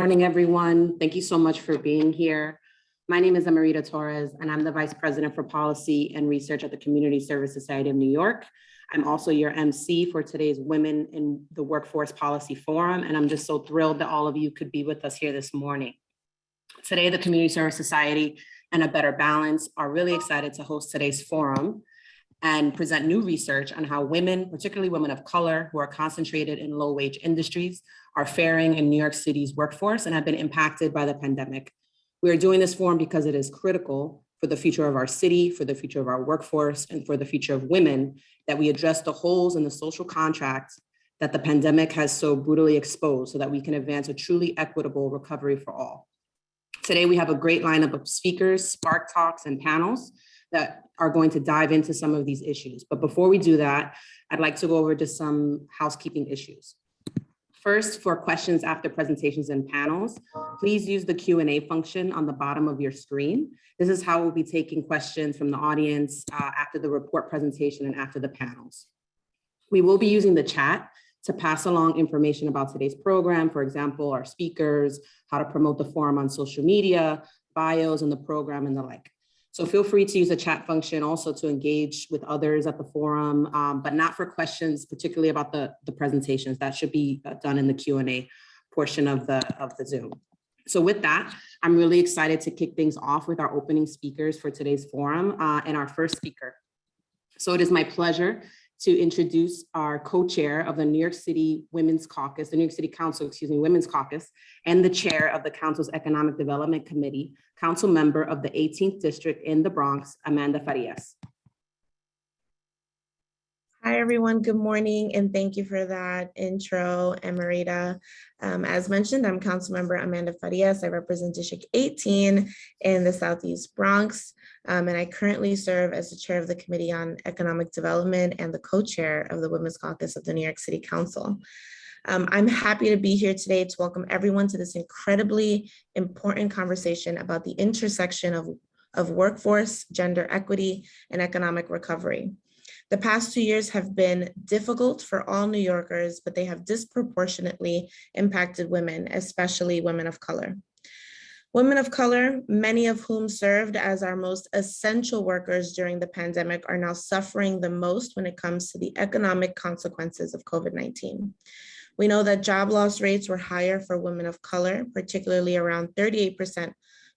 Morning, everyone. Thank you so much for being here. My name is Amarita Torres, and I'm the Vice President for Policy and Research at the Community Service Society of New York. I'm also your MC for today's Women in the Workforce Policy Forum, and I'm just so thrilled that all of you could be with us here this morning. Today, the Community Service Society and A Better Balance are really excited to host today's forum and present new research on how women, particularly women of color who are concentrated in low-wage industries, are faring in New York City's workforce and have been impacted by the pandemic. We are doing this forum because it is critical for the future of our city, for the future of our workforce, and for the future of women, that we address the holes in the social contract that the pandemic has so brutally exposed so that we can advance a truly equitable recovery for all. Today, we have a great lineup of speakers, spark talks, and panels that are going to dive into some of these issues. But before we do that, I'd like to go over just some housekeeping issues. First, for questions after presentations and panels, please use the Q&A function on the bottom of your screen. This is how we'll be taking questions from the audience after the report presentation and after the panels. We will be using the chat to pass along information about today's program, for example, our speakers, how to promote the forum on social media, bios in the program, and the like. So feel free to use the chat function also to engage with others at the forum, but not for questions, particularly about the presentations. That should be done in the Q&A portion of the Zoom. So with that, I'm really excited to kick things off with our opening speakers for today's forum and our first speaker. So it is my pleasure to introduce our co-chair of the New York City Women's Caucus, the New York City Council, Women's Caucus, and the chair of the Council's Economic Development Committee, council member of the 18th District in the Bronx, Amanda Farias. Hi, everyone. Good morning, and thank you for that intro, Amarita. As mentioned, I'm Councilmember Amanda Farias. I represent District 18 in the Southeast Bronx, and I currently serve as the chair of the Committee on Economic Development and the co-chair of the Women's Caucus of the New York City Council. I'm happy to be here today to welcome everyone to this incredibly important conversation about the intersection of workforce, gender equity, and economic recovery. The past 2 years have been difficult for all New Yorkers, but they have disproportionately impacted women, especially women of color. Women of color, many of whom served as our most essential workers during the pandemic, are now suffering the most when it comes to the economic consequences of COVID-19. We know that job loss rates were higher for women of color, particularly around 38%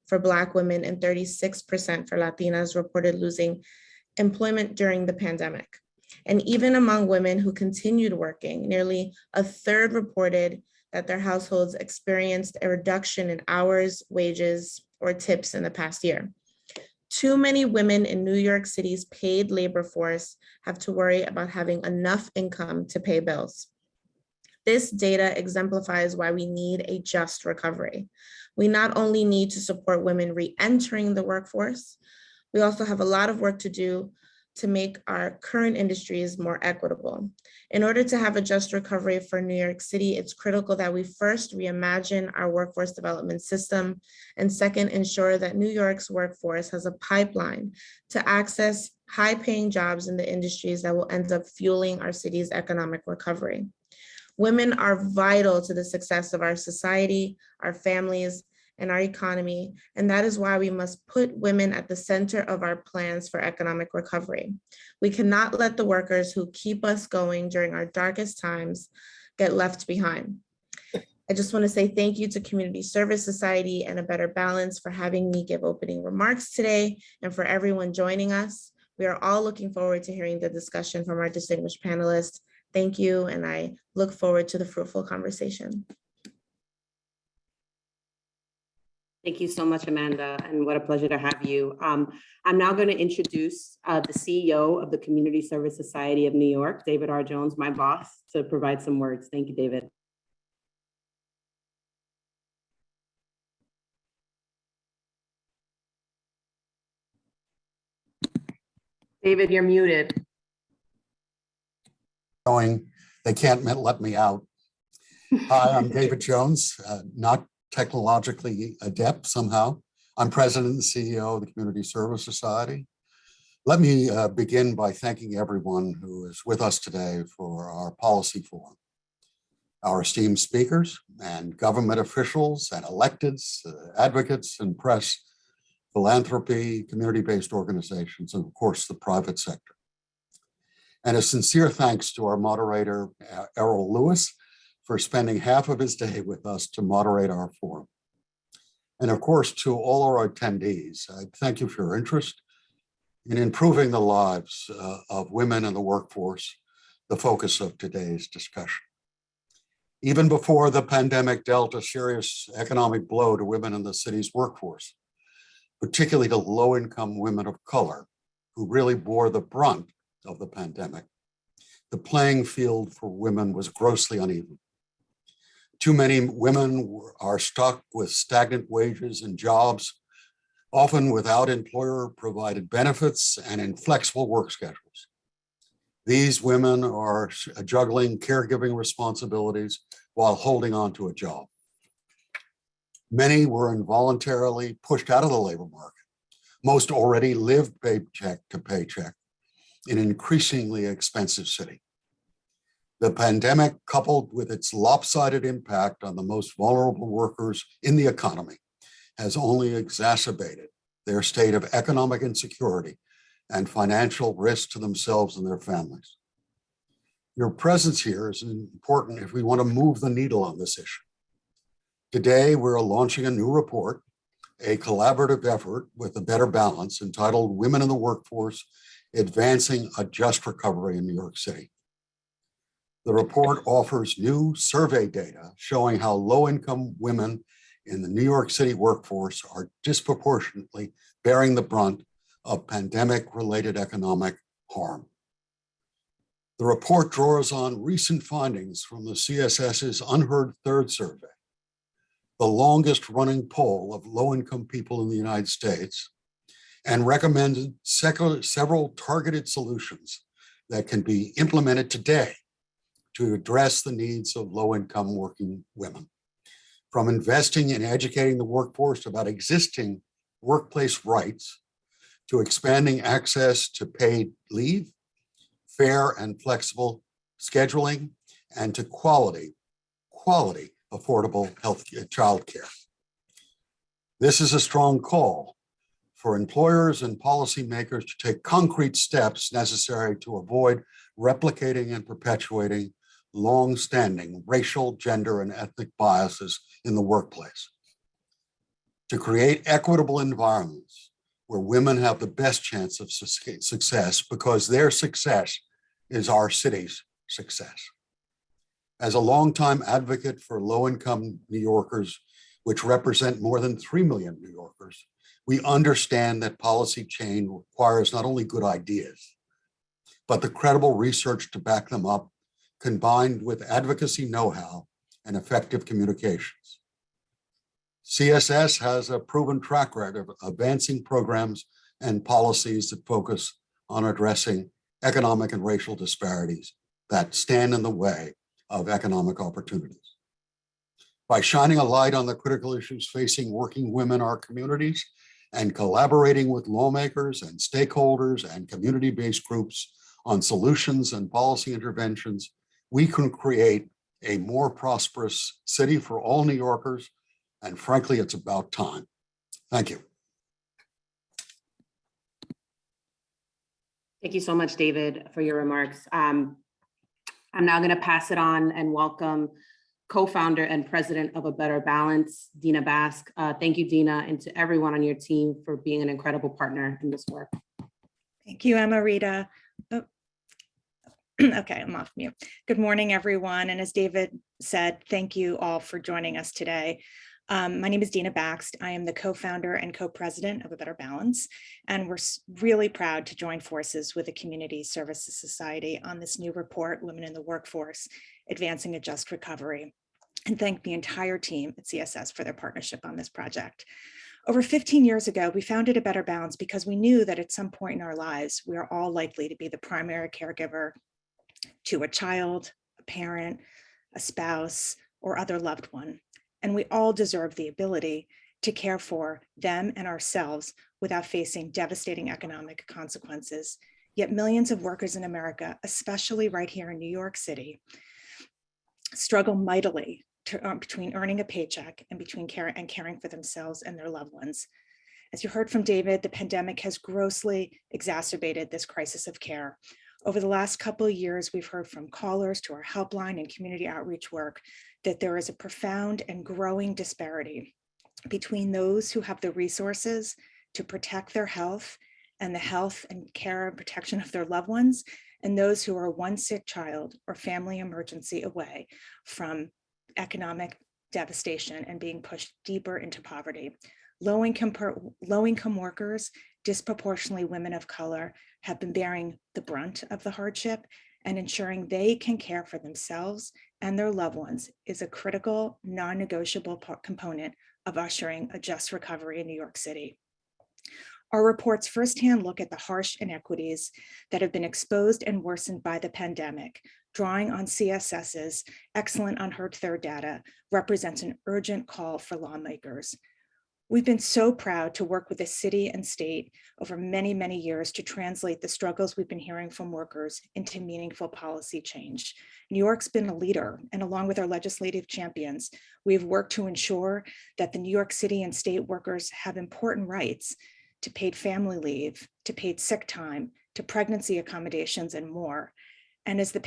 for Black women and 36% for Latinas reported losing employment during the pandemic. And even among women who continued working, nearly a third reported that their households experienced a reduction in hours, wages, or tips in the past year. Too many women in New York City's paid labor force have to worry about having enough income to pay bills. This data exemplifies why we need a just recovery. We not only need to support women re-entering the workforce, we also have a lot of work to do to make our current industries more equitable. In order to have a just recovery for New York City, it's critical that we first reimagine our workforce development system, and second, ensure that New York's workforce has a pipeline to access high-paying jobs in the industries that will end up fueling our city's economic recovery. Women are vital to the success of our society, our families, and our economy, and that is why we must put women at the center of our plans for economic recovery. We cannot let the workers who keep us going during our darkest times get left behind. I just want to say thank you to Community Service Society and A Better Balance for having me give opening remarks today, and for everyone joining us. We are all looking forward to hearing the discussion from our distinguished panelists. Thank you, and I look forward to the fruitful conversation. Thank you so much, Amanda, and what a pleasure to have you. I'm now going to introduce the CEO of the Community Service Society of New York, David R. Jones, my boss, to provide some words. Thank you, David. David, you're muted. They can't let me out. Hi, I'm David Jones, not technologically adept somehow. I'm president and CEO of the Community Service Society. Let me begin by thanking everyone who is with us today for our policy forum. our esteemed speakers and government officials and electeds, advocates and press, philanthropy, community-based organizations, and of course, the private sector. And a sincere thanks to our moderator, Errol Lewis, for spending half of his day with us to moderate our forum. And of course, to all our attendees, I thank you for your interest in improving the lives of women in the workforce, the focus of today's discussion. Even before the pandemic dealt a serious economic blow to women in the city's workforce, particularly to low-income women of color, who really bore the brunt of the pandemic, the playing field for women was grossly uneven. Too many women are stuck with stagnant wages and jobs, often without employer-provided benefits and inflexible work schedules. These women are juggling caregiving responsibilities while holding on to a job. Many were involuntarily pushed out of the labor market. Most already lived paycheck to paycheck in an increasingly expensive city. The pandemic, coupled with its lopsided impact on the most vulnerable workers in the economy, has only exacerbated their state of economic insecurity and financial risk to themselves and their families. Your presence here is important if we want to move the needle on this issue. Today, we're launching a new report, a collaborative effort with a better balance, entitled Women in the Workforce, Advancing a Just Recovery in New York City. The report offers new survey data showing how low-income women in the New York City workforce are disproportionately bearing the brunt of pandemic-related economic harm. The report draws on recent findings from the CSS's Unheard Third Survey, the longest running poll of low-income people in the United States, and recommended several targeted solutions that can be implemented today to address the needs of low-income working women. From investing in educating the workforce about existing workplace rights, to expanding access to paid leave, fair and flexible scheduling, and to quality, affordable health childcare. This is a strong call for employers and policymakers to take concrete steps necessary to avoid replicating and perpetuating long-standing racial, gender, and ethnic biases in the workplace. To create equitable environments where women have the best chance of success, because their success is our city's success. As a longtime advocate for low-income New Yorkers, which represent more than 3 million New Yorkers, we understand that policy change requires not only good ideas, but the credible research to back them up, combined with advocacy know-how and effective communications. CSS has a proven track record of advancing programs and policies that focus on addressing economic and racial disparities that stand in the way of economic opportunities. By shining a light on the critical issues facing working women in our communities and collaborating with lawmakers and stakeholders and community-based groups on solutions and policy interventions, we can create a more prosperous city for all New Yorkers, and frankly, it's about time. Thank you. Thank you so much, David, for your remarks. I'm now going to pass it on and welcome co-founder and president of A Better Balance, Dina Basque. Thank you, Dina, and to everyone on your team for being an incredible partner in this work. Thank you, Amarita. Oh. Okay, I'm off mute. Good morning, everyone. And as David said, thank you all for joining us today. My name is Dina Baxt. I am the co-founder and co-president of A Better Balance, and we're really proud to join forces with the Community Services Society on this new report, Women in the Workforce, Advancing a Just Recovery, and thank the entire team at CSS for their partnership on this project. Over 15 years ago, we founded A Better Balance because we knew that at some point in our lives, we are all likely to be the primary caregiver to a child, a parent, a spouse, or other loved one. And we all deserve the ability to care for them and ourselves without facing devastating economic consequences. Yet millions of workers in America, especially right here in New York City, struggle mightily between earning a paycheck and between caring for themselves and their loved ones. As you heard from David, the pandemic has grossly exacerbated this crisis of care. Over the last couple of years, we've heard from callers to our helpline and community outreach work that there is a profound and growing disparity between those who have the resources to protect their health and the health and care and protection of their loved ones, and those who are one sick child or family emergency away from economic devastation and being pushed deeper into poverty. Low-income workers, disproportionately women of color, have been bearing the brunt of the hardship, and ensuring they can care for themselves and their loved ones is a critical, non-negotiable component of ushering a just recovery in New York City. Our reports firsthand look at the harsh inequities that have been exposed and worsened by the pandemic. Drawing on CSS's excellent unheard third data represents an urgent call for lawmakers. We've been so proud to work with the city and state over many, many years to translate the struggles we've been hearing from workers into meaningful policy change. New York's been a leader, and along with our legislative champions, we've worked to ensure that the New York City and state workers have important rights to paid family leave, to paid sick time, to pregnancy accommodations, and more. And as the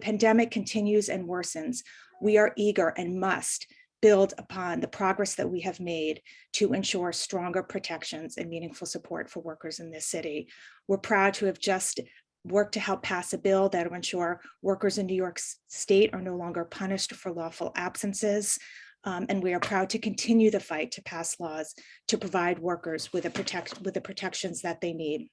pandemic continues and worsens, we are eager and must build upon the progress that we have made to ensure stronger protections and meaningful support for workers in this city. We're proud to have just worked to help pass a bill that will ensure workers in New York State are no longer punished for lawful absences. And we are proud to continue the fight to pass laws to provide workers with the protections that they need.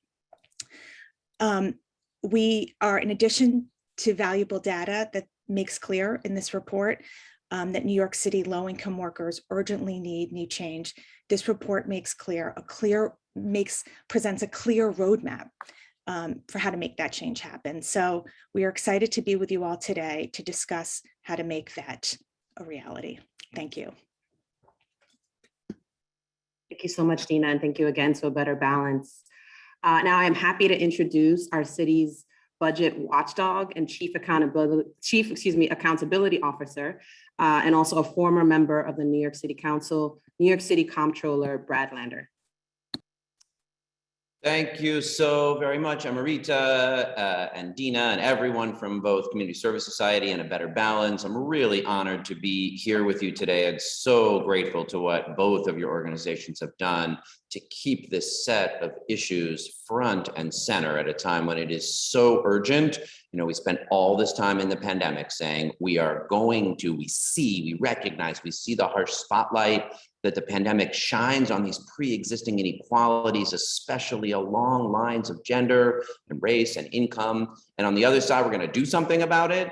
We are, in addition to valuable data that makes clear in this report that New York City low-income workers urgently need change. This report presents a clear roadmap for how to make that change happen. So we are excited to be with you all today to discuss how to make that a reality. Thank you. Thank you so much, Dina, and thank you again to A Better Balance. Now I'm happy to introduce our city's budget watchdog and chief accountability officer, and also a former member of the New York City Council, New York City Comptroller, Brad Lander. Thank you so very much, Amrita and Dina and everyone from both Community Service Society and A Better Balance. I'm really honored to be here with you today and so grateful to what both of your organizations have done to keep this set of issues front and center at a time when it is so urgent. You know, we spent all this time in the pandemic saying we recognize, we see the harsh spotlight that the pandemic shines on these pre-existing inequalities, especially along lines of gender and race and income. And on the other side, we're going to do something about it.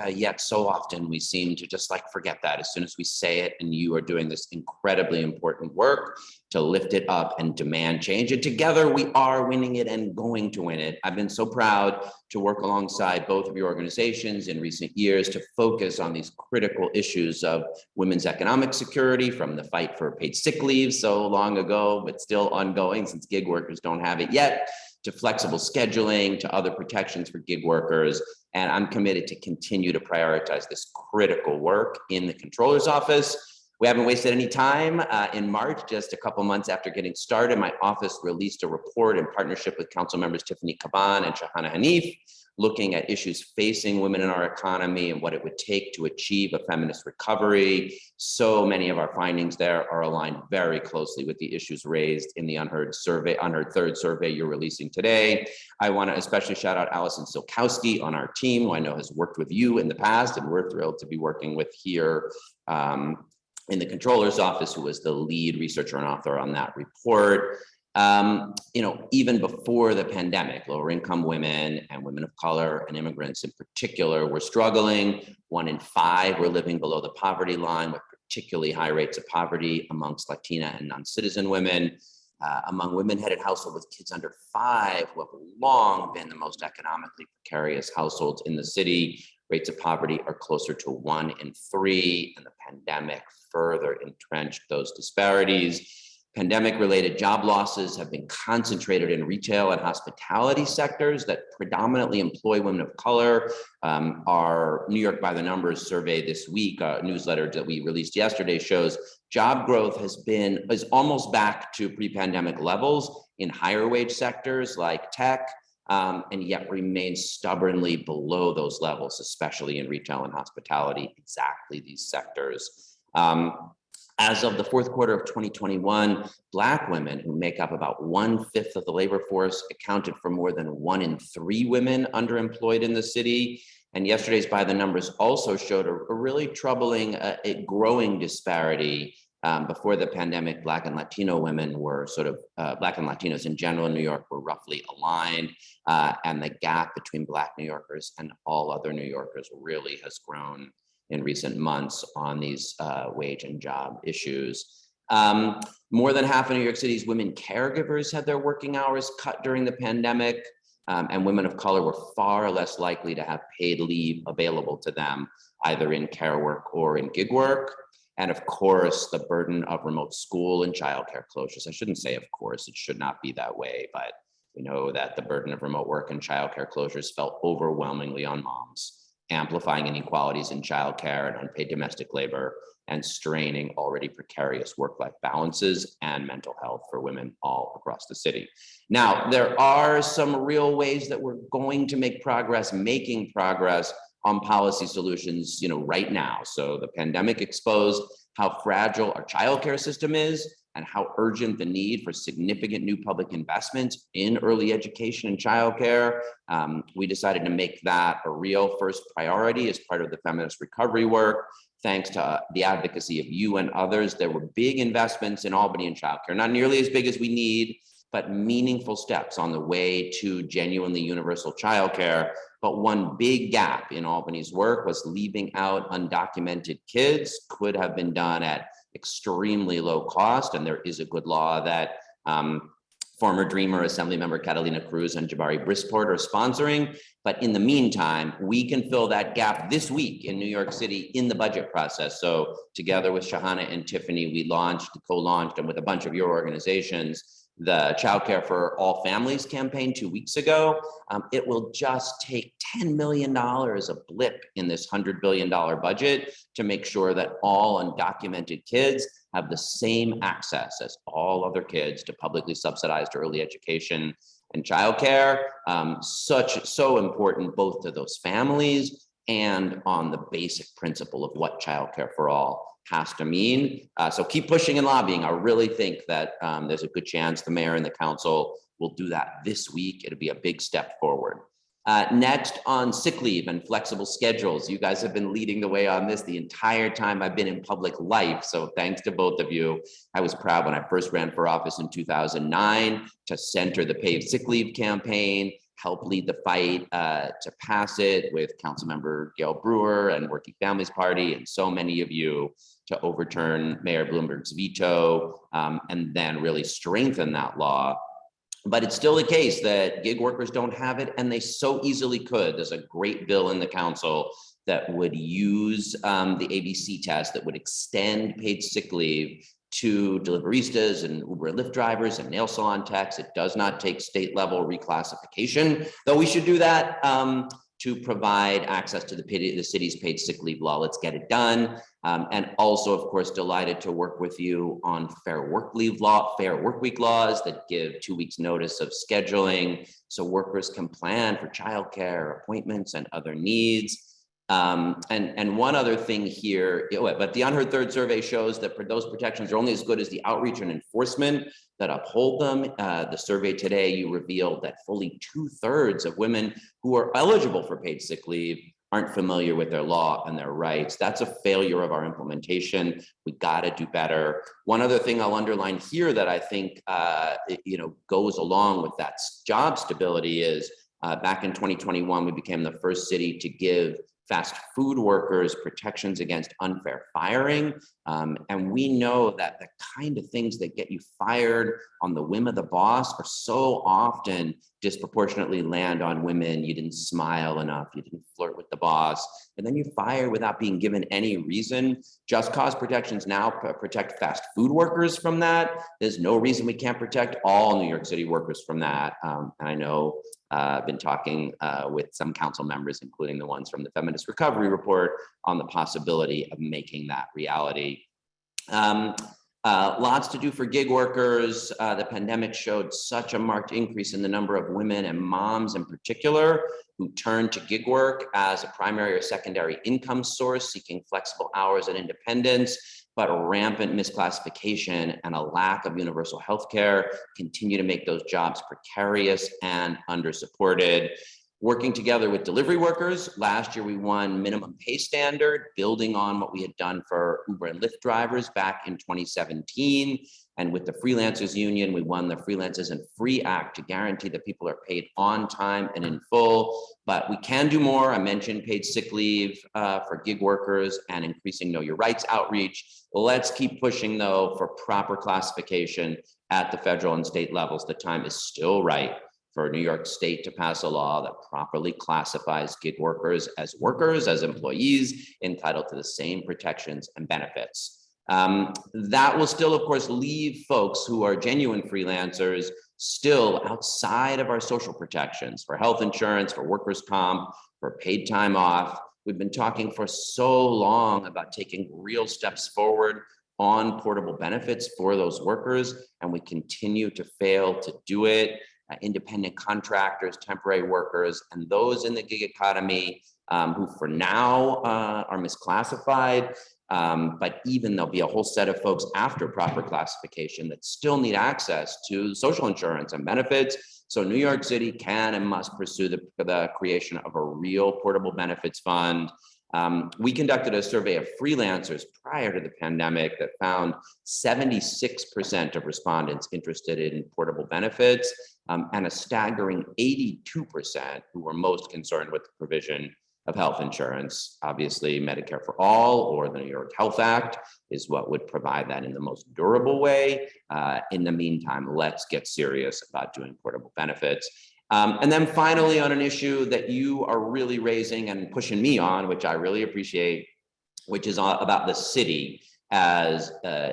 Yet so often we seem to just forget that as soon as we say it, and you are doing this incredibly important work to lift it up and demand change. And together we are winning it and going to win it. I've been so proud to work alongside both of your organizations in recent years to focus on these critical issues of women's economic security, from the fight for paid sick leave so long ago, but still ongoing since gig workers don't have it yet, to flexible scheduling, to other protections for gig workers. And I'm committed to continue to prioritize this critical work in the Controller's Office. We haven't wasted any time. In March, just a couple months after getting started, my office released a report in partnership with Council members Tiffany Caban and Shahana Hanif, looking at issues facing women in our economy and what it would take to achieve a feminist recovery. So many of our findings there are aligned very closely with the issues raised in the unheard third survey you're releasing today. I want to especially shout out Allison Silkowski on our team, who I know has worked with you in the past, and we're thrilled to be working with here in the Controller's Office, who was the lead researcher and author on that report. Even before the pandemic, lower income women and women of color and immigrants in particular were struggling. 1 in 5 were living below the poverty line, with particularly high rates of poverty amongst Latina and non-citizen women. Among women-headed households with kids under 5, who have long been the most economically precarious households in the city, rates of poverty are closer to 1 in 3, and the pandemic further entrenched those disparities. Pandemic-related job losses have been concentrated in retail and hospitality sectors that predominantly employ women of color. Our New York by the Numbers survey this week, a newsletter that we released yesterday, shows job growth is almost back to pre-pandemic levels in higher wage sectors like tech, and yet remains stubbornly below those levels, especially in retail and hospitality, exactly these sectors. As of the fourth quarter of 2021, Black women, who make up about 1/5 of the labor force, accounted for more than 1 in 3 women underemployed in the city. And yesterday's by the numbers also showed a really troubling, a growing disparity. Before the pandemic, Black and Latino women were Black and Latinos in general in New York were roughly aligned. And the gap between Black New Yorkers and all other New Yorkers really has grown in recent months on these wage and job issues. More than half of New York City's women caregivers had their working hours cut during the pandemic, and women of color were far less likely to have paid leave available to them, either in care work or in gig work. And of course, the burden of remote school and childcare closures. I shouldn't say of course, it should not be that way, but we know that the burden of remote work and childcare closures fell overwhelmingly on moms, amplifying inequalities in childcare and unpaid domestic labor, and straining already precarious work-life balances and mental health for women all across the city. Now, there are some real ways that we're going to make progress, making progress on policy solutions, right now. So the pandemic exposed how fragile our childcare system is and how urgent the need for significant new public investments in early education and childcare. We decided to make that a real first priority as part of the feminist recovery work. Thanks to the advocacy of you and others, there were big investments in Albany in childcare, not nearly as big as we need, but meaningful steps on the way to genuinely universal childcare. But one big gap in Albany's work was leaving out undocumented kids. Could have been done at extremely low cost, and there is a good law that former Dreamer Assemblymember Catalina Cruz and Jabari Brisport are sponsoring. But in the meantime, we can fill that gap this week in New York City in the budget process. So together with Shahana and Tiffany, we co-launched, and with a bunch of your organizations, the Childcare for All Families campaign 2 weeks ago. It will just take $10 million, a blip in this $100 billion budget, to make sure that all undocumented kids have the same access as all other kids to publicly subsidized early education and childcare. So important both to those families and on the basic principle of what childcare for all has to mean. So keep pushing and lobbying. I really think that there's a good chance the mayor and the council will do that this week. It'll be a big step forward. Next, on sick leave and flexible schedules. You guys have been leading the way on this the entire time I've been in public life. So thanks to both of you. I was proud when I first ran for office in 2009 to center the paid sick leave campaign, help lead the fight to pass it with Councilmember Gail Brewer and Working Families Party and so many of you, to overturn Mayor Bloomberg's veto and then really strengthen that law. But it's still the case that gig workers don't have it, and they so easily could. There's a great bill in the council that would use the ABC test that would extend paid sick leave to deliveristas and Uber and Lyft drivers and nail salon techs. It does not take state level reclassification, though we should do that to provide access to the city's paid sick leave law. Let's get it done. And also, of course, delighted to work with you on fair work week laws that give 2 weeks notice of scheduling so workers can plan for childcare, appointments, and other needs. And one other thing here, but the Unheard Third survey shows that for those protections are only as good as the outreach and enforcement that uphold them. The survey today, you revealed that fully 2/3 of women who are eligible for paid sick leave aren't familiar with their law and their rights. That's a failure of our implementation. We gotta do better. One other thing I'll underline here that I think goes along with that job stability is back in 2021, we became the first city to give fast food workers protections against unfair firing. And we know that the kind of things that get you fired on the whim of the boss are so often disproportionately land on women. You didn't smile enough, you didn't flirt with the boss, and then you fire without being given any reason. Just cause protections now protect fast food workers from that. There's no reason we can't protect all New York City workers from that. And I know I've been talking with some council members, including the ones from the Feminist Recovery Report, on the possibility of making that reality. Lots to do for gig workers. The pandemic showed such a marked increase in the number of women and moms in particular who turned to gig work as a primary or secondary income source, seeking flexible hours and independence. But rampant misclassification and a lack of universal health care continue to make those jobs precarious and undersupported. Working together with delivery workers, last year we won minimum pay standard, building on what we had done for Uber and Lyft drivers back in 2017. And with the Freelancers Union, we won the Freelancers and Free Act to guarantee that people are paid on time and in full. But we can do more. I mentioned paid sick leave for gig workers and increasing Know Your Rights outreach. Let's keep pushing, though, for proper classification at the federal and state levels. The time is still right for New York State to pass a law that properly classifies gig workers, as employees entitled to the same protections and benefits. That will still, of course, leave folks who are genuine freelancers still outside of our social protections for health insurance, for workers' comp, for paid time off. We've been talking for so long about taking real steps forward on portable benefits for those workers, and we continue to fail to do it. Independent contractors, temporary workers, and those in the gig economy who for now are misclassified. But even there'll be a whole set of folks after proper classification that still need access to social insurance and benefits. So New York City can and must pursue the creation of a real portable benefits fund. We conducted a survey of freelancers prior to the pandemic that found 76% of respondents interested in portable benefits, and a staggering 82% who were most concerned with the provision of health insurance. Obviously, Medicare for All or the New York Health Act is what would provide that in the most durable way. In the meantime, let's get serious about doing portable benefits. And then finally, on an issue that you are really raising and pushing me on, which I really appreciate, which is about the city as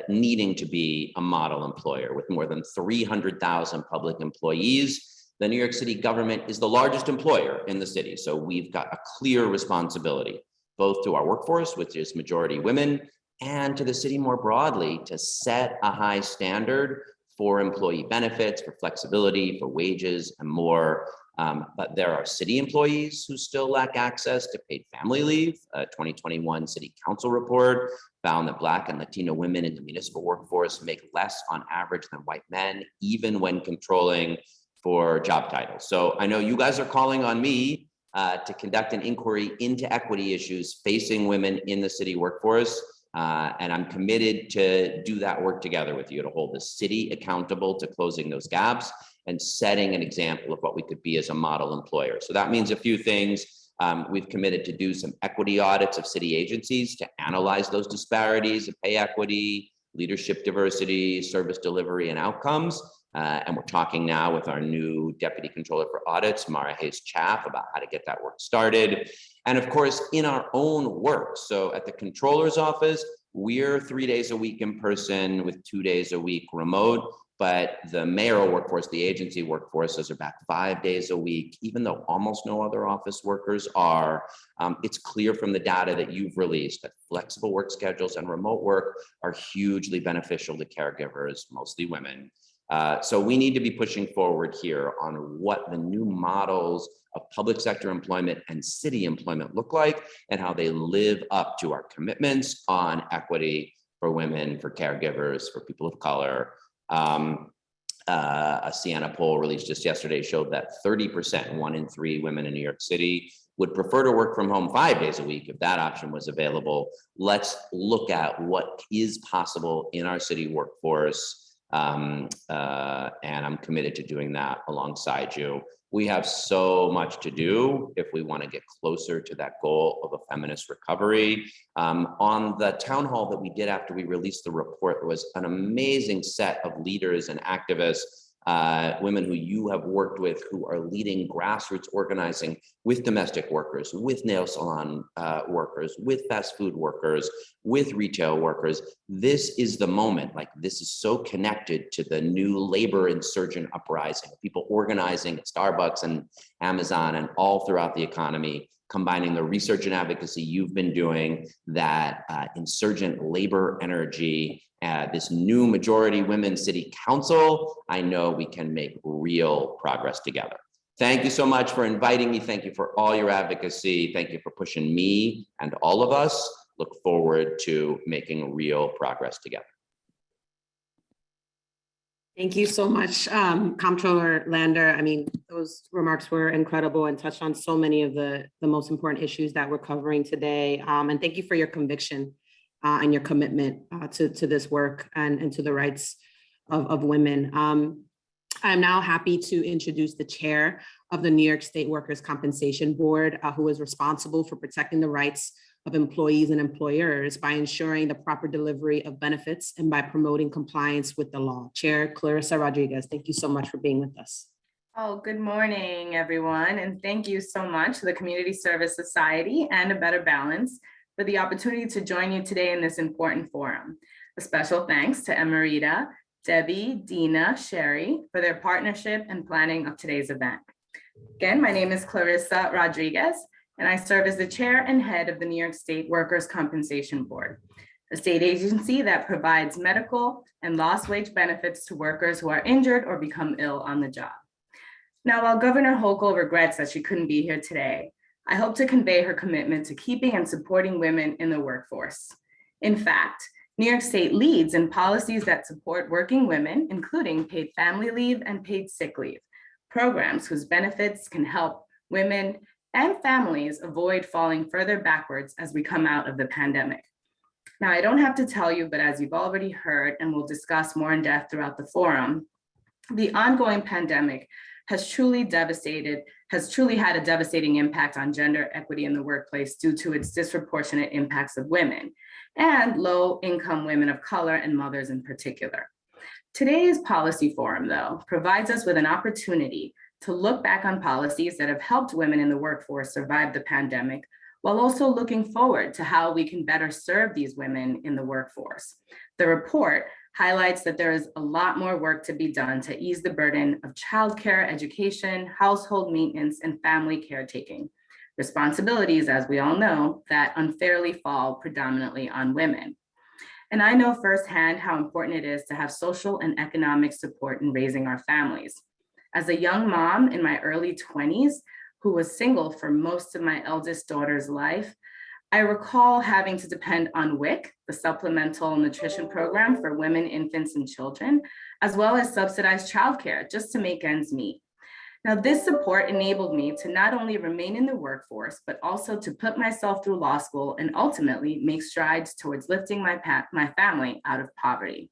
needing to be a model employer with more than 300,000 public employees. The New York City government is the largest employer in the city. So we've got a clear responsibility, both to our workforce, which is majority women, and to the city more broadly, to set a high standard for employee benefits, for flexibility, for wages, and more. But there are city employees who still lack access to paid family leave. A 2021 City Council report found that Black and Latino women in the municipal workforce make less on average than white men, even when controlling for job titles. So I know you guys are calling on me to conduct an inquiry into equity issues facing women in the city workforce. And I'm committed to do that work together with you, to hold the city accountable to closing those gaps and setting an example of what we could be as a model employer. So that means a few things. We've committed to do some equity audits of city agencies to analyze those disparities of pay equity, leadership diversity, service delivery, and outcomes. And we're talking now with our new Deputy Controller for Audits, Mara Hayes-Chaff, about how to get that work started. And of course, in our own work. So at the Controller's office, we're 3 days a week in person with 2 days a week remote. But the mayoral workforce, the agency workforces are back 5 days a week, even though almost no other office workers are. It's clear from the data that you've released that flexible work schedules and remote work are hugely beneficial to caregivers, mostly women. So we need to be pushing forward here on what the new models of public sector employment and city employment look like and how they live up to our commitments on equity for women, for caregivers, for people of color. A Siena poll released just yesterday showed that 30%, 1 in 3 women in New York City would prefer to work from home 5 days a week if that option was available. Let's look at what is possible in our city workforce. And I'm committed to doing that alongside you. We have so much to do if we want to get closer to that goal of a feminist recovery. On the town hall that we did after we released the report, there was an amazing set of leaders and activists women who you have worked with, who are leading grassroots organizing with domestic workers, with nail salon workers, with fast food workers, with retail workers. This is the moment, like this is so connected to the new labor insurgent uprising, people organizing at Starbucks and Amazon and all throughout the economy, combining the research and advocacy you've been doing, that insurgent labor energy, this new majority women city council. I know we can make real progress together. Thank you so much for inviting me. Thank you for all your advocacy. Thank you for pushing me and all of us. Look forward to making real progress together. Thank you so much, Comptroller Lander. I mean, those remarks were incredible and touched on so many of the most important issues that we're covering today. And thank you for your conviction and your commitment to this work and to the rights of women. I'm now happy to introduce the chair of the New York State Workers' Compensation Board, who is responsible for protecting the rights of employees and employers by ensuring the proper delivery of benefits and by promoting compliance with the law. Chair Clarissa Rodriguez, thank you so much for being with us. Oh, good morning, everyone. And thank you so much to the Community Service Society and A Better Balance for the opportunity to join you today in this important forum. A special thanks to Emerita, Debbie, Dina, Sherry for their partnership and planning of today's event. Again, my name is Clarissa Rodriguez, and I serve as the chair and head of the New York State Workers' Compensation Board, a state agency that provides medical and lost wage benefits to workers who are injured or become ill on the job. Now, while Governor Hochul regrets that she couldn't be here today, I hope to convey her commitment to keeping and supporting women in the workforce. In fact, New York State leads in policies that support working women, including paid family leave and paid sick leave, programs whose benefits can help women and families avoid falling further backwards as we come out of the pandemic. Now, I don't have to tell you, but as you've already heard and we'll discuss more in depth throughout the forum, the ongoing pandemic has truly had a devastating impact on gender equity in the workplace due to its disproportionate impacts of women and low-income women of color and mothers in particular. Today's policy forum, though, provides us with an opportunity to look back on policies that have helped women in the workforce survive the pandemic, while also looking forward to how we can better serve these women in the workforce. The report highlights that there is a lot more work to be done to ease the burden of childcare, education, household maintenance, and family caretaking. Responsibilities, as we all know, that unfairly fall predominantly on women. And I know firsthand how important it is to have social and economic support in raising our families. As a young mom in my early 20s, who was single for most of my eldest daughter's life, I recall having to depend on WIC, the Supplemental Nutrition Program for women, infants, and children, as well as subsidized childcare just to make ends meet. Now, this support enabled me to not only remain in the workforce, but also to put myself through law school and ultimately make strides towards lifting my family out of poverty.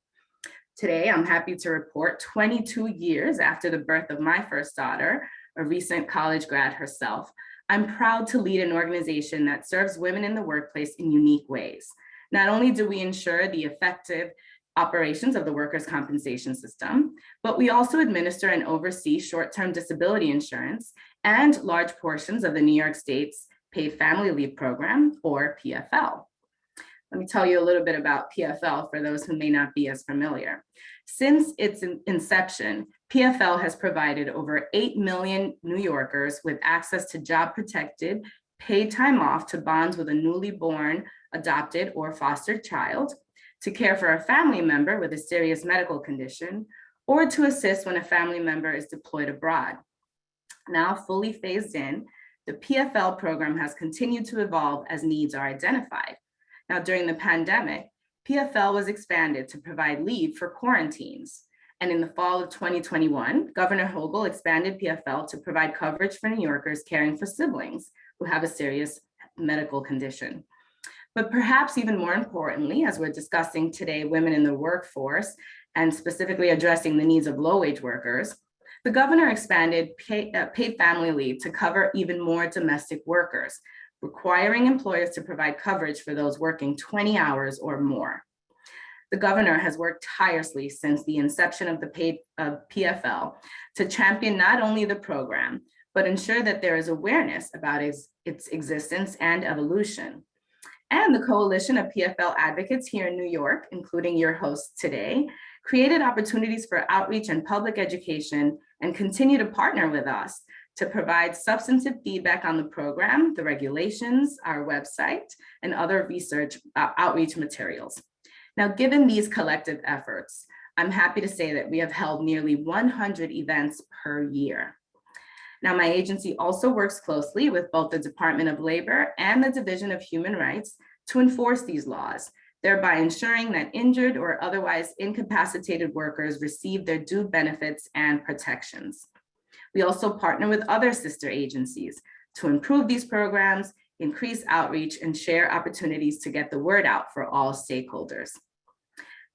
Today, I'm happy to report 22 years after the birth of my first daughter, a recent college grad herself, I'm proud to lead an organization that serves women in the workplace in unique ways. Not only do we ensure the effective operations of the workers' compensation system, but we also administer and oversee short-term disability insurance and large portions of the New York State's Paid Family Leave Program, or PFL. Let me tell you a little bit about PFL for those who may not be as familiar. Since its inception, PFL has provided over 8 million New Yorkers with access to job-protected paid time off to bond with a newly born, adopted, or fostered child, to care for a family member with a serious medical condition, or to assist when a family member is deployed abroad. Now fully phased in, the PFL program has continued to evolve as needs are identified. Now, during the pandemic, PFL was expanded to provide leave for quarantines. And in the fall of 2021, Governor Hochul expanded PFL to provide coverage for New Yorkers caring for siblings who have a serious medical condition. But perhaps even more importantly, as we're discussing today, women in the workforce, and specifically addressing the needs of low-wage workers, the governor expanded paid family leave to cover even more domestic workers, requiring employers to provide coverage for those working 20 hours or more. The governor has worked tirelessly since the inception of the PFL to champion not only the program, but ensure that there is awareness about its existence and evolution. And the coalition of PFL advocates here in New York, including your hosts today, created opportunities for outreach and public education and continue to partner with us to provide substantive feedback on the program, the regulations, our website, and other research outreach materials. Now, given these collective efforts, I'm happy to say that we have held nearly 100 events per year. Now, my agency also works closely with both the Department of Labor and the Division of Human Rights to enforce these laws, thereby ensuring that injured or otherwise incapacitated workers receive their due benefits and protections. We also partner with other sister agencies to improve these programs, increase outreach, and share opportunities to get the word out for all stakeholders.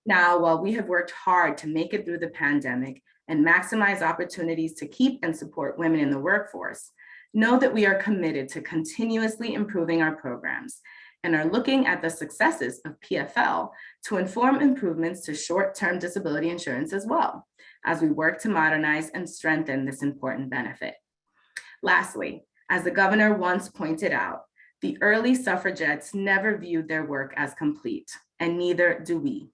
Now, while we have worked hard to make it through the pandemic and maximize opportunities to keep and support women in the workforce, know that we are committed to continuously improving our programs and are looking at the successes of PFL to inform improvements to short-term disability insurance as well, as we work to modernize and strengthen this important benefit. Lastly, as the governor once pointed out, the early suffragettes never viewed their work as complete, and neither do we.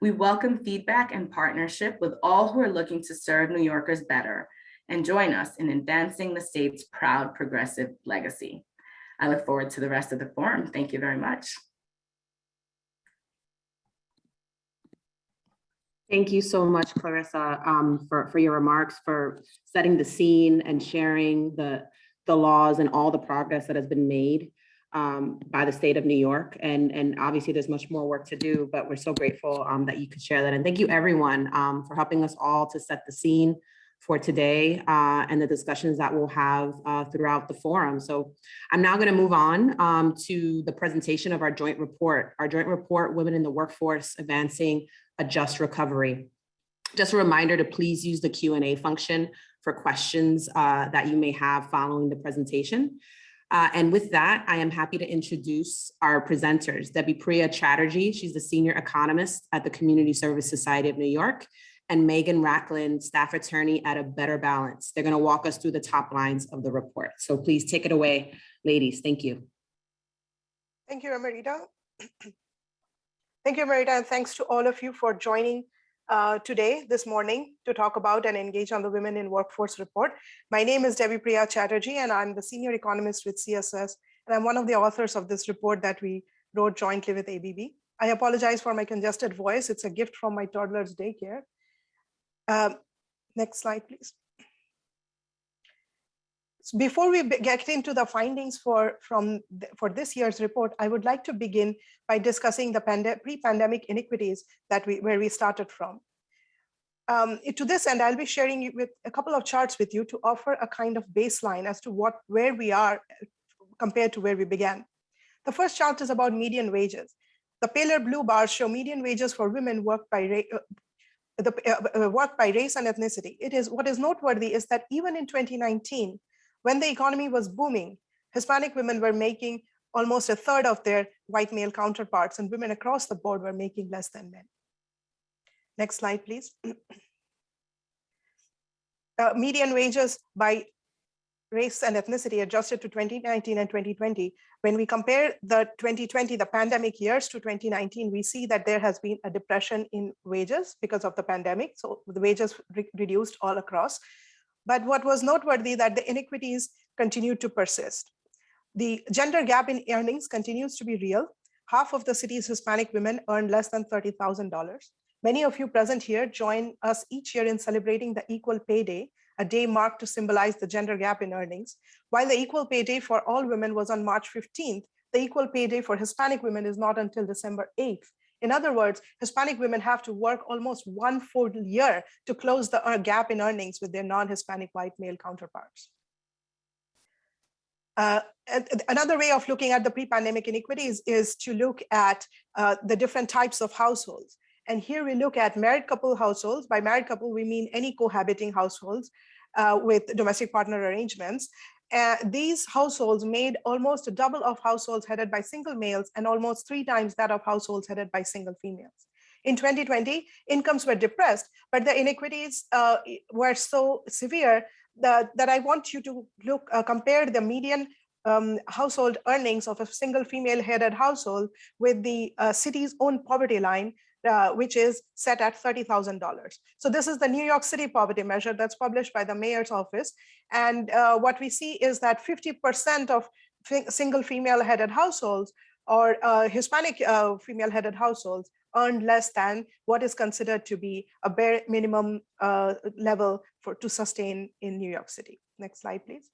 We welcome feedback and partnership with all who are looking to serve New Yorkers better and join us in advancing the state's proud progressive legacy. I look forward to the rest of the forum. Thank you very much. Thank you so much, Clarissa, for your remarks, for setting the scene and sharing the laws and all the progress that has been made by the state of New York. And obviously there's much more work to do, but we're so grateful that you could share that. And thank you everyone for helping us all to set the scene for today and the discussions that we'll have throughout the forum. So I'm now going to move on to the presentation of our joint report, Women in the Workforce Advancing a Just Recovery. Just a reminder to please use the Q&A function for questions that you may have following the presentation. And with that, I am happy to introduce our presenters, Debbie Priya Chatterjee. She's the senior economist at the Community Service Society of New York, and Megan Racklin, staff attorney at A Better Balance. They're going to walk us through the top lines of the report. So please take it away, ladies. Thank you. Thank you, Amarita. Thank you, Amarita, and thanks to all of you for joining this morning, to talk about and engage on the Women in Workforce report. My name is Debbie Priya Chatterjee, and I'm the senior economist with CSS, and I'm one of the authors of this report that we wrote jointly with ABB. I apologize for my congested voice. It's a gift from my toddler's daycare. Next slide, please. So before we get into the findings for this year's report, I would like to begin by discussing the pre-pandemic inequities where we started from. To this end, I'll be sharing with a couple of charts with you to offer a kind of baseline as to where we are compared to where we began. The first chart is about median wages. The paler blue bars show median wages for women worked by race and ethnicity. What is noteworthy is that even in 2019, when the economy was booming, Hispanic women were making almost a third of their white male counterparts, and women across the board were making less than men. Next slide, please. Median wages by race and ethnicity adjusted to 2019 and 2020. When we compare the 2020, the pandemic years, to 2019, we see that there has been a depression in wages because of the pandemic. So the wages reduced all across. But what was noteworthy that the inequities continued to persist. The gender gap in earnings continues to be real. Half of the city's Hispanic women earn less than $30,000. Many of you present here join us each year in celebrating the Equal Pay Day, a day marked to symbolize the gender gap in earnings. While the Equal Pay Day for all women was on March 15th, the Equal Pay Day for Hispanic women is not until December 8th. In other words, Hispanic women have to work almost 1 full year to close the gap in earnings with their non-Hispanic white male counterparts. Another way of looking at the pre-pandemic inequities is to look at the different types of households. And here we look at married couple households. By married couple, we mean any cohabiting households with domestic partner arrangements. These households made almost a double of households headed by single males and almost 3 times that of households headed by single females. In 2020, incomes were depressed, but the inequities were so severe that I want you to compare the median household earnings of a single female-headed household with the city's own poverty line, which is set at $30,000. So this is the New York City poverty measure that's published by the mayor's office. And what we see is that 50% of single female-headed households or Hispanic female-headed households earned less than what is considered to be a bare minimum level to sustain in New York City. Next slide, please.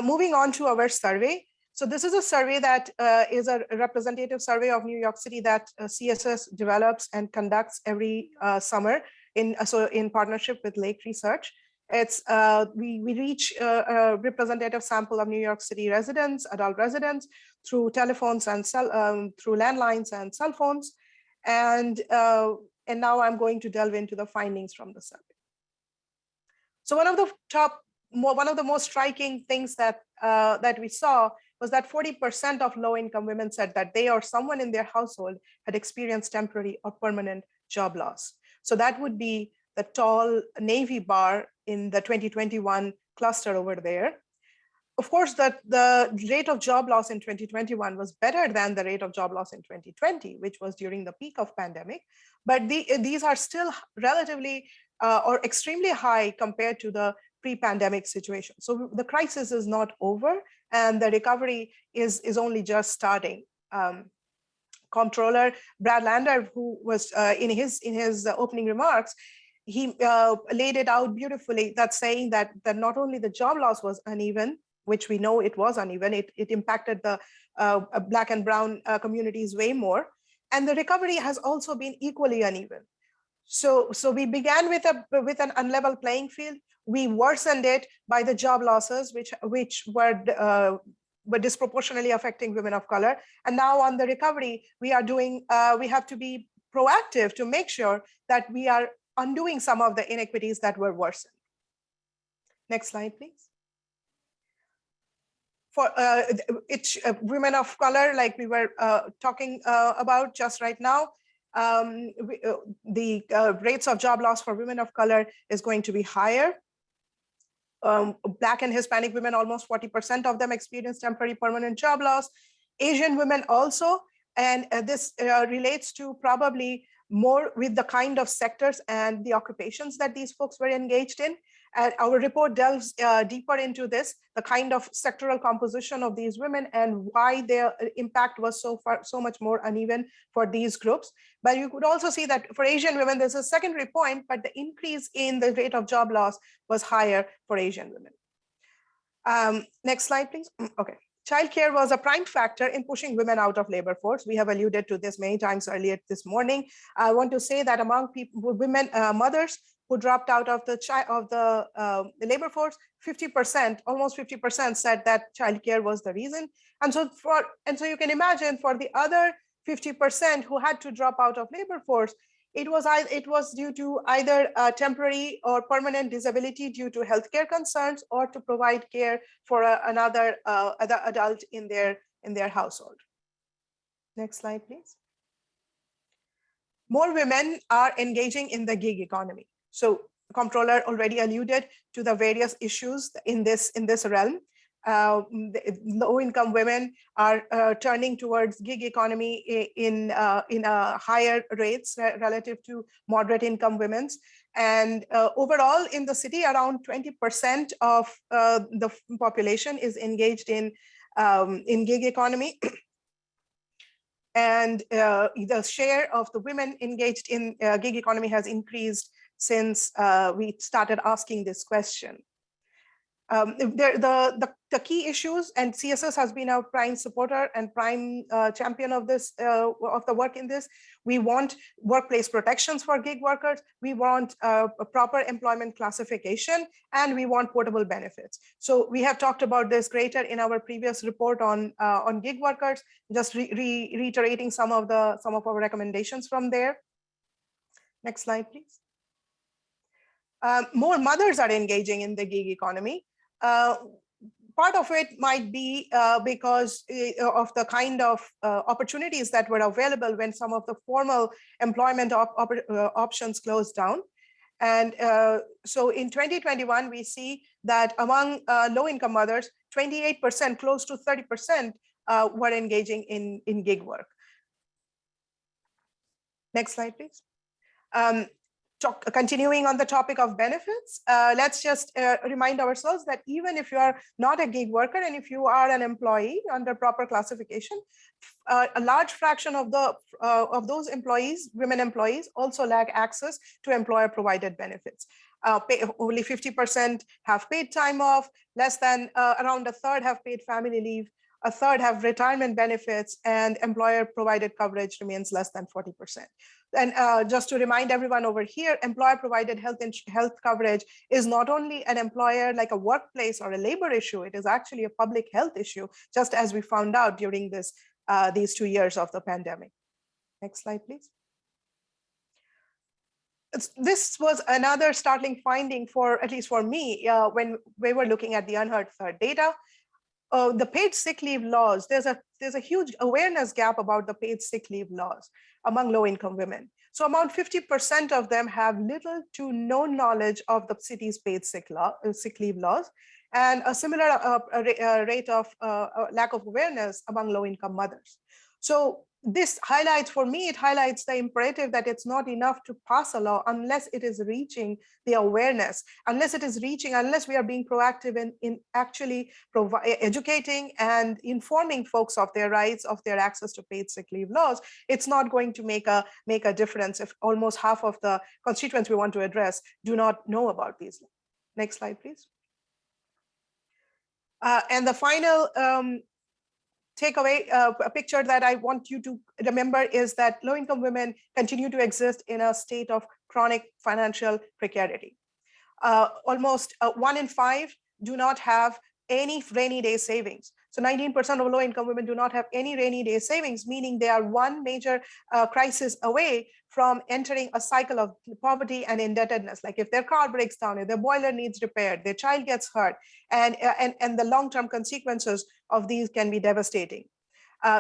Moving on to our survey. So this is a survey that is a representative survey of New York City that CSS develops and conducts every summer in partnership with Lake Research. It's we reach a representative sample of New York City residents, adult residents, through telephones and through landlines and cell phones. And now I'm going to delve into the findings from the survey. So one of the most striking things that we saw was that 40% of low-income women said that they or someone in their household had experienced temporary or permanent job loss. So that would be the tall navy bar in the 2021 cluster over there. Of course, the rate of job loss in 2021 was better than the rate of job loss in 2020, which was during the peak of pandemic. But these are still relatively or extremely high compared to the pre-pandemic situation. So the crisis is not over and the recovery is only just starting. Comptroller Brad Lander, who was in his opening remarks, he laid it out beautifully, that saying that not only the job loss was uneven, which we know it was uneven, it impacted the Black and brown communities way more, and the recovery has also been equally uneven. So we began with an unlevel playing field. We worsened it by the job losses, which were disproportionately affecting women of color. And now on the recovery, we have to be proactive to make sure that we are undoing some of the inequities that were worsened. Next slide, please. For women of color, like we were talking about just right now, the rates of job loss for women of color is going to be higher. Black and Hispanic women, almost 40% of them experience temporary permanent job loss. Asian women also, and this relates to probably more with the kind of sectors and the occupations that these folks were engaged in. And our report delves deeper into this, the kind of sectoral composition of these women and why their impact was so much more uneven for these groups. But you could also see that for Asian women, there's a secondary point, but the increase in the rate of job loss was higher for Asian women. Next slide, please. Okay. Childcare was a prime factor in pushing women out of labor force. We have alluded to this many times earlier this morning. I want to say that among women, mothers who dropped out of the labor force, 50%, almost 50% said that childcare was the reason. And so you can imagine for the other 50% who had to drop out of labor force, it was due to either temporary or permanent disability due to healthcare concerns or to provide care for another adult in their household. Next slide, please. More women are engaging in the gig economy. So Comptroller already alluded to the various issues in this realm. Low-income women are turning towards gig economy in higher rates relative to moderate income women's. And overall in the city, around 20% of the population is engaged in gig economy. And the share of the women engaged in gig economy has increased since we started asking this question. The key issues, and CSS has been our prime supporter and prime champion of this, of the work in this. We want workplace protections for gig workers. We want a proper employment classification, and we want portable benefits. So we have talked about this greater in our previous report on gig workers, just reiterating some of our recommendations from there. Next slide, please. More mothers are engaging in the gig economy. Part of it might be because of the kind of opportunities that were available when some of the formal employment options closed down. And so in 2021, we see that among low-income mothers, 28%, close to 30%, were engaging in gig work. Next slide, please. Continuing on the topic of benefits, let's just remind ourselves that even if you are not a gig worker and if you are an employee under proper classification, a large fraction of those employees, women employees, also lack access to employer-provided benefits. Only 50% have paid time off, less than around a third have paid family leave, a third have retirement benefits, and employer-provided coverage remains less than 40%. And just to remind everyone over here, employer-provided health coverage is not only an employer, like a workplace or a labor issue, it is actually a public health issue, just as we found out during these 2 years of the pandemic. Next slide, please. This was another startling finding, for at least for me, when we were looking at the unheard third data. The paid sick leave laws, there's a huge awareness gap about the paid sick leave laws among low-income women. So around 50% of them have little to no knowledge of the city's paid sick leave laws, and a similar rate of lack of awareness among low-income mothers. So this highlights, for me, it highlights the imperative that it's not enough to pass a law unless it is reaching the awareness, unless we are being proactive in actually educating and informing folks of their rights, of their access to paid sick leave laws. It's not going to make a difference if almost half of the constituents we want to address do not know about these laws. Next slide, please. And the final takeaway, a picture that I want you to remember is that low-income women continue to exist in a state of chronic financial precarity. Almost 1 in 5 do not have any rainy day savings. So 19% of low-income women do not have any rainy day savings, meaning they are one major crisis away from entering a cycle of poverty and indebtedness. Like if their car breaks down, if their boiler needs repaired, their child gets hurt, and the long-term consequences of these can be devastating.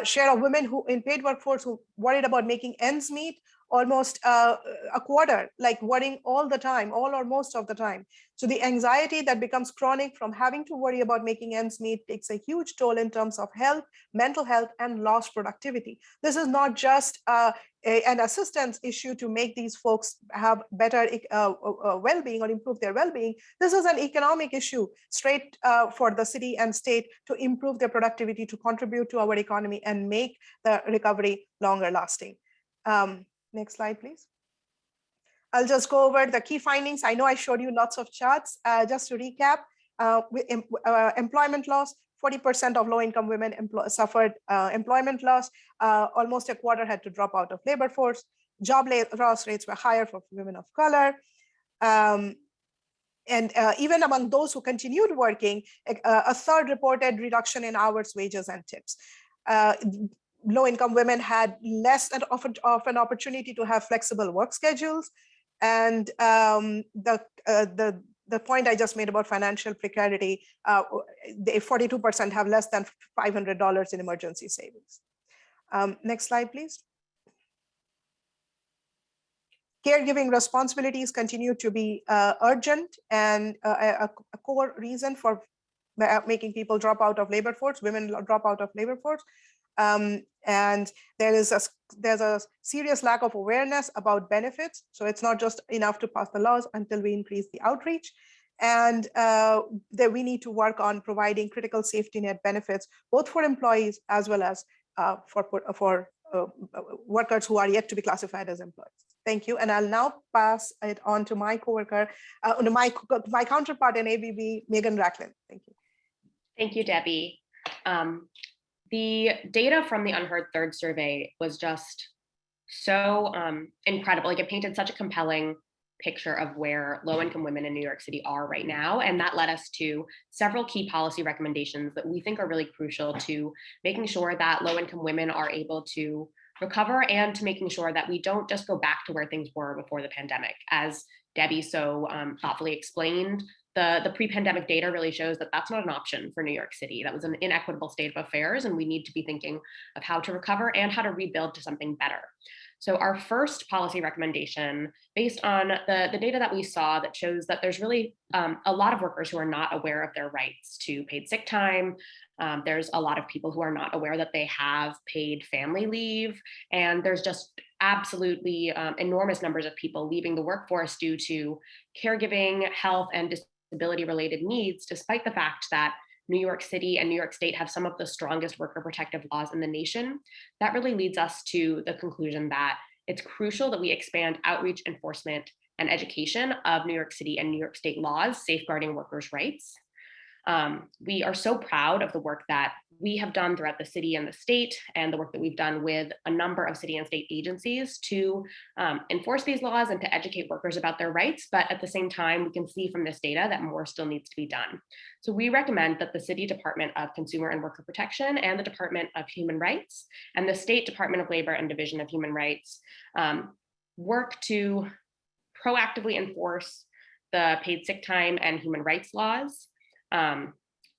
Share of women who in paid workforce who worried about making ends meet, almost a quarter, like worrying all the time, all or most of the time. So the anxiety that becomes chronic from having to worry about making ends meet takes a huge toll in terms of health, mental health, and lost productivity. This is not just an assistance issue to make these folks have better well-being or improve their well-being. This is an economic issue straight for the city and state to improve their productivity, to contribute to our economy and make the recovery longer lasting. Next slide, please. I'll just go over the key findings. I know I showed you lots of charts. Just to recap, employment loss, 40% of low-income women suffered employment loss. Almost a quarter had to drop out of labor force. Job loss rates were higher for women of color. And even among those who continued working, a third reported reduction in hours, wages, and tips. Low-income women had less of an opportunity to have flexible work schedules. And the point I just made about financial precarity, 42% have less than $500 in emergency savings. Next slide, please. Caregiving responsibilities continue to be urgent and a core reason for making people drop out of labor force, women drop out of labor force. And there's a serious lack of awareness about benefits. So it's not just enough to pass the laws until we increase the outreach. And that we need to work on providing critical safety net benefits, both for employees as well as for workers who are yet to be classified as employees. Thank you. And I'll now pass it on to my coworker, my counterpart in ABB, Megan Racklin. Thank you. Thank you, Debbie. The data from the Unheard Third survey was just so incredible. Like it painted such a compelling picture of where low-income women in New York City are right now. And that led us to several key policy recommendations that we think are really crucial to making sure that low-income women are able to recover and to making sure that we don't just go back to where things were before the pandemic. As Debbie so thoughtfully explained, the pre-pandemic data really shows that that's not an option for New York City. That was an inequitable state of affairs, and we need to be thinking of how to recover and how to rebuild to something better. So our first policy recommendation, based on the data that we saw that shows that there's really a lot of workers who are not aware of their rights to paid sick time. There's a lot of people who are not aware that they have paid family leave, and there's just absolutely enormous numbers of people leaving the workforce due to caregiving, health, and disability related needs, despite the fact that New York City and New York State have some of the strongest worker protective laws in the nation. That really leads us to the conclusion that it's crucial that we expand outreach, enforcement, and education of New York City and New York State laws safeguarding workers' rights. We are so proud of the work that we have done throughout the city and the state, and the work that we've done with a number of city and state agencies to enforce these laws and to educate workers about their rights. But at the same time, we can see from this data that more still needs to be done. So we recommend that the City Department of Consumer and Worker Protection and the Department of Human Rights and the State Department of Labor and Division of Human Rights work to proactively enforce the paid sick time and human rights laws,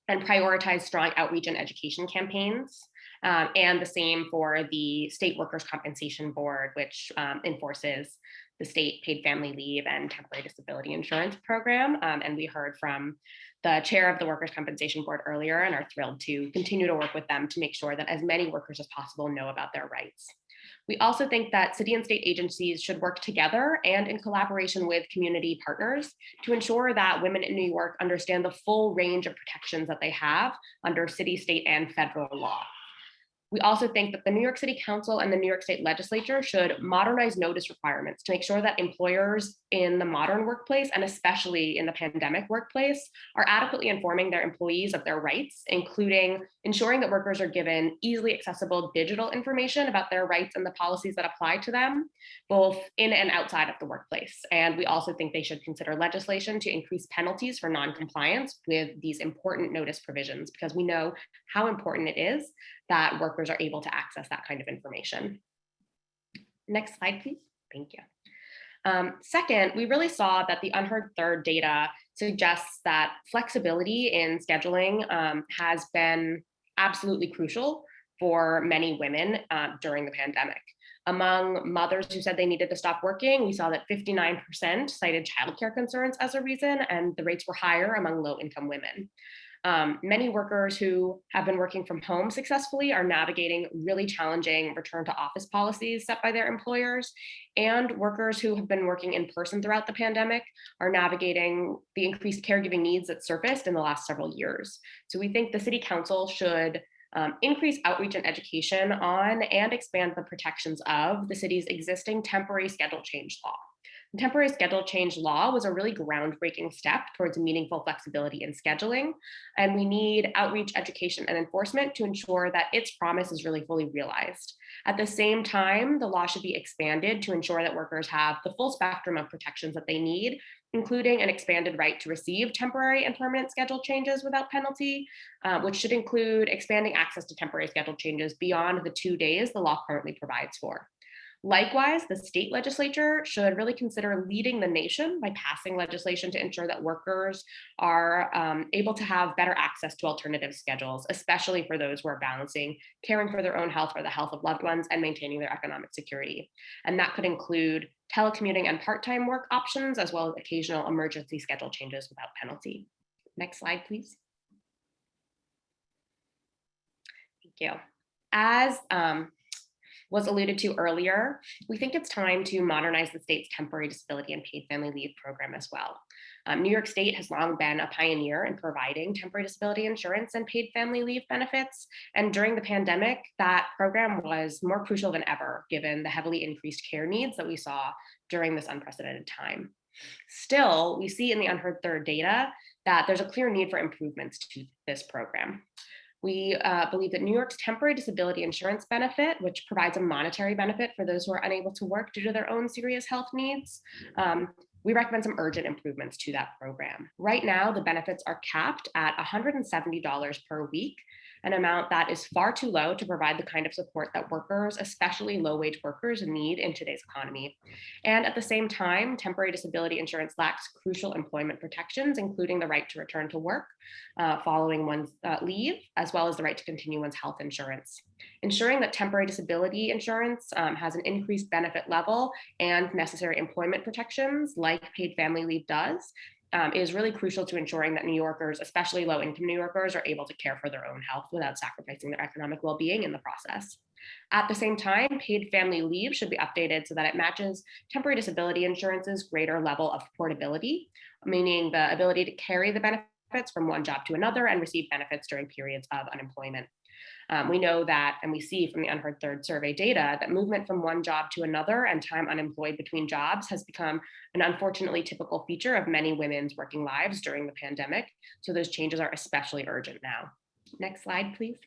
and prioritize strong outreach and education campaigns. And the same for the State Workers' Compensation Board, which enforces the state paid family leave and temporary disability insurance program. And we heard from the chair of the Workers' Compensation Board earlier and are thrilled to continue to work with them to make sure that as many workers as possible know about their rights. We also think that city and state agencies should work together and in collaboration with community partners to ensure that women in New York understand the full range of protections that they have under city, state, and federal law. We also think that the New York City Council and the New York State Legislature should modernize notice requirements to make sure that employers in the modern workplace, and especially in the pandemic workplace, are adequately informing their employees of their rights, including ensuring that workers are given easily accessible digital information about their rights and the policies that apply to them, both in and outside of the workplace. And we also think they should consider legislation to increase penalties for non-compliance with these important notice provisions, because we know how important it is that workers are able to access that kind of information. Next slide, please. Thank you. Second, we really saw that the unheard third data suggests that flexibility in scheduling has been absolutely crucial for many women during the pandemic. Among mothers who said they needed to stop working, we saw that 59% cited childcare concerns as a reason, and the rates were higher among low-income women. Many workers who have been working from home successfully are navigating really challenging return to office policies set by their employers, and workers who have been working in person throughout the pandemic are navigating the increased caregiving needs that surfaced in the last several years. So we think the City Council should increase outreach and education on and expand the protections of the city's existing temporary schedule change law. The temporary schedule change law was a really groundbreaking step towards meaningful flexibility in scheduling, and we need outreach, education, and enforcement to ensure that its promise is really fully realized. At the same time, the law should be expanded to ensure that workers have the full spectrum of protections that they need, including an expanded right to receive temporary and permanent schedule changes without penalty, which should include expanding access to temporary schedule changes beyond the 2 days the law currently provides for. Likewise, the state legislature should really consider leading the nation by passing legislation to ensure that workers are able to have better access to alternative schedules, especially for those who are balancing caring for their own health or the health of loved ones and maintaining their economic security. And that could include telecommuting and part-time work options, as well as occasional emergency schedule changes without penalty. Next slide, please. Thank you. As was alluded to earlier, we think it's time to modernize the state's temporary disability and paid family leave program as well. New York State has long been a pioneer in providing temporary disability insurance and paid family leave benefits. And during the pandemic, that program was more crucial than ever, given the heavily increased care needs that we saw during this unprecedented time. Still, we see in the unheard third data that there's a clear need for improvements to this program. We believe that New York's temporary disability insurance benefit, which provides a monetary benefit for those who are unable to work due to their own serious health needs, we recommend some urgent improvements to that program. Right now, the benefits are capped at $170 per week an amount that is far too low to provide the kind of support that workers, especially low-wage workers, need in today's economy. And at the same time, temporary disability insurance lacks crucial employment protections, including the right to return to work following one's leave, as well as the right to continue one's health insurance. Ensuring that temporary disability insurance has an increased benefit level and necessary employment protections like paid family leave does is really crucial to ensuring that New Yorkers, especially low-income New Yorkers, are able to care for their own health without sacrificing their economic well-being in the process. At the same time, paid family leave should be updated so that it matches temporary disability insurance's greater level of portability, meaning the ability to carry the benefits from one job to another and receive benefits during periods of unemployment. We know that, and we see from the Unheard Third survey data, that movement from one job to another and time unemployed between jobs has become an unfortunately typical feature of many women's working lives during the pandemic. So those changes are especially urgent now. Next slide, please.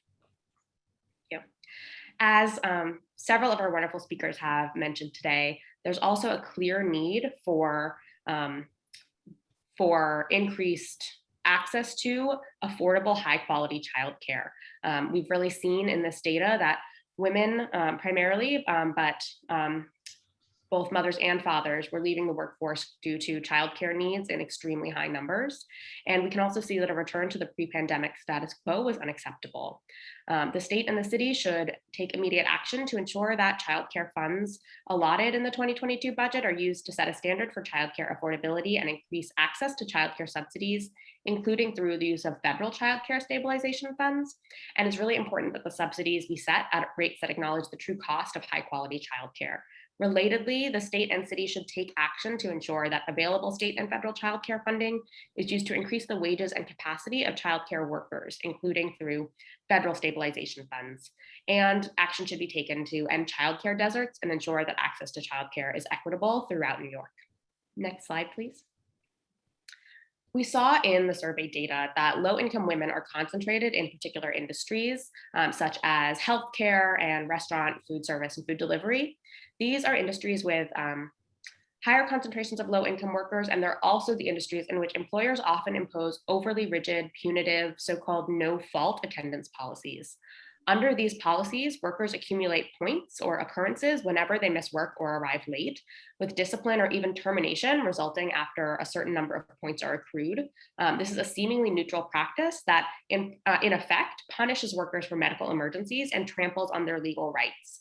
Yeah. As several of our wonderful speakers have mentioned today, there's also a clear need for increased access to affordable, high quality childcare. We've really seen in this data that women primarily, but both mothers and fathers were leaving the workforce due to childcare needs in extremely high numbers. And we can also see that a return to the pre-pandemic status quo was unacceptable. The state and the city should take immediate action to ensure that childcare funds allotted in the 2022 budget are used to set a standard for childcare affordability and increase access to childcare subsidies, including through the use of federal childcare stabilization funds. And it's really important that the subsidies be set at rates that acknowledge the true cost of high quality childcare. Relatedly, the state and city should take action to ensure that available state and federal childcare funding is used to increase the wages and capacity of childcare workers, including through federal stabilization funds. And action should be taken to end childcare deserts and ensure that access to childcare is equitable throughout New York. Next slide, please. We saw in the survey data that low-income women are concentrated in particular industries, such as healthcare and restaurant, food service, and food delivery. These are industries with higher concentrations of low-income workers, and they're also the industries in which employers often impose overly rigid, punitive, so-called no-fault attendance policies. Under these policies, workers accumulate points or occurrences whenever they miss work or arrive late, with discipline or even termination resulting after a certain number of points are accrued. This is a seemingly neutral practice that in effect punishes workers for medical emergencies and tramples on their legal rights.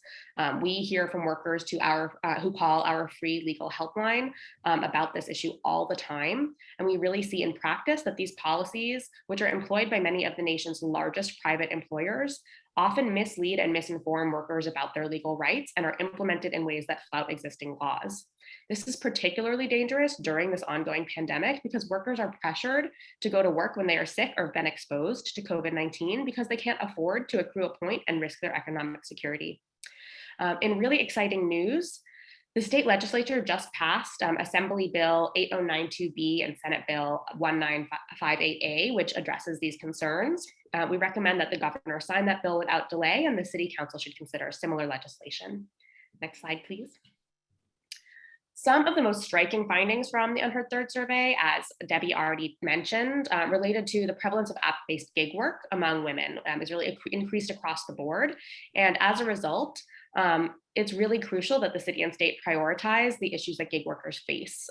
We hear from workers who call our free legal helpline about this issue all the time. And we really see in practice that these policies, which are employed by many of the nation's largest private employers, often mislead and misinform workers about their legal rights and are implemented in ways that flout existing laws. This is particularly dangerous during this ongoing pandemic because workers are pressured to go to work when they are sick or have been exposed to COVID-19 because they can't afford to accrue a point and risk their economic security. In really exciting news, the state legislature just passed Assembly Bill 8092B and Senate Bill 1958A, which addresses these concerns. We recommend that the governor sign that bill without delay, and the city council should consider similar legislation. Next slide, please. Some of the most striking findings from the Unheard Third survey, as Debbie already mentioned, related to the prevalence of app-based gig work among women is really increased across the board. And as a result, it's really crucial that the city and state prioritize the issues that gig workers face.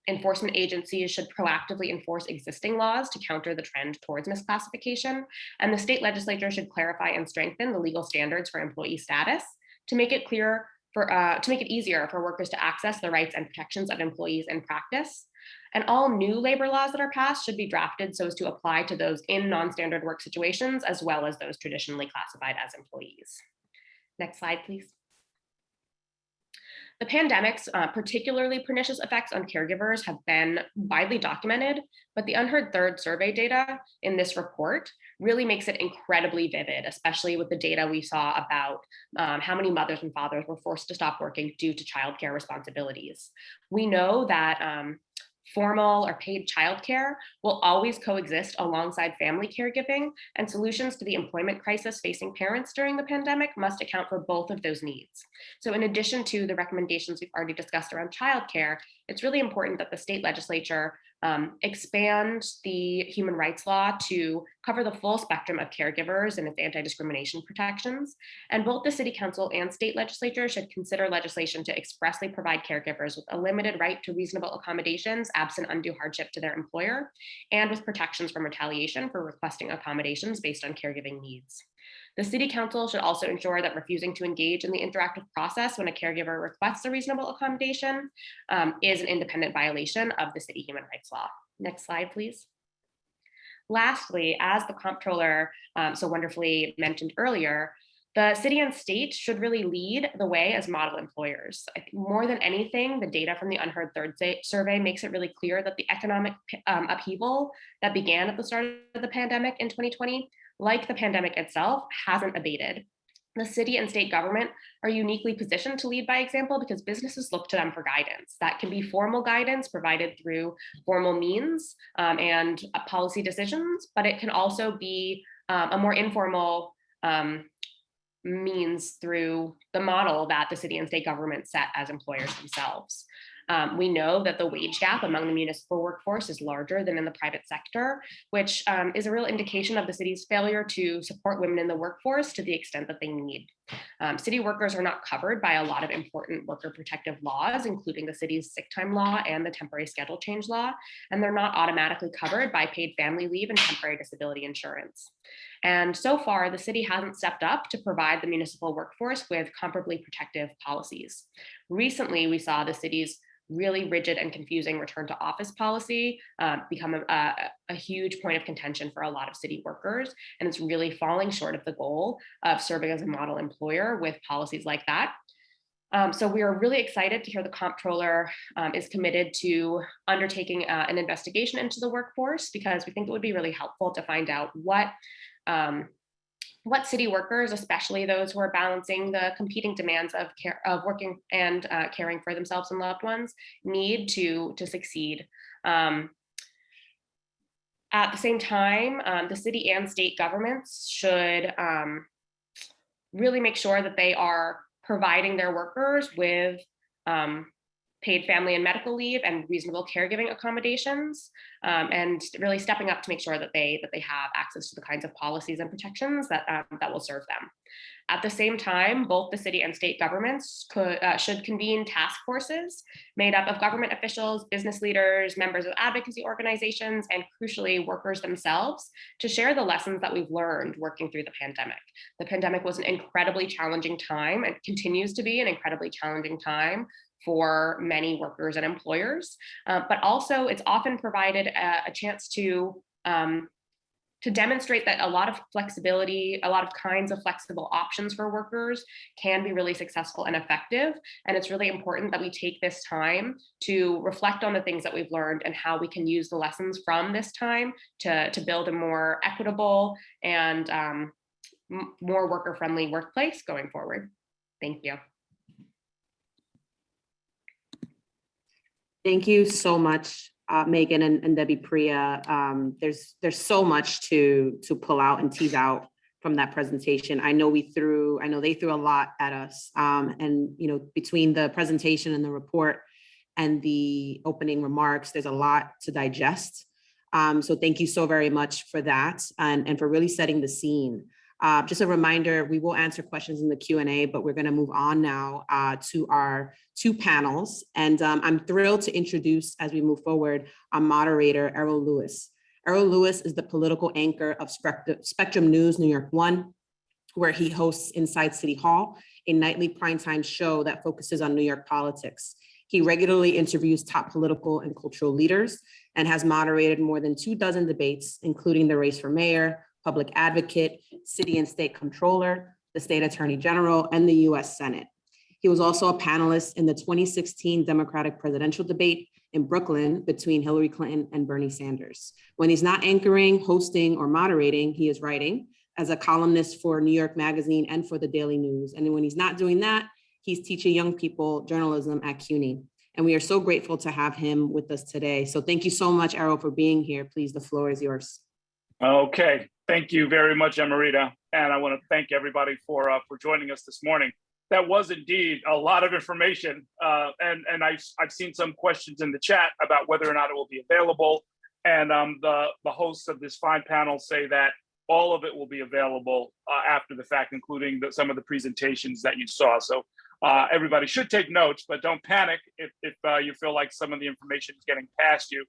Enforcement agencies should proactively enforce existing laws to counter the trend towards misclassification, and the state legislature should clarify and strengthen the legal standards for employee status to make it clear to make it easier for workers to access the rights and protections of employees in practice. And all new labor laws that are passed should be drafted so as to apply to those in non-standard work situations, as well as those traditionally classified as employees. Next slide, please. The pandemic's particularly pernicious effects on caregivers have been widely documented, but the Unheard Third survey data in this report really makes it incredibly vivid, especially with the data we saw about how many mothers and fathers were forced to stop working due to childcare responsibilities. We know that formal or paid childcare will always coexist alongside family caregiving, and solutions to the employment crisis facing parents during the pandemic must account for both of those needs. So in addition to the recommendations we've already discussed around childcare, it's really important that the state legislature expand the human rights law to cover the full spectrum of caregivers and its anti-discrimination protections. And both the City Council and state legislature should consider legislation to expressly provide caregivers with a limited right to reasonable accommodations absent undue hardship to their employer, and with protections from retaliation for requesting accommodations based on caregiving needs. The City Council should also ensure that refusing to engage in the interactive process when a caregiver requests a reasonable accommodation is an independent violation of the city human rights law. Next slide, please. Lastly, as the comptroller so wonderfully mentioned earlier, the city and state should really lead the way as model employers. I think more than anything, the data from the Unheard Third survey makes it really clear that the economic upheaval that began at the start of the pandemic in 2020, like the pandemic itself, hasn't abated. The city and state government are uniquely positioned to lead by example because businesses look to them for guidance. That can be formal guidance provided through formal means and policy decisions, but it can also be a more informal means through the model that the city and state government set as employers themselves. We know that the wage gap among the municipal workforce is larger than in the private sector, which is a real indication of the city's failure to support women in the workforce to the extent that they need. City workers are not covered by a lot of important worker protective laws, including the city's sick time law and the temporary schedule change law, and they're not automatically covered by paid family leave and temporary disability insurance. And so far, the city hasn't stepped up to provide the municipal workforce with comparably protective policies. Recently, we saw the city's really rigid and confusing return to office policy become a huge point of contention for a lot of city workers. And it's really falling short of the goal of serving as a model employer with policies like that. So we are really excited to hear the comptroller is committed to undertaking an investigation into the workforce, because we think it would be really helpful to find out what city workers, especially those who are balancing the competing demands of working and caring for themselves and loved ones, need to succeed. At the same time, the city and state governments should really make sure that they are providing their workers with paid family and medical leave and reasonable caregiving accommodations, and really stepping up to make sure that they have access to the kinds of policies and protections that will serve them. At the same time, both the city and state governments should convene task forces made up of government officials, business leaders, members of advocacy organizations, and crucially, workers themselves, to share the lessons that we've learned working through the pandemic. The pandemic was an incredibly challenging time. It continues to be an incredibly challenging time for many workers and employers, but also it's often provided a chance to demonstrate that a lot of flexibility, a lot of kinds of flexible options for workers can be really successful and effective. And it's really important that we take this time to reflect on the things that we've learned and how we can use the lessons from this time to build a more equitable and more worker-friendly workplace going forward. Thank you. Thank you so much, Megan and Debbie Priya. There's so much to pull out and tease out from that presentation. I know they threw a lot at us, and between the presentation and the report and the opening remarks, there's a lot to digest. So thank you so very much for that and for really setting the scene. Just a reminder, we will answer questions in the Q&A, but we're going to move on now to our two panels. And I'm thrilled to introduce, as we move forward, our moderator, Errol Lewis. Errol Lewis is the political anchor of Spectrum News New York 1, where he hosts Inside City Hall, a nightly primetime show that focuses on New York politics. He regularly interviews top political and cultural leaders and has moderated more than 24 debates, including the race for mayor, public advocate, city and state controller, the state attorney general, and the US Senate. He was also a panelist in the 2016 Democratic presidential debate in Brooklyn between Hillary Clinton and Bernie Sanders. When he's not anchoring, hosting, or moderating, he is writing as a columnist for New York Magazine and for the Daily News. And when he's not doing that, he's teaching young people journalism at CUNY. And we are so grateful to have him with us today. So thank you so much, Errol, for being here. Please, the floor is yours. Okay, thank you very much, Emerita. And I want to thank everybody for joining us this morning. that was indeed a lot of information. And I've seen some questions in the chat about whether or not it will be available. And the hosts of this fine panel say that all of it will be available after the fact, including some of the presentations that you saw. So everybody should take notes, but don't panic if you feel like some of the information is getting past you.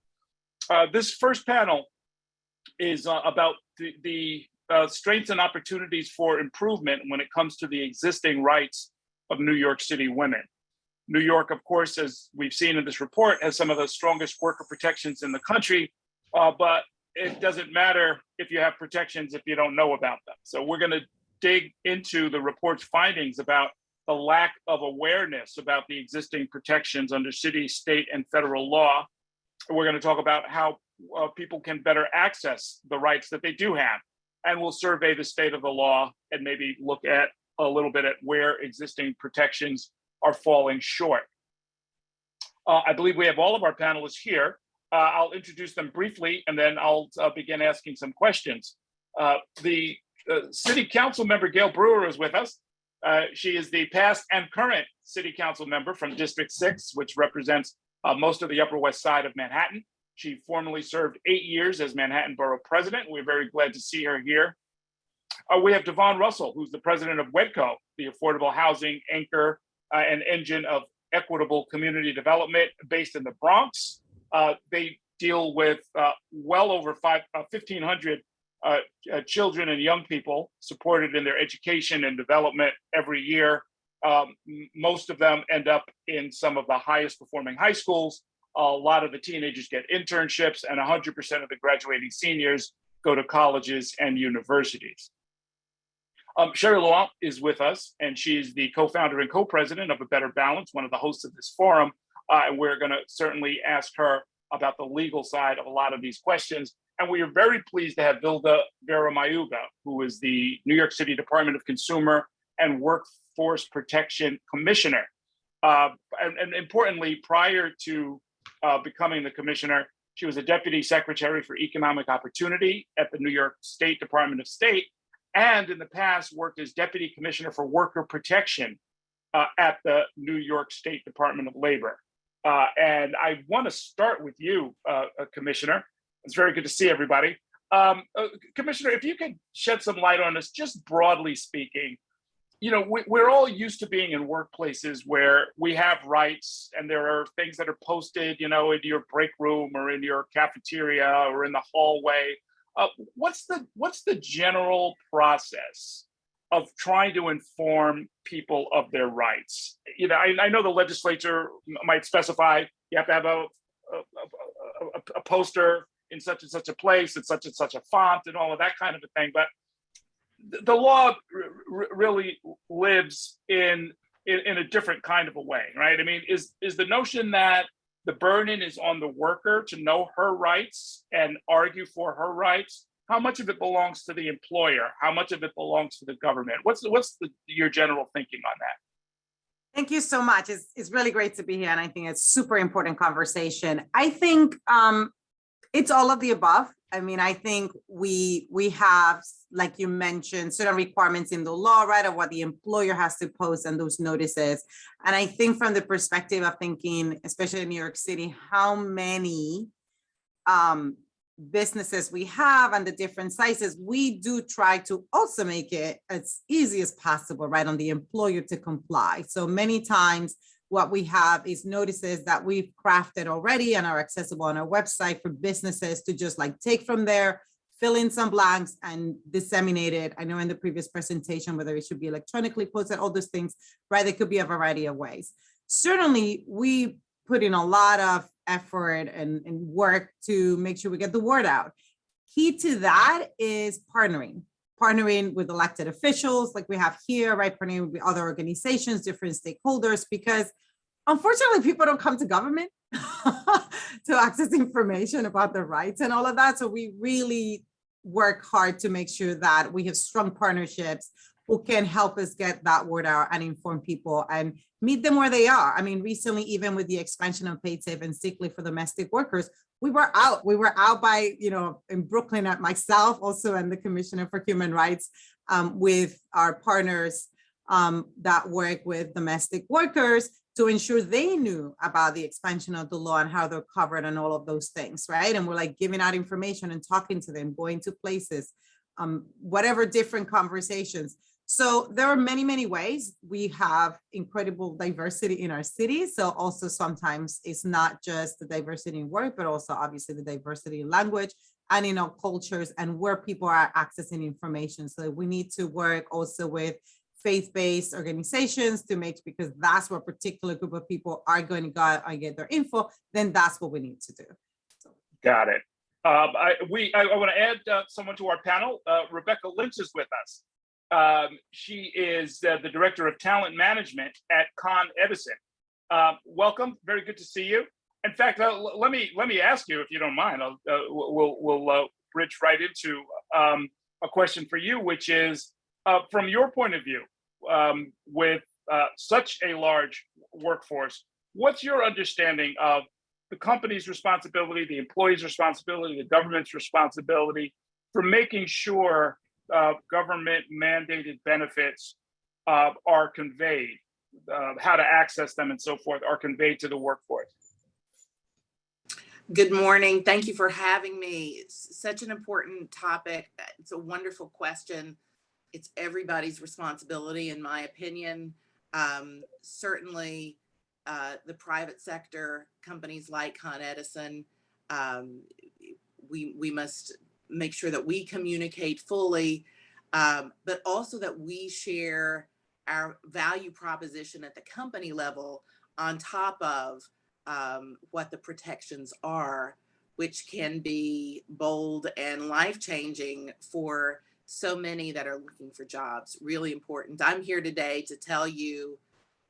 This first panel is about the strengths and opportunities for improvement when it comes to the existing rights of New York City women. New York, of course, as we've seen in this report, has some of the strongest worker protections in the country, but it doesn't matter if you have protections if you don't know about them. So we're going to dig into the report's findings about the lack of awareness about the existing protections under city, state, and federal law. We're going to talk about how people can better access the rights that they do have. And we'll survey the state of the law and maybe look at a little bit at where existing protections are falling short. I believe we have all of our panelists here. I'll introduce them briefly, and then I'll begin asking some questions. The City Council member, Gail Brewer, is with us. She is the past and current City Council member from District 6, which represents most of the Upper West Side of Manhattan. She formerly served 8 years as Manhattan Borough President. We're very glad to see her here. We have Devon Russell, who's the president of WEDCO, the affordable housing anchor and engine of equitable community development based in the Bronx. They deal with well over 1,500 children and young people supported in their education and development every year. Most of them end up in some of the highest performing high schools. A lot of the teenagers get internships, and 100% of the graduating seniors go to colleges and universities. Sherry Luant is with us, and she's the co-founder and co-president of A Better Balance, one of the hosts of this forum. And we're going to certainly ask her about the legal side of a lot of these questions. And we are very pleased to have Vilda Vera-Mayuga, who is the New York City Department of Consumer and Workforce Protection Commissioner. And importantly, prior to becoming the commissioner, she was a deputy secretary for economic opportunity at the New York State Department of State, and in the past worked as deputy commissioner for worker protection at the New York State Department of Labor. And I want to start with you, Commissioner. It's very good to see everybody. Commissioner, if you could shed some light on this, just broadly speaking, you know, we're all used to being in workplaces where we have rights and there are things that are posted, you know, into your break room or in your cafeteria or in the hallway. What's the general process of trying to inform people of their rights? You know, I know the legislature might specify you have to have a poster in such and such a place, in such and such a font, and all of that kind of a thing, but the law really lives in a different kind of a way, right? I mean, is the notion that the burden is on the worker to know her rights and argue for her rights? How much of it belongs to the employer? How much of it belongs to the government? What's your general thinking on that? Thank you so much. It's really great to be here, and I think it's super important conversation. I think it's all of the above. I mean, I think we have, like you mentioned, certain requirements in the law, right, of what the employer has to post and those notices. And I think from the perspective of thinking, especially in New York City, how many businesses we have and the different sizes, we do try to also make it as easy as possible, right, on the employer to comply. So many times what we have is notices that we've crafted already and are accessible on our website for businesses to just like take from there, fill in some blanks and disseminate it. I know in the previous presentation, whether it should be electronically posted, all those things, right? There could be a variety of ways. Certainly, we put in a lot of effort and work to make sure we get the word out. Key to that is partnering with elected officials like we have here, right? Partnering with other organizations, different stakeholders, because unfortunately people don't come to government to access information about their rights and all of that. So we really work hard to make sure that we have strong partnerships who can help us get that word out and inform people and meet them where they are. I mean, recently, even with the expansion of paid safe and sick leave for domestic workers, we were out by, you know, in Brooklyn at myself also and the Commissioner for Human Rights with our partners that work with domestic workers to ensure they knew about the expansion of the law and how they're covered and all of those things, right? And we're like giving out information and talking to them, going to places, whatever different conversations. So there are many, many ways. We have incredible diversity in our city. So also sometimes it's not just the diversity in work, but also obviously the diversity in language and in our cultures and where people are accessing information. So we need to work also with faith-based organizations to make, because that's where a particular group of people are going to go and get their info, then that's what we need to do. So. Got it. I want to add someone to our panel. Rebecca Lynch is with us. She is the Director of Talent Management at Con Edison. Welcome, very good to see you. In fact, let me ask you, if you don't mind, we'll bridge right into a question for you, which is, from your point of view, with such a large workforce, what's your understanding of the company's responsibility, the employee's responsibility, the government's responsibility for making sure government mandated benefits are conveyed, how to access them and so forth are conveyed to the workforce? Good morning. Thank you for having me. It's such an important topic. It's a wonderful question. It's everybody's responsibility, in my opinion. Certainly, the private sector, companies like Con Edison, we must make sure that we communicate fully, but also that we share our value proposition at the company level on top of what the protections are, which can be bold and life-changing for so many that are looking for jobs. Really important. I'm here today to tell you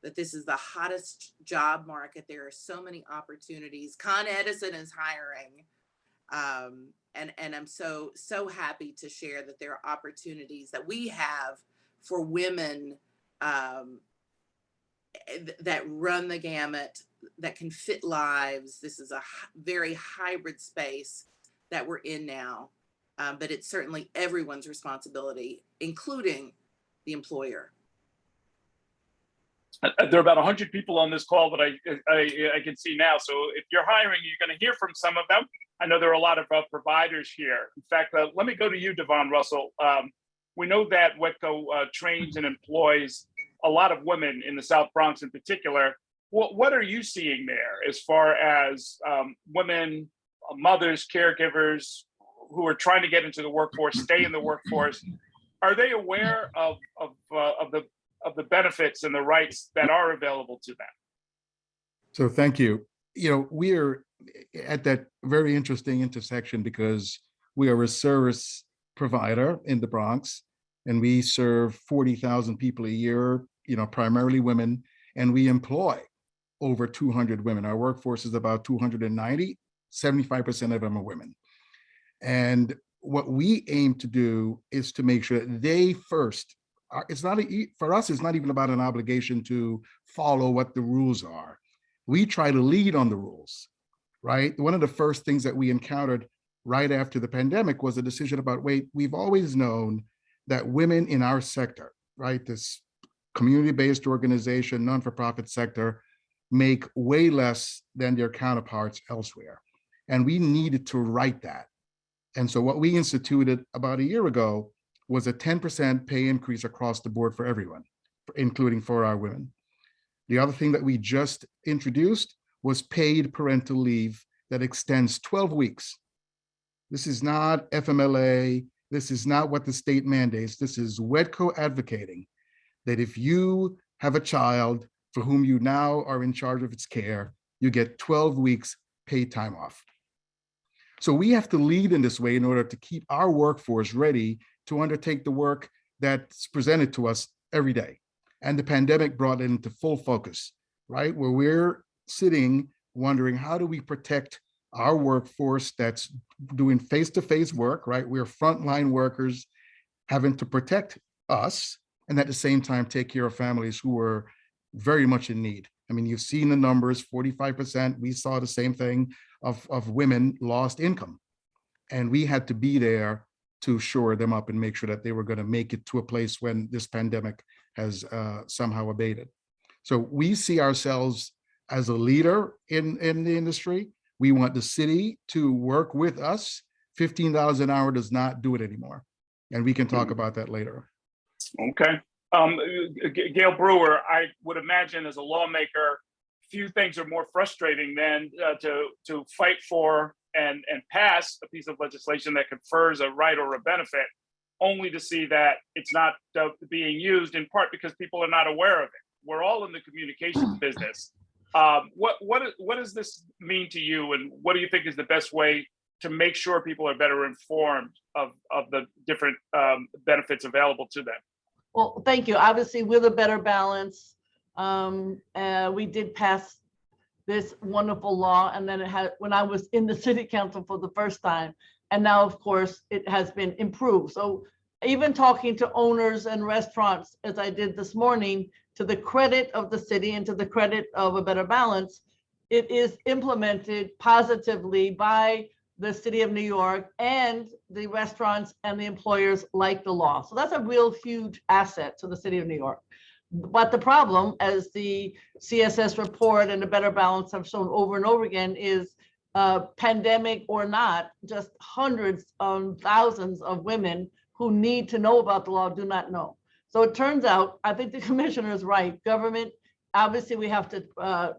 that this is the hottest job market. There are so many opportunities. Con Edison is hiring. And I'm so happy to share that there are opportunities that we have for women that run the gamut, that can fit lives. This is a very hybrid space that we're in now, but it's certainly everyone's responsibility, including the employer. There are about 100 people on this call that I can see now. So if you're hiring, you're going to hear from some of them. I know there are a lot of providers here. In fact, let me go to you, Devon Russell. We know that WETCO trains and employs a lot of women in the South Bronx in particular. What are you seeing there as far as women, mothers, caregivers who are trying to get into the workforce, stay in the workforce? Are they aware of the benefits and the rights that are available to them? So thank you. You know, we are at that very interesting intersection because we are a service provider in the Bronx, and we serve 40,000 people a year, you know, primarily women, and we employ over 200 women. Our workforce is about 290, 75% of them are women. And what we aim to do is to make sure that they first, it's not, for us, it's not even about an obligation to follow what the rules are. We try to lead on the rules, right? One of the first things that we encountered right after the pandemic was a decision about, wait, we've always known that women in our sector, right, this community-based organization, non-for-profit sector, make way less than their counterparts elsewhere. And we needed to right that. And so what we instituted about a year ago was a 10% pay increase across the board for everyone, including for our women. The other thing that we just introduced was paid parental leave that extends 12 weeks. This is not FMLA. This is not what the state mandates. This is WETCO advocating that if you have a child for whom you now are in charge of its care, you get 12 weeks paid time off. So we have to lead in this way in order to keep our workforce ready to undertake the work that's presented to us every day. And the pandemic brought it into full focus, right? Where we're sitting wondering, how do we protect our workforce that's doing face-to-face work, right? We're frontline workers having to protect us and at the same time take care of families who are very much in need. I mean, you've seen the numbers, 45%, we saw the same thing of women lost income. And we had to be there to shore them up and make sure that they were going to make it to a place when this pandemic has somehow abated. So we see ourselves as a leader in the industry. We want the city to work with us. $15 an hour does not do it anymore. And we can talk about that later. Okay. Gail Brewer, I would imagine as a lawmaker, few things are more frustrating than to fight for and pass a piece of legislation that confers a right or a benefit, only to see that it's not being used, in part because people are not aware of it. We're all in the communications business. What does this mean to you, and what do you think is the best way to make sure people are better informed of the different benefits available to them? Well, thank you. Obviously, with a better balance, we did pass this wonderful law, and then it had, when I was in the city council for the first time, and now, of course, it has been improved. So even talking to owners and restaurants, as I did this morning, to the credit of the city and to the credit of a better balance, it is implemented positively by the city of New York, and the restaurants and the employers like the law. So that's a real huge asset to the city of New York. But the problem, as the CSS report and the Better Balance have shown over and over again, is pandemic or not, just hundreds of thousands of women who need to know about the law do not know. So it turns out, I think the commissioner is right. Government, obviously we have to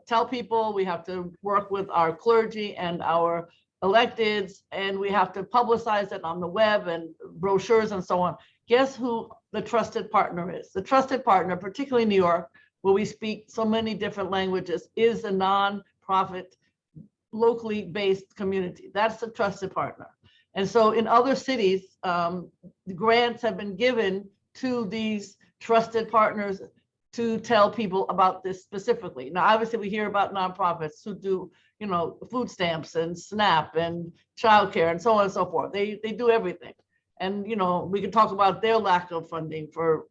tell people, we have to work with our clergy and our electeds, and we have to publicize it on the web and brochures and so on. Guess who the trusted partner is? The trusted partner, particularly in New York, where we speak so many different languages, is a nonprofit, locally based community. That's the trusted partner. And so in other cities, grants have been given to these trusted partners to tell people about this specifically. Now, obviously, we hear about nonprofits who do, you know, food stamps and SNAP and childcare and so on and so forth. They do everything. And, you know, we can talk about their lack of funding for,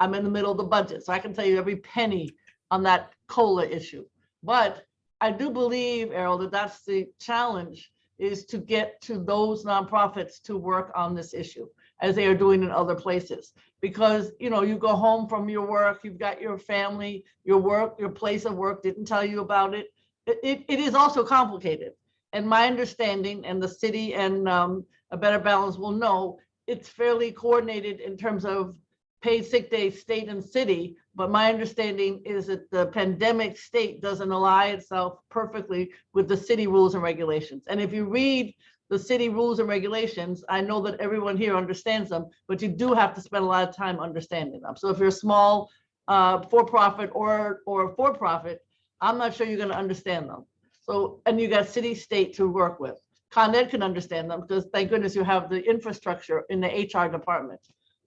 I'm in the middle of the budget, so I can tell you every penny on that COLA issue. But I do believe, Errol, that that's the challenge, is to get to those nonprofits to work on this issue, as they are doing in other places. Because, you know, you go home from your work, you've got your family, your work, your place of work didn't tell you about it. It is also complicated. And my understanding, and the city and a Better Balance will know, it's fairly coordinated in terms of paid sick days, state and city. But my understanding is that the pandemic state doesn't align itself perfectly with the city rules and regulations. And if you read the city rules and regulations, I know that everyone here understands them, but you do have to spend a lot of time understanding them. So if you're a small for-profit or for-profit, I'm not sure you're going to understand them. So, and you got city, state to work with. Con Ed can understand them, because thank goodness you have the infrastructure in the HR department.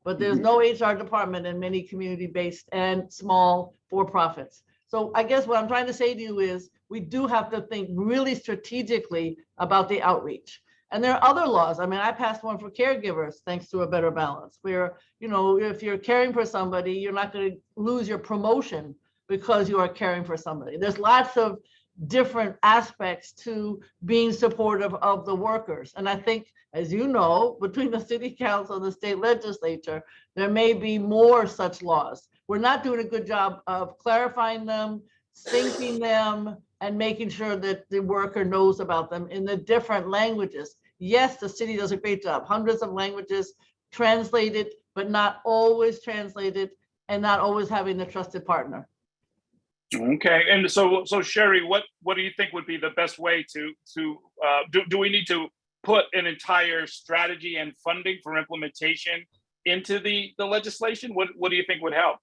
But there's no HR department in many community-based and small for-profits. So I guess what I'm trying to say to you is, we do have to think really strategically about the outreach. And there are other laws. I mean, I passed one for caregivers, thanks to a Better Balance, where, you know, if you're caring for somebody, you're not going to lose your promotion because you are caring for somebody. There's lots of different aspects to being supportive of the workers. And I think, as you know, between the city council and the state legislature, there may be more such laws. We're not doing a good job of clarifying them, syncing them, and making sure that the worker knows about them in the different languages. Yes, the city does a great job. Hundreds of languages translated, but not always translated, and not always having the trusted partner. Okay, and so Sherry, what do you think would be the best way to do we need to put an entire strategy and funding for implementation into the legislation? What do you think would help?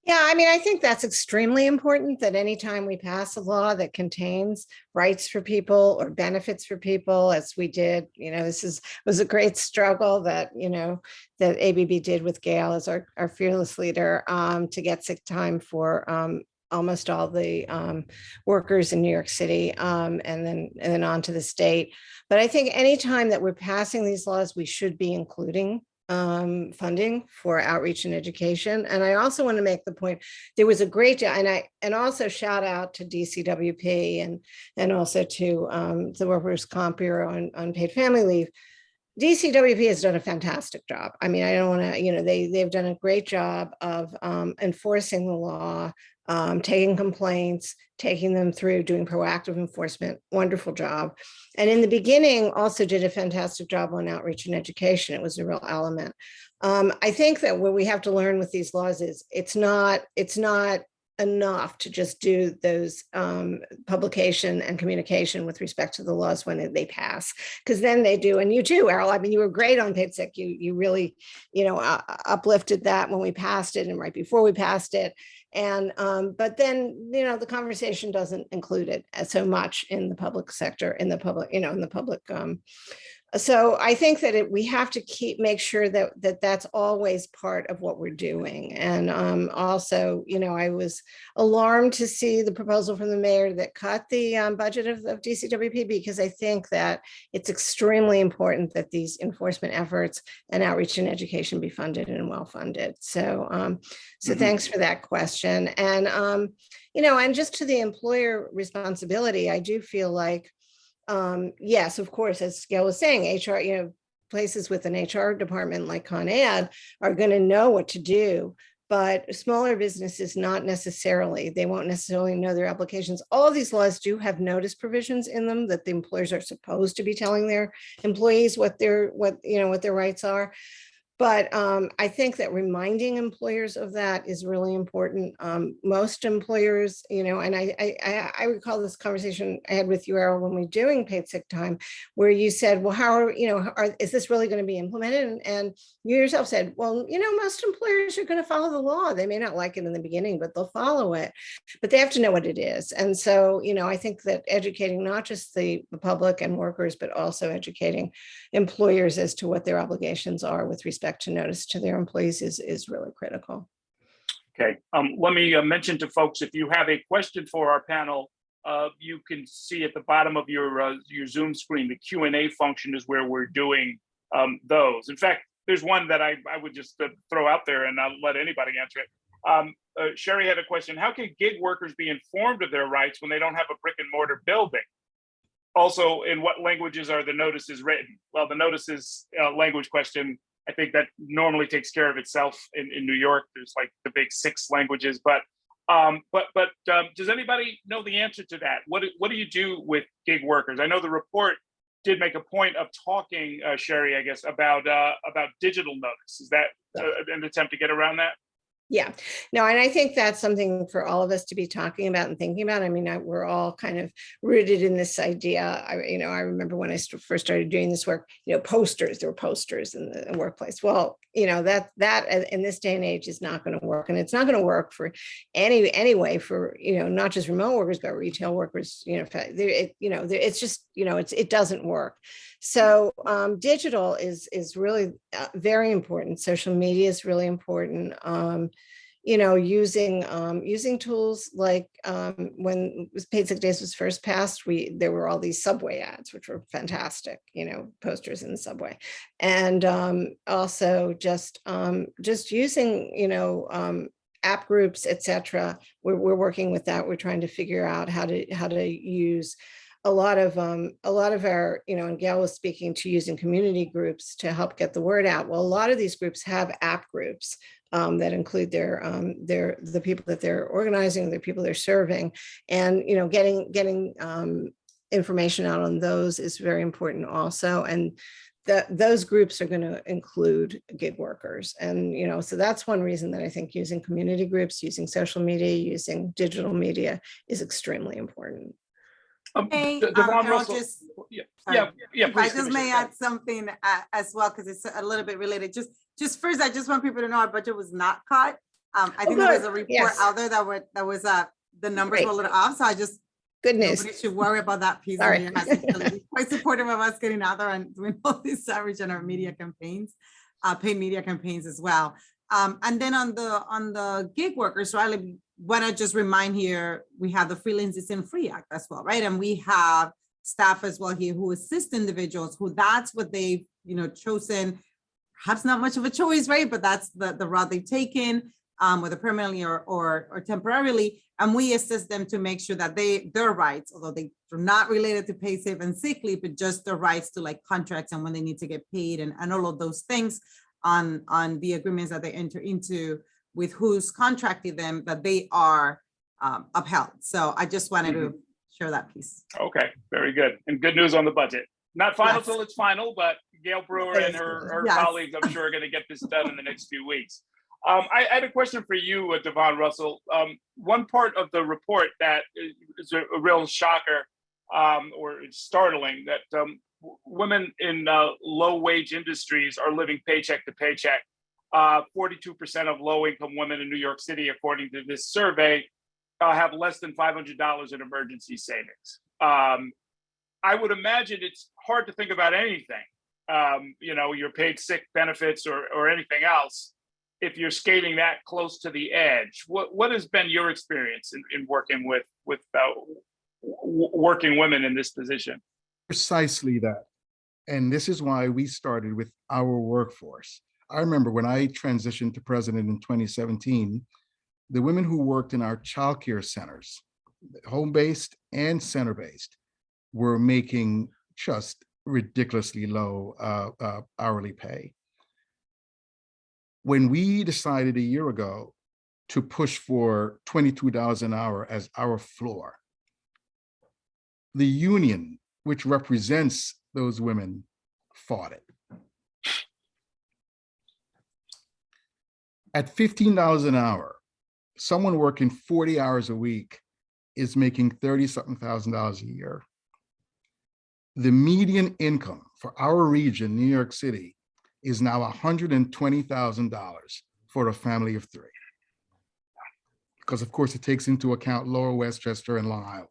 Yeah, I mean, I think that's extremely important, that anytime we pass a law that contains rights for people or benefits for people, as we did, you know, was a great struggle that, you know, that ABB did with Gail as our fearless leader, to get sick time for almost all the workers in New York City, and then on to the state. But I think anytime that we're passing these laws, we should be including funding for outreach and education. And I also want to make the point, there was a great job, and also shout out to DCWP and also to the Workers' Comp Bureau on unpaid family leave. DCWP has done a fantastic job. I mean, I don't want to, they've done a great job of enforcing the law, taking complaints, taking them through, doing proactive enforcement. Wonderful job. And in the beginning, also did a fantastic job on outreach and education. It was a real element. I think that what we have to learn with these laws is it's not enough to just do those publication and communication with respect to the laws when they pass, because then they do, and you too, Errol, I mean, you were great on PAID-SIC. You really, uplifted that when we passed it and right before we passed it. And but then, the conversation doesn't include it so much in the public sector, in the public, in the public. So I think that we have to make sure that that's always part of what we're doing. And also, I was alarmed to see the proposal from the mayor that cut the budget of DCWP, because I think that it's extremely important that these enforcement efforts and outreach and education be funded and well funded. So, thanks for that question. And, and just to the employer responsibility, I do feel like, yes, of course, as Gail was saying, HR, places with an HR department like Con Ed are going to know what to do, but smaller businesses not necessarily. They won't necessarily know their applications. All of these laws do have notice provisions in them that the employers are supposed to be telling their employees what their rights are. But I think that reminding employers of that is really important. Most employers, and I recall this conversation I had with you, Errol, when we were doing paid sick time, where you said, well, is this really going to be implemented? And you yourself said, well, most employers are going to follow the law. They may not like it in the beginning, but they'll follow it. But they have to know what it is. And so, I think that educating not just the public and workers, but also educating employers as to what their obligations are with respect to notice to their employees is really critical. Okay, let me mention to folks, if you have a question for our panel, you can see at the bottom of your Zoom screen, the Q&A function is where we're doing those. In fact, there's one that I would just throw out there and I'll let anybody answer it. Sherry had a question: how can gig workers be informed of their rights when they don't have a brick and mortar building? Also, in what languages are the notices written? Well, the notices language question, I think that normally takes care of itself in New York. There's like the big 6 languages, but does anybody know the answer to that? What do you do with gig workers? I know the report did make a point of talking, Sherry, I guess, about digital notice. Is that an attempt to get around that? Yeah, no, and I think that's something for all of us to be talking about and thinking about. I mean, we're all kind of rooted in this idea. I remember when I first started doing this work, posters, there were posters in the workplace. Well, that in this day and age is not going to work. And it's not going to work for anyway for, not just remote workers, but retail workers, it's just, it doesn't work. So digital is really very important. Social media is really important. Using tools like when Paid Sick Days was first passed, there were all these subway ads, which were fantastic, posters in the subway. And also just using, app groups, etc. We're working with that. We're trying to figure out how to use a lot of our, and Gail was speaking to using community groups to help get the word out. Well, a lot of these groups have app groups that include the people that they're organizing, the people they're serving, and getting information out on those is very important also. And those groups are going to include gig workers. And, so that's one reason that I think using community groups, using social media, using digital media is extremely important. Hey, Devon I'll Russell, just, yeah. if I Please just may add something as well, because it's a little bit related. Just first, I just want people to know our budget was not cut. I think there was a report out there that was the numbers were a little off. So I just, good news. Nobody should worry about that piece. Sorry. Quite supportive of us getting out there and doing all this outreach on our media campaigns, paid media campaigns as well. And then on the gig workers, so I want to just remind here, we have the Freelancers and Free Act as well, right? And we have staff as well here who assist individuals who that's what they've, chosen. Perhaps not much of a choice, right? But that's the route they've taken. whether permanently or temporarily, and we assist them to make sure that their rights, although they are not related to pay, save, and sick leave, but just their rights to like contracts and when they need to get paid and all of those things on the agreements that they enter into with who's contracting them, that they are upheld. So I just wanted to share that piece. Okay, very good. And good news on the budget. Not final Yes. till it's final, but Gail Brewer and her Yes. colleagues, I'm sure, are going to get this done in the next few weeks. I had a question for you, Devon Russell. One part of the report that is a real shocker or it's startling, that women in low-wage industries are living paycheck to paycheck. 42% of low-income women in New York City, according to this survey, have less than $500 in emergency savings. I would imagine it's hard to think about anything, your paid sick benefits or anything else, if you're skating that close to the edge. What has been your experience in working with working women in this position? Precisely that. And this is why we started with our workforce. I remember when I transitioned to president in 2017, the women who worked in our childcare centers, home-based and center-based, were making just ridiculously low hourly pay. When we decided a year ago to push for $22 an hour as our floor, the union, which represents those women, fought it. At $15 an hour, someone working 40 hours a week is making $30-something thousand a year. The median income for our region, New York City, is now $120,000 for a family of three. Because of course it takes into account Lower Westchester and Long Island.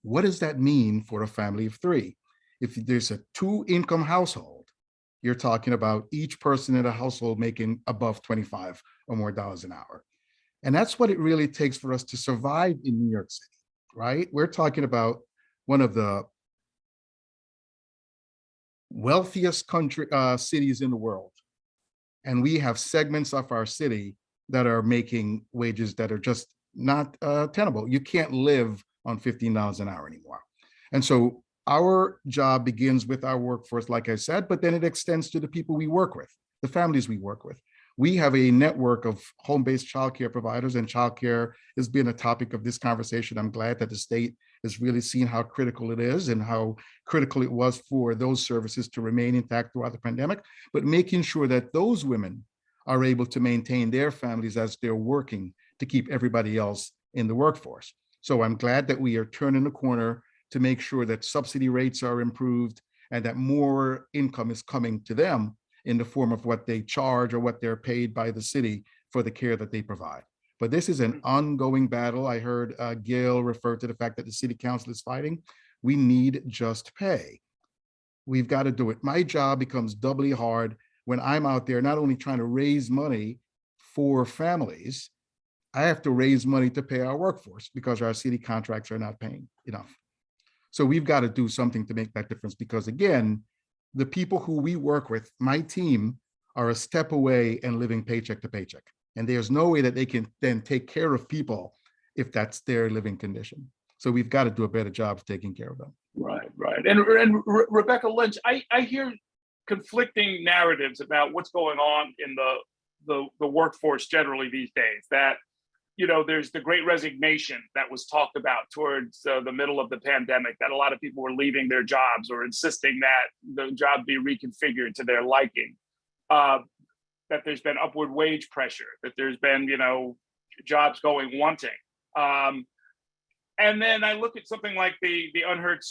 What does that mean for a family of three? If there's a 2-income household, you're talking about each person in a household making above $25 or more an hour. And that's what it really takes for us to survive in New York City, right? We're talking about one of the wealthiest cities in the world. And we have segments of our city that are making wages that are just not tenable. You can't live on $15 an hour anymore. And so our job begins with our workforce, like I said, but then it extends to the people we work with, the families we work with. We have a network of home-based childcare providers, and childcare has been a topic of this conversation. I'm glad that the state has really seen how critical it is and how critical it was for those services to remain intact throughout the pandemic, but making sure that those women are able to maintain their families as they're working to keep everybody else in the workforce. So I'm glad that we are turning the corner to make sure that subsidy rates are improved and that more income is coming to them in the form of what they charge or what they're paid by the city for the care that they provide. But this is an ongoing battle. I heard Gail refer to the fact that the city council is fighting. We need just pay. We've got to do it. My job becomes doubly hard when I'm out there not only trying to raise money for families, I have to raise money to pay our workforce because our city contracts are not paying enough. So we've got to do something to make that difference because again, the people who we work with, my team, are a step away and living paycheck to paycheck. And there's no way that they can then take care of people if that's their living condition. So we've got to do a better job of taking care of them. Right, right. And Rebecca Lynch, I hear conflicting narratives about what's going on in the workforce generally these days. That, there's the great resignation that was talked about towards the middle of the pandemic, that a lot of people were leaving their jobs or insisting that the job be reconfigured to their liking. That there's been upward wage pressure, that there's been, jobs going wanting. And then I look at something like the unheard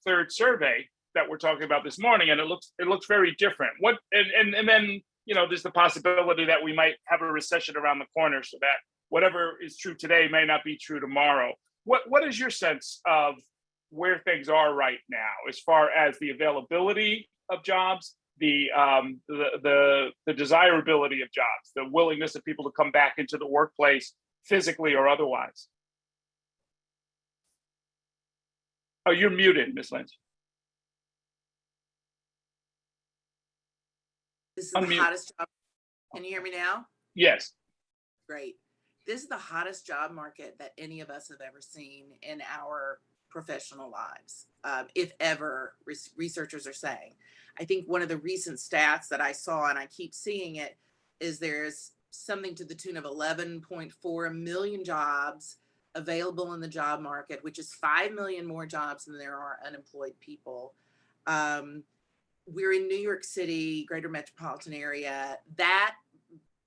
third survey that we're talking about this morning, and it looks very different. And then there's the possibility that we might have a recession around the corner, so that whatever is true today may not be true tomorrow. What is your sense of where things are right now as far as the availability of jobs, the desirability of jobs, the willingness of people to come back into the workplace physically or otherwise? Oh, you're muted, Ms. Lynch. This is the hottest job. Can you hear me now? Yes. great. This is the hottest job market that any of us have ever seen in our professional lives, if ever, researchers are saying. I think one of the recent stats that I saw, and I keep seeing it, is there's something to the tune of 11.4 million jobs available in the job market, which is 5 million more jobs than there are unemployed people. We're in New York City, greater metropolitan area. That,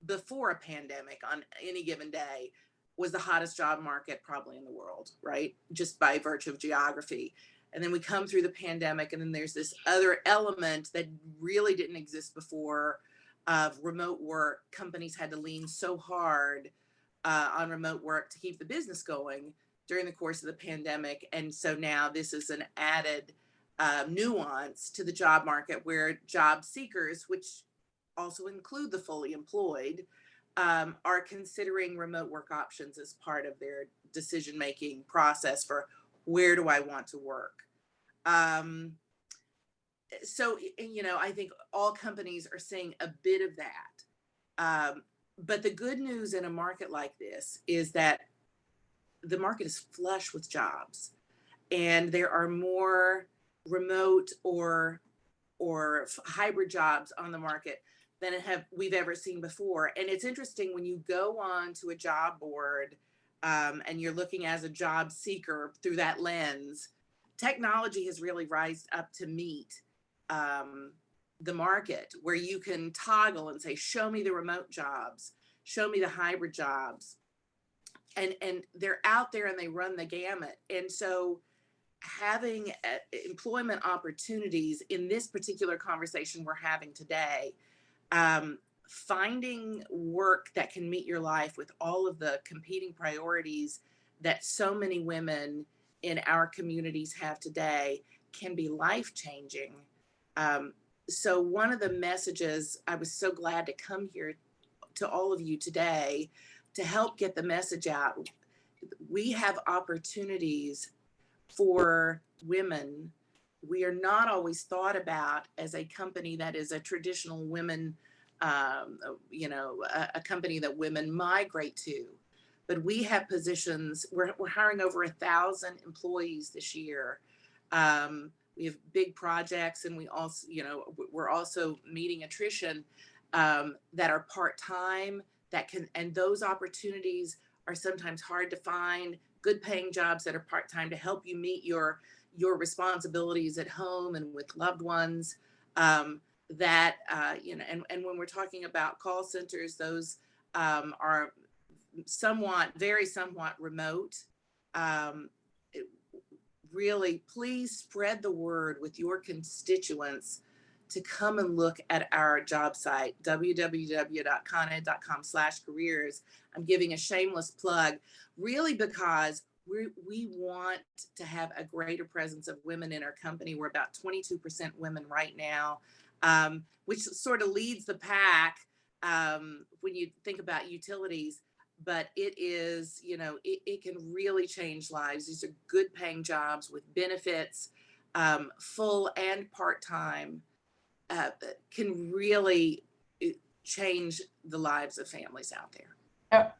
before a pandemic, on any given day, was the hottest job market probably in the world, right? Just by virtue of geography. And then we come through the pandemic, and then there's this other element that really didn't exist before, of remote work. Companies had to lean so hard on remote work to keep the business going during the course of the pandemic. And so now this is an added nuance to the job market, where job seekers, which also include the fully employed, are considering remote work options as part of their decision-making process for where do I want to work. So, you know, I think all companies are seeing a bit of that. But the good news in a market like this is that the market is flush with jobs, and there are more remote or hybrid jobs on the market than we've ever seen before. And it's interesting when you go on to a job board and you're looking as a job seeker through that lens, technology has really rised up to meet the market, where you can toggle and say, show me the remote jobs, show me the hybrid jobs. And they're out there and they run the gamut. And so having employment opportunities in this particular conversation we're having today, finding work that can meet your life with all of the competing priorities that so many women in our communities have today, can be life-changing. So one of the messages, I was so glad to come here to all of you today to help get the message out. We have opportunities for women. We are not always thought about as a company that is a traditional women, you know, a company that women migrate to. But we have positions, we're hiring over 1,000 employees this year. We have big projects, and we also, you know, we're also meeting attrition that are part-time, and those opportunities are sometimes hard to find. Good paying jobs that are part-time to help you meet your responsibilities at home and with loved ones. That you know, and when we're talking about call centers, those are somewhat remote. Really, please spread the word with your constituents to come and look at our job site, www.coned.com/careers. I'm giving a shameless plug, really, because we want to have a greater presence of women in our company. We're about 22% women right now, which sort of leads the pack when you think about utilities. But it is, you know, it can really change lives. These are good paying jobs with benefits, full and part-time, can really change the lives of families out there.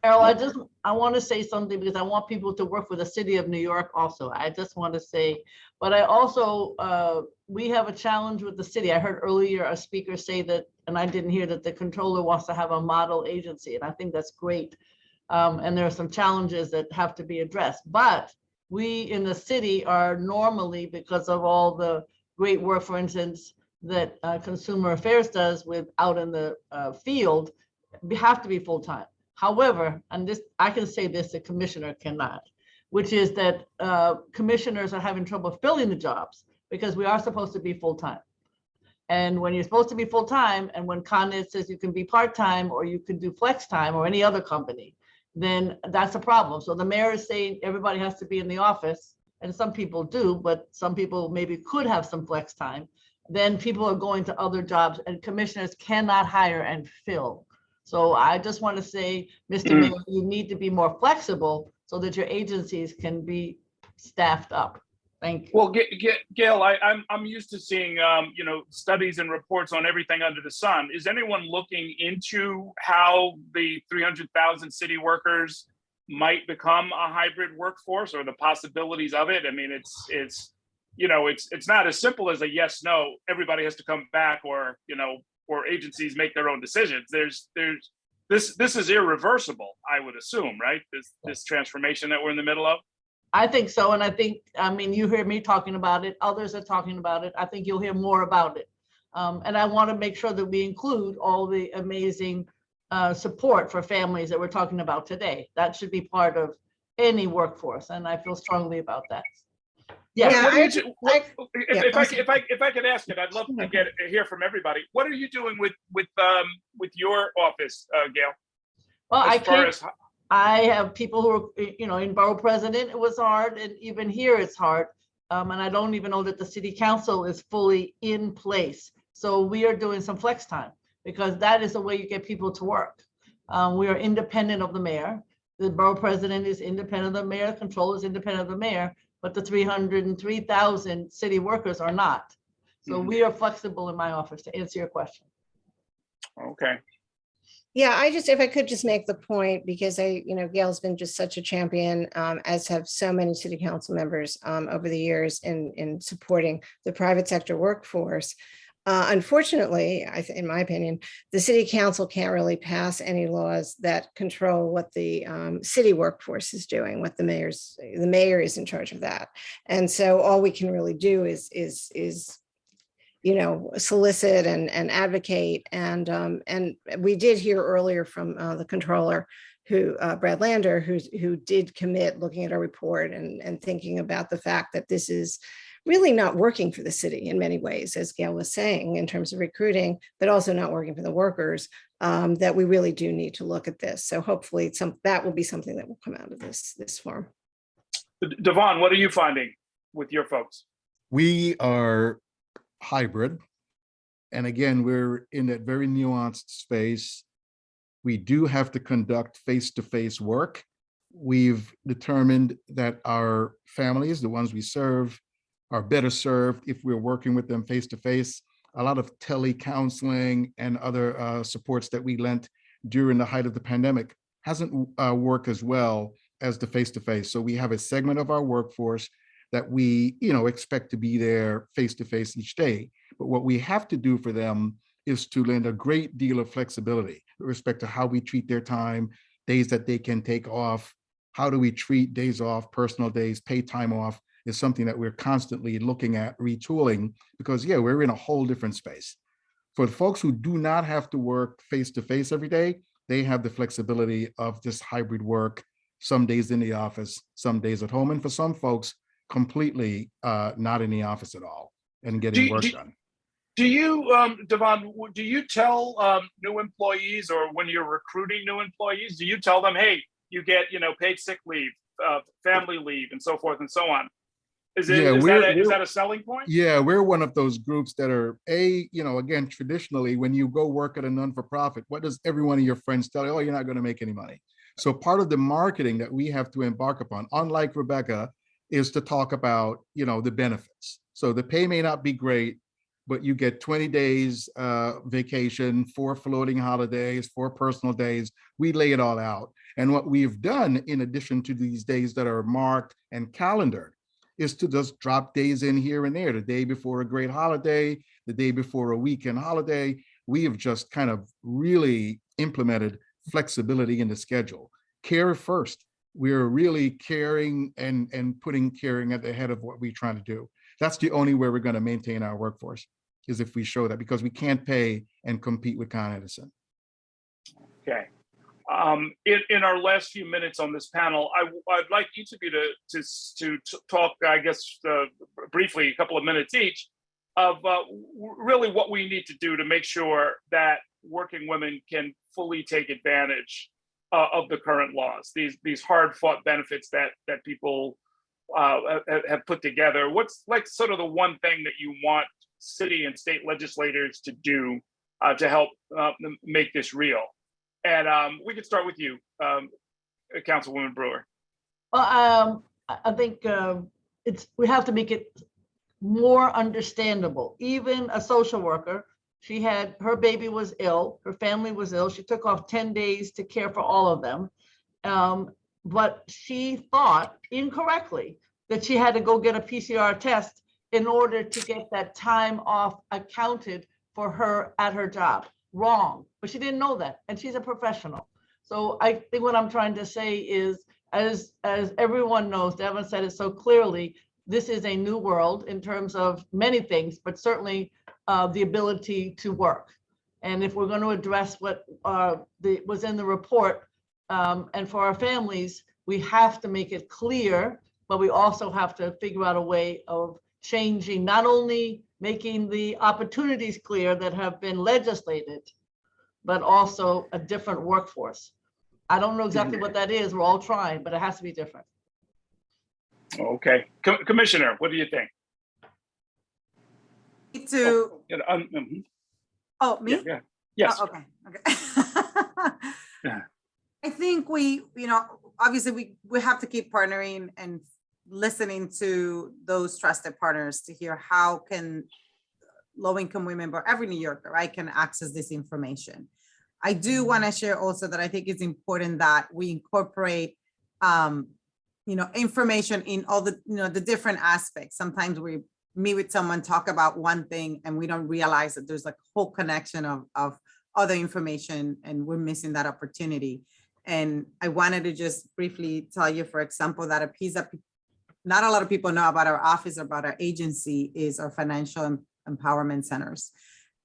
Errol, I want to say something, because I want people to work for the city of New York also. I just want to say, but I also, we have a challenge with the city. I heard earlier a speaker say that, and I didn't hear, that the controller wants to have a model agency, and I think that's great. And there are some challenges that have to be addressed. But we in the city are normally, because of all the great work, for instance, that Consumer Affairs does with out in the field, we have to be full-time. However, and this, I can say this, the commissioner cannot, which is that commissioners are having trouble filling the jobs because we are supposed to be full-time. And when you're supposed to be full-time, and when Con Ed says you can be part-time or you can do flex time, or any other company, then that's a problem. So the mayor is saying everybody has to be in the office, and some people do, but some people maybe could have some flex time. Then people are going to other jobs, and commissioners cannot hire and fill. So I just want to say, Mr. Mayor, you need to be more flexible so that your agencies can be staffed up. Thank you. Well, Gail, I'm used to seeing, studies and reports on everything under the sun. Is anyone looking into how the 300,000 city workers might become a hybrid workforce, or the possibilities of it? I mean, it's not as simple as a yes, no, everybody has to come back, or agencies make their own decisions. This is irreversible, I would assume, right? This transformation that we're in the middle of. I think so. And I mean, you hear me talking about it. Others are talking about it. I think you'll hear more about it. And I want to make sure that we include all the amazing support for families that we're talking about today. That should be part of any workforce. And I feel strongly about that. Yeah. If I could ask it, I'd love to hear from everybody. What are you doing with your office, Gail? Well, I have people who are, in borough president, it was hard, and even here it's hard. And I don't even know that the city council is fully in place. So we are doing some flex time, because that is the way you get people to work. We are independent of the mayor. The borough president is independent of the mayor, controller is independent of the mayor, but the 303,000 city workers are not. So we are flexible in my office, to answer your question. Okay. Yeah, if I could just make the point, because Gail's been just such a champion, as have so many city council members over the years in supporting the private sector workforce. Unfortunately, in my opinion, the city council can't really pass any laws that control what the city workforce is doing, what the mayor is in charge of that. And so all we can really do is solicit and advocate. And we did hear earlier from the controller, Brad Lander, who did commit looking at our report and thinking about the fact that this is really not working for the city in many ways, as Gail was saying, in terms of recruiting, but also not working for the workers, that we really do need to look at this. So hopefully that will be something that will come out of this forum. Devon, what are you finding with your folks? We are hybrid. And again, we're in that very nuanced space. We do have to conduct face-to-face work. We've determined that our families, the ones we serve, are better served if we're working with them face-to-face. A lot of tele-counseling and other supports that we lent during the height of the pandemic hasn't worked as well as the face-to-face. So we have a segment of our workforce that we expect to be there face-to-face each day. But what we have to do for them is to lend a great deal of flexibility with respect to how we treat their time, days that they can take off. How do we treat days off, personal days, paid time off, is something that we're constantly looking at retooling, because we're in a whole different space. For the folks who do not have to work face-to-face every day, they have the flexibility of this hybrid work, some days in the office, some days at home. And for some folks, completely not in the office at all and getting work done. Do you, Devon, do you tell new employees, or when you're recruiting new employees, do you tell them, hey, you get, paid sick leave, family leave, and so forth and so on? Is that a selling point? Yeah, we're one of those groups that are again, traditionally, when you go work at a non-for-profit, what does every one of your friends tell you? Oh, you're not going to make any money. So part of the marketing that we have to embark upon, unlike Rebecca, is to talk about, the benefits. So the pay may not be great, but you get 20 days vacation, 4 floating holidays, 4 personal days. We lay it all out. And what we've done, in addition to these days that are marked and calendared, is to just drop days in here and there, the day before a great holiday, the day before a weekend holiday. We have just kind of really implemented flexibility in the schedule. Care first. We're really caring and putting caring at the head of what we're trying to do. That's the only way we're going to maintain our workforce, is if we show that, because we can't pay and compete with Con Edison. Okay. In our last few minutes on this panel, I'd like each of you to talk, I guess, briefly, a couple of minutes each, of really what we need to do to make sure that working women can fully take advantage of the current laws, these hard-fought benefits that people have put together. What's like sort of the one thing that you want city and state legislators to do to help make this real? And we could start with you, Councilwoman Brewer. Well, I think we have to make it more understandable. Even a social worker, her baby was ill, her family was ill. She took off 10 days to care for all of them. But she thought incorrectly that she had to go get a PCR test in order to get that time off accounted for her at her job. Wrong, but she didn't know that, and she's a professional. So I think what I'm trying to say is, as everyone knows, Devin said it so clearly, this is a new world in terms of many things, but certainly the ability to work. And if we're going to address what was in the report, and for our families, we have to make it clear, but we also have to figure out a way of changing, not only making the opportunities clear that have been legislated, but also a different workforce. I don't know exactly what that is. We're all trying, but it has to be different. Okay. Commissioner, what do you think? To Oh, me? yeah. Yes. Oh, okay. Yeah. I think obviously we have to keep partnering and listening to those trusted partners to hear how can low-income women, but every New Yorker, right, can access this information. I do want to share also that I think it's important that we incorporate, information in all the, the different aspects. Sometimes we meet with someone, talk about one thing, and we don't realize that there's like a whole connection of other information, and we're missing that opportunity. And I wanted to just briefly tell you, for example, that a piece that not a lot of people know about our office, about our agency, is our financial empowerment centers.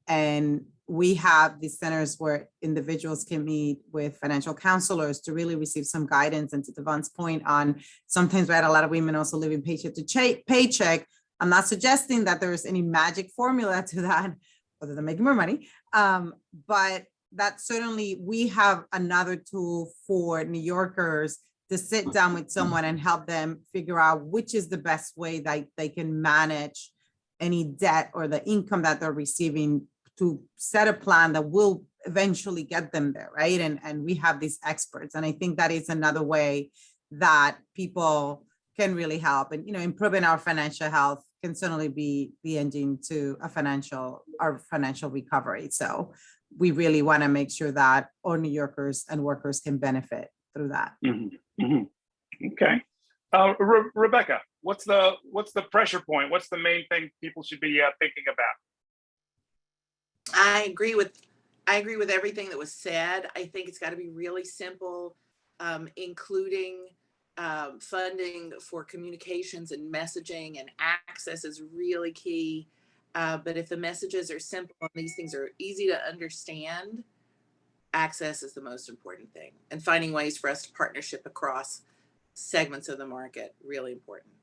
And we have these centers where individuals can meet with financial counselors to really receive some guidance. And to Devon's point on, sometimes we had a lot of women also living paycheck to paycheck. I'm not suggesting that there's any magic formula to that, other than making more money. But that certainly we have another tool for New Yorkers to sit down with someone and help them figure out which is the best way that they can manage any debt or the income that they're receiving, to set a plan that will eventually get them there, right? And we have these experts. And I think that is another way that people can really help. And, improving our financial health can certainly be the engine to our financial recovery. So we really want to make sure that all New Yorkers and workers can benefit through that. Mm-hmm. Mm-hmm. Okay. Rebecca, what's the pressure point? What's the main thing people should be thinking about? I agree with everything that was said. I think it's got to be really simple, including funding for communications and messaging, and access is really key. But if the messages are simple and these things are easy to understand, access is the most important thing. And finding ways for us to partnership across segments of the market, really important.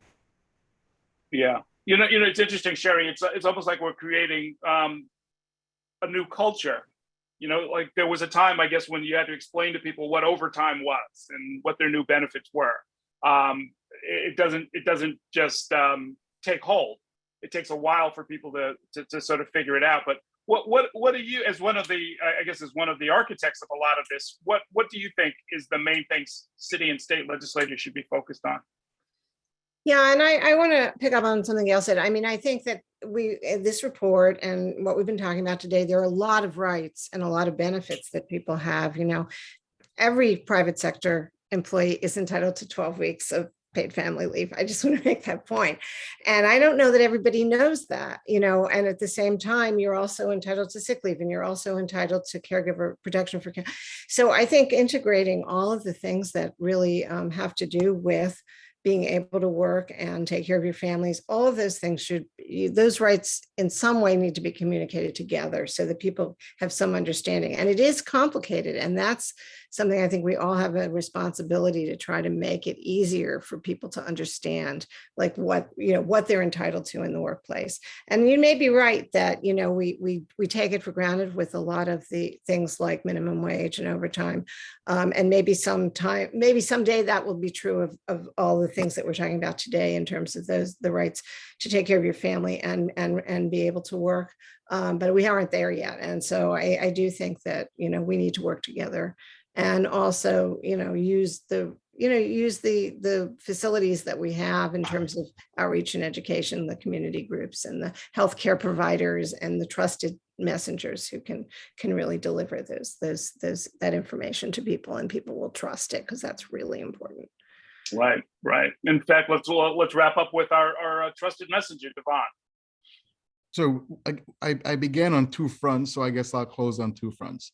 Yeah, it's interesting, Sherry. It's almost like we're creating a new culture. Like there was a time, I guess, when you had to explain to people what overtime was and what their new benefits were. It doesn't just take hold. It takes a while for people to sort of figure it out. But what do you, as one of the architects of a lot of this, what do you think is the main things city and state legislators should be focused on? Yeah, and I want to pick up on something else said. I mean, I think that this report and what we've been talking about today, there are a lot of rights and a lot of benefits that people have. Every private sector employee is entitled to 12 weeks of paid family leave. I just want to make that point. And I don't know that everybody knows that, and at the same time, you're also entitled to sick leave, and you're also entitled to caregiver protection for care. So I think integrating all of the things that really have to do with being able to work and take care of your families, all of those things those rights in some way need to be communicated together so that people have some understanding. And it is complicated. And that's something I think we all have a responsibility to try to make it easier for people to understand, like what they're entitled to in the workplace. And you may be right that, we take it for granted with a lot of the things like minimum wage and overtime. And maybe someday that will be true of all the things that we're talking about today in terms of the rights to take care of your family and be able to work. But we aren't there yet. And so I do think that, we need to work together and also, use the use the facilities that we have in terms of outreach and education, the community groups and the healthcare providers and the trusted messengers who can really deliver that information to people, and people will trust it, because that's really important. Right. In fact, let's wrap up with our trusted messenger, Devon. So I began on two fronts, so I guess I'll close on two fronts.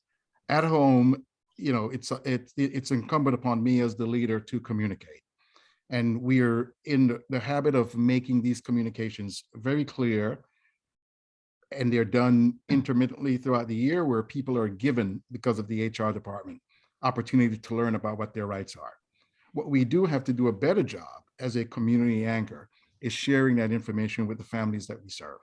At home, it's incumbent upon me as the leader to communicate. And we're in the habit of making these communications very clear, and they're done intermittently throughout the year, where people are given, because of the HR department, opportunity to learn about what their rights are. What we do have to do a better job as a community anchor is sharing that information with the families that we serve.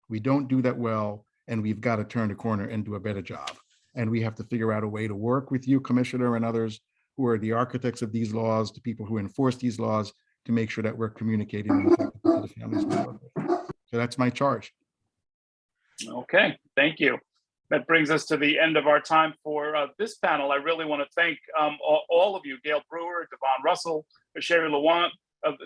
We don't do that well, and we've got to turn the corner and do a better job. And we have to figure out a way to work with you, Commissioner, and others who are the architects of these laws, the people who enforce these laws, to make sure that we're communicating effectively to the families we work with. So that's my charge. Okay, thank you. That brings us to the end of our time for this panel. I really want to thank all of you, Gail Brewer, Devon Russell, Sherry Lawant,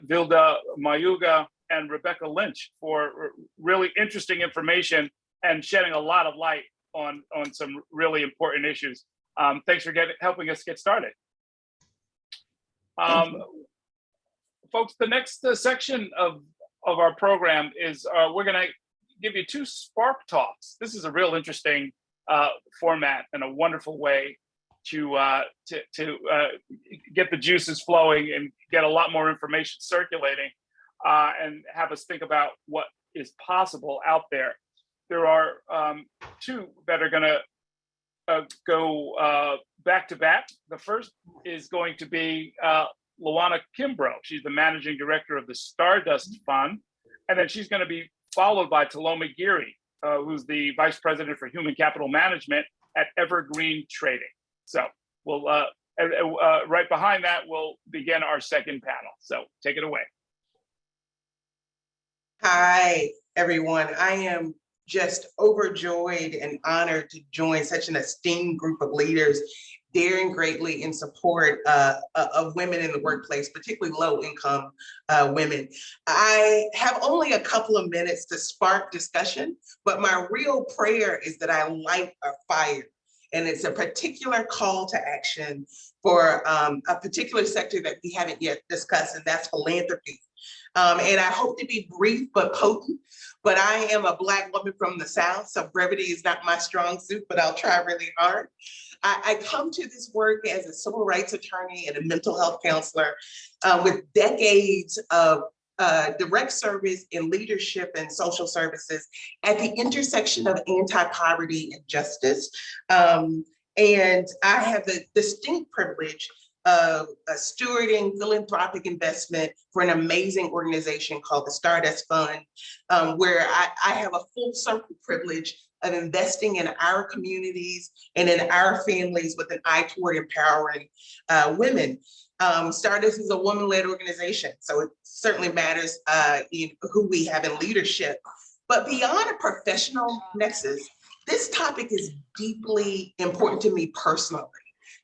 Vilda Mayuga, and Rebecca Lynch for really interesting information and shedding a lot of light on some really important issues. Thanks for helping us get started. Folks, the next section of our program is we're going to give you two Spark Talks. This is a real interesting format and a wonderful way to get the juices flowing and get a lot more information circulating, and have us think about what is possible out there. There are two that are going to go back to back. The first is going to be Luana Kimbrough. She's the managing director of the Stardust Fund, and then she's going to be followed by Taloma Geary, who's the vice president for human capital management at Evergreen Trading. So we'll right behind that, we'll begin our second panel. So take it away. Hi, everyone. I am just overjoyed and honored to join such an esteemed group of leaders, daring greatly in support of women in the workplace, particularly low-income women. I have only a couple of minutes to spark discussion, but my real prayer is that I light a fire. And it's a particular call to action for a particular sector that we haven't yet discussed, and that's philanthropy. And I hope to be brief but potent, but I am a Black woman from the South, so brevity is not my strong suit, but I'll try really hard. I come to this work as a civil rights attorney and a mental health counselor with decades of direct service in leadership and social services at the intersection of anti-poverty and justice. And I have the distinct privilege of stewarding philanthropic investment for an amazing organization called the Stardust Fund, where I have a full circle privilege of investing in our communities and in our families with an eye toward empowering women. Stardust is a woman-led organization, so it certainly matters who we have in leadership. But beyond a professional nexus, this topic is deeply important to me personally,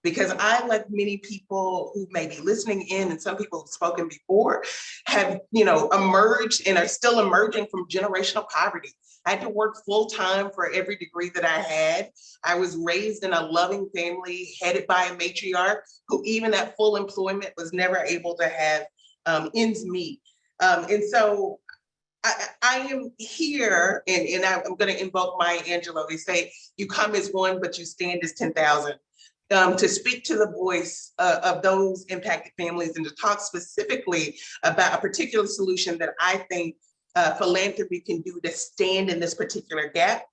because I, like many people who may be listening in, and some people who've spoken before, have emerged and are still emerging from generational poverty. I had to work full-time for every degree that I had. I was raised in a loving family headed by a matriarch who, even at full employment, was never able to have ends meet. And so I am here, and I'm going to invoke Maya Angelou. They say, you come as one, but you stand as 10,000. To speak to the voice of those impacted families and to talk specifically about a particular solution that I think philanthropy can do to stand in this particular gap.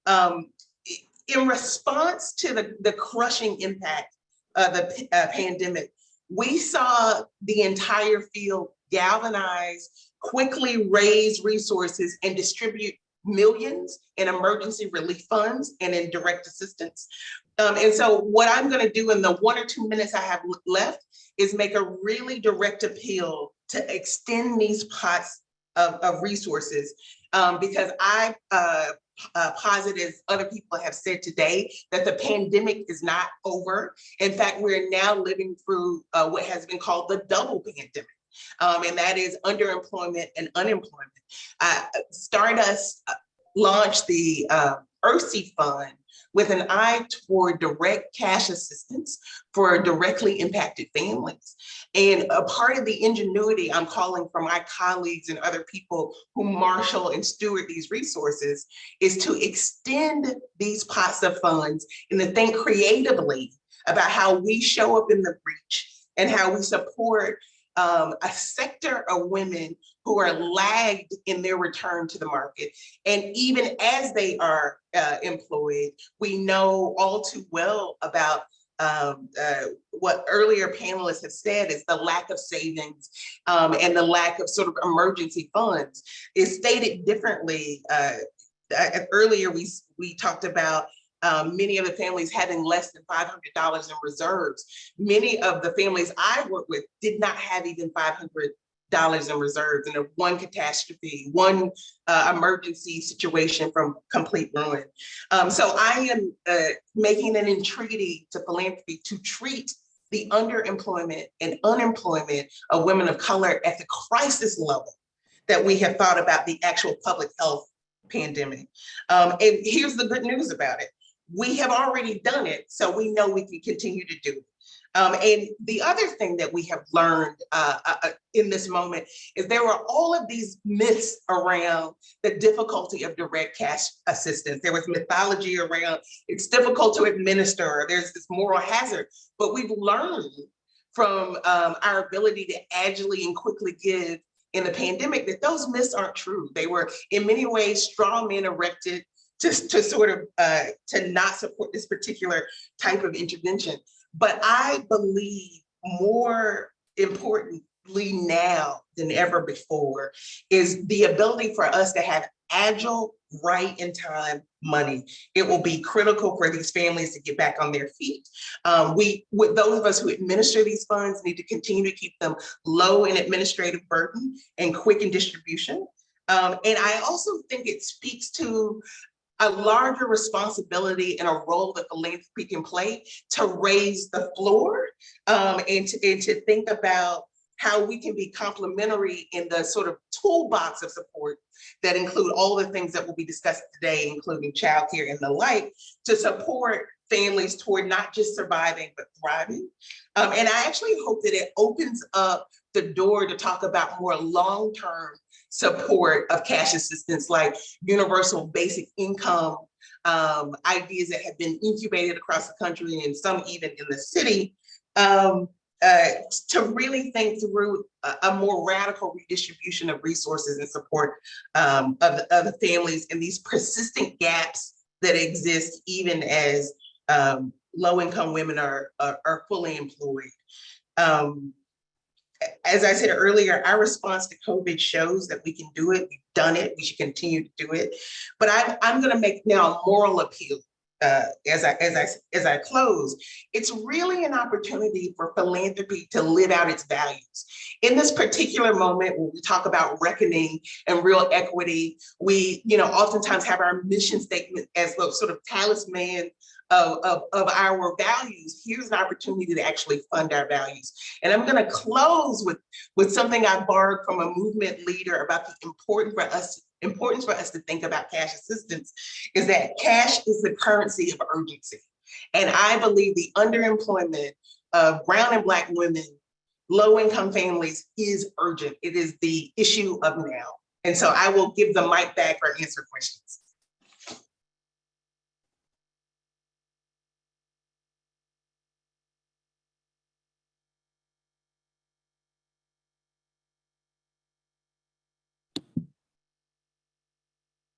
In response to the crushing impact of the pandemic, we saw the entire field galvanize, quickly raise resources and distribute millions in emergency relief funds and in direct assistance. And so what I'm going to do in the 1 or 2 minutes I have left is make a really direct appeal to extend these pots of resources, because I posit, as other people have said today, that the pandemic is not over. In fact, we're now living through what has been called the double pandemic. And that is underemployment and unemployment. Stardust launched the ERSI Fund with an eye toward direct cash assistance for directly impacted families. And a part of the ingenuity I'm calling for my colleagues and other people who marshal and steward these resources is to extend these pots of funds and to think creatively about how we show up in the breach and how we support a sector of women who are lagged in their return to the market. And even as they are employed, we know all too well about what earlier panelists have said is the lack of savings and the lack of sort of emergency funds. Is stated differently. Earlier, we talked about many of the families having less than $500 in reserves. Many of the families I work with did not have even $500 in reserves, and one catastrophe, one emergency situation from complete ruin. So I am making an entreaty to philanthropy to treat the underemployment and unemployment of women of color at the crisis level that we have thought about the actual public health pandemic. And here's the good news about it. We have already done it, so we know we can continue to do it. And the other thing that we have learned in this moment is there were all of these myths around the difficulty of direct cash assistance. There was mythology around it's difficult to administer, or there's this moral hazard, but we've learned from our ability to agilely and quickly give in the pandemic that those myths aren't true. They were in many ways straw men erected to sort of to not support this particular type of intervention. But I believe more importantly now than ever before is the ability for us to have agile, right in time money. It will be critical for these families to get back on their feet. With those of us who administer these funds, need to continue to keep them low in administrative burden and quick in distribution. And I also think it speaks to a larger responsibility and a role that philanthropy can play to raise the floor and to think about how we can be complementary in the sort of toolbox of support that include all the things that will be discussed today, including childcare and the like, to support families toward not just surviving, but thriving. And I actually hope that it opens up the door to talk about more long-term support of cash assistance, like universal basic income, ideas that have been incubated across the country and some even in the city, to really think through a more radical redistribution of resources and support of the families and these persistent gaps that exist even as low-income women are fully employed. As I said earlier, our response to COVID shows that we can do it. We've done it. We should continue to do it. But I'm going to make now a moral appeal as I close. It's really an opportunity for philanthropy to live out its values. In this particular moment, when we talk about reckoning and real equity, we oftentimes have our mission statement as the sort of talisman of our values. Here's an opportunity to actually fund our values. And I'm going to close with something I borrowed from a movement leader about the importance for us to think about cash assistance, is that cash is the currency of urgency. And I believe the underemployment of brown and Black women, low-income families is urgent. It is the issue of now. And so I will give the mic back or answer questions.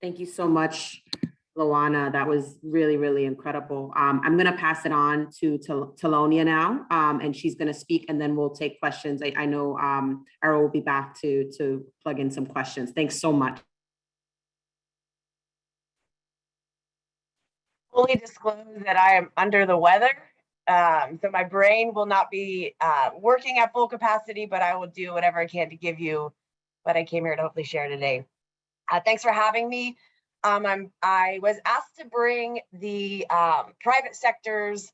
Thank you so much, Luana. That was really, really incredible. I'm going to pass it on to Talonia now, and she's going to speak, and then we'll take questions. I know Ara will be back to plug in some questions. Thanks so much. Fully disclose that I am under the weather. So my brain will not be working at full capacity, but I will do whatever I can to give you what I came here to hopefully share today. Thanks for having me. I was asked to bring the private sector's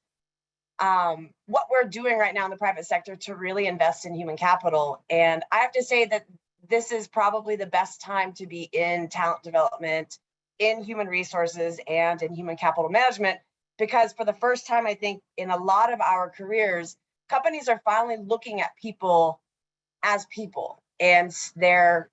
what we're doing right now in the private sector to really invest in human capital. And I have to say that this is probably the best time to be in talent development, in human resources, and in human capital management, because for the first time, I think in a lot of our careers, companies are finally looking at people as people, and they're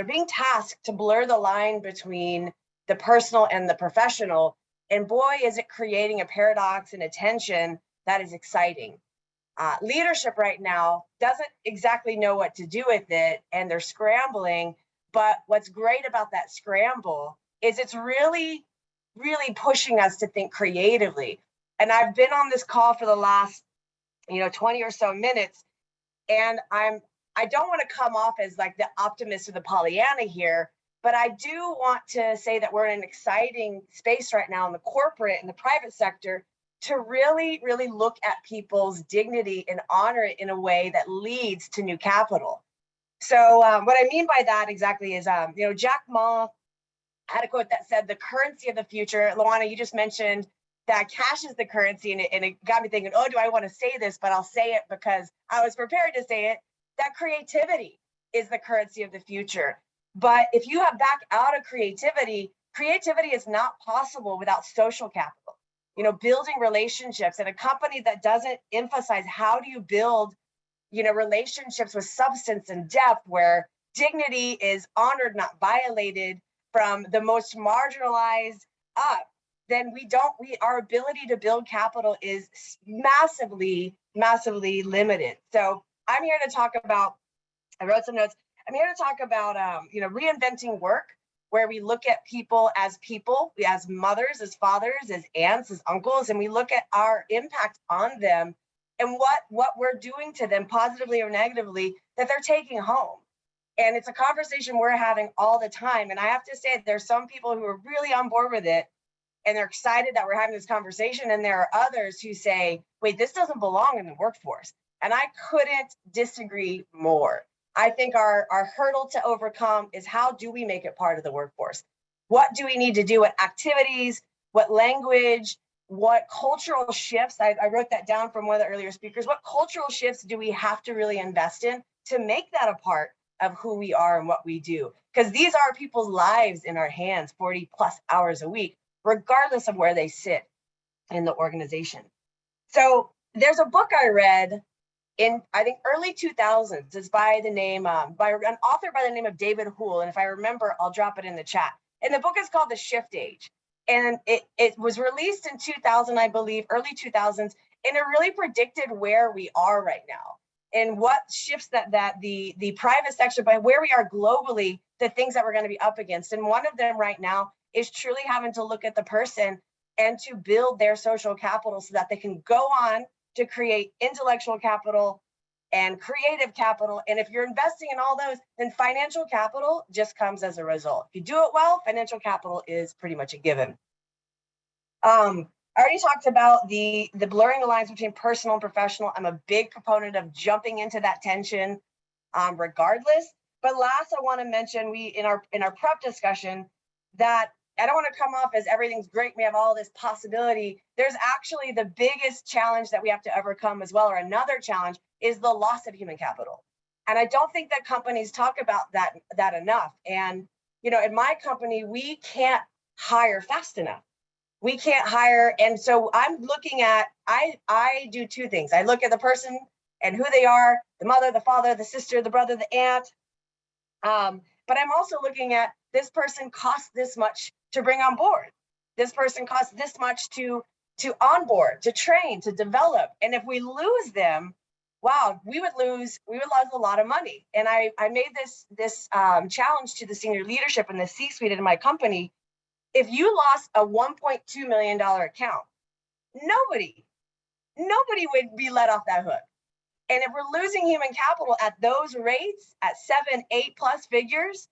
being tasked to blur the line between the personal and the professional. And boy, is it creating a paradox and a tension that is exciting. Leadership right now doesn't exactly know what to do with it, and they're scrambling. But what's great about that scramble is it's really, really pushing us to think creatively. And I've been on this call for the last, 20 or so minutes, and I don't want to come off as like the optimist or the Pollyanna here, but I do want to say that we're in an exciting space right now in the corporate and the private sector to really, really look at people's dignity and honor it in a way that leads to new capital. So what I mean by that exactly is, Jack Ma had a quote that said, the currency of the future. Luana, you just mentioned that cash is the currency, and it got me thinking, oh, do I want to say this? But I'll say it because I was prepared to say it, that creativity is the currency of the future. But if you have back out of creativity is not possible without social capital, building relationships. And a company that doesn't emphasize how do you build, relationships with substance and depth, where dignity is honored, not violated, from the most marginalized up, then our ability to build capital is massively, massively limited. So I'm here to talk about, I wrote some notes. I'm here to talk about, reinventing work, where we look at people, as mothers, as fathers, as aunts, as uncles, and we look at our impact on them and what we're doing to them, positively or negatively, that they're taking home. And it's a conversation we're having all the time. And I have to say, there's some people who are really on board with it, and they're excited that we're having this conversation. And there are others who say, wait, this doesn't belong in the workforce. And I couldn't disagree more. I think our hurdle to overcome is, how do we make it part of the workforce? What do we need to do? What activities, what language, what cultural shifts? I wrote that down from one of the earlier speakers. What cultural shifts do we have to really invest in to make that a part of who we are and what we do? Because these are people's lives in our hands, 40 plus hours a week, regardless of where they sit in the organization. So there's a book I read in, I think, early 2000s. It's by the name, by an author by the name of David Houle. And if I remember, I'll drop it in the chat. And the book is called The Shift Age. And it was released in 2000, I believe, early 2000s. And it really predicted where we are right now and what shifts that the private sector, by where we are globally, the things that we're going to be up against. And one of them right now is truly having to look at the person and to build their social capital so that they can go on to create intellectual capital and creative capital. And if you're investing in all those, then financial capital just comes as a result. If you do it well, financial capital is pretty much a given. I already talked about the blurring the lines between personal and professional. I'm a big proponent of jumping into that tension regardless. But last, I want to mention, in our prep discussion, that I don't want to come off as everything's great, we have all this possibility. There's actually the biggest challenge that we have to overcome as well, or another challenge, is the loss of human capital. And I don't think that companies talk about that enough. And, in my company, we can't hire fast enough. We can't hire. And so I'm looking at, I do two things. I look at the person and who they are, the mother, the father, the sister, the brother, the aunt. But I'm also looking at, this person costs this much to bring on board. This person costs this much to onboard, to train, to develop. And if we lose them, wow, we would lose a lot of money. And I made this challenge to the senior leadership and the C-suite in my company. If you lost a $1.2 million account, nobody would be let off that hook. And if we're losing human capital at those rates, at 7, 8+ figures,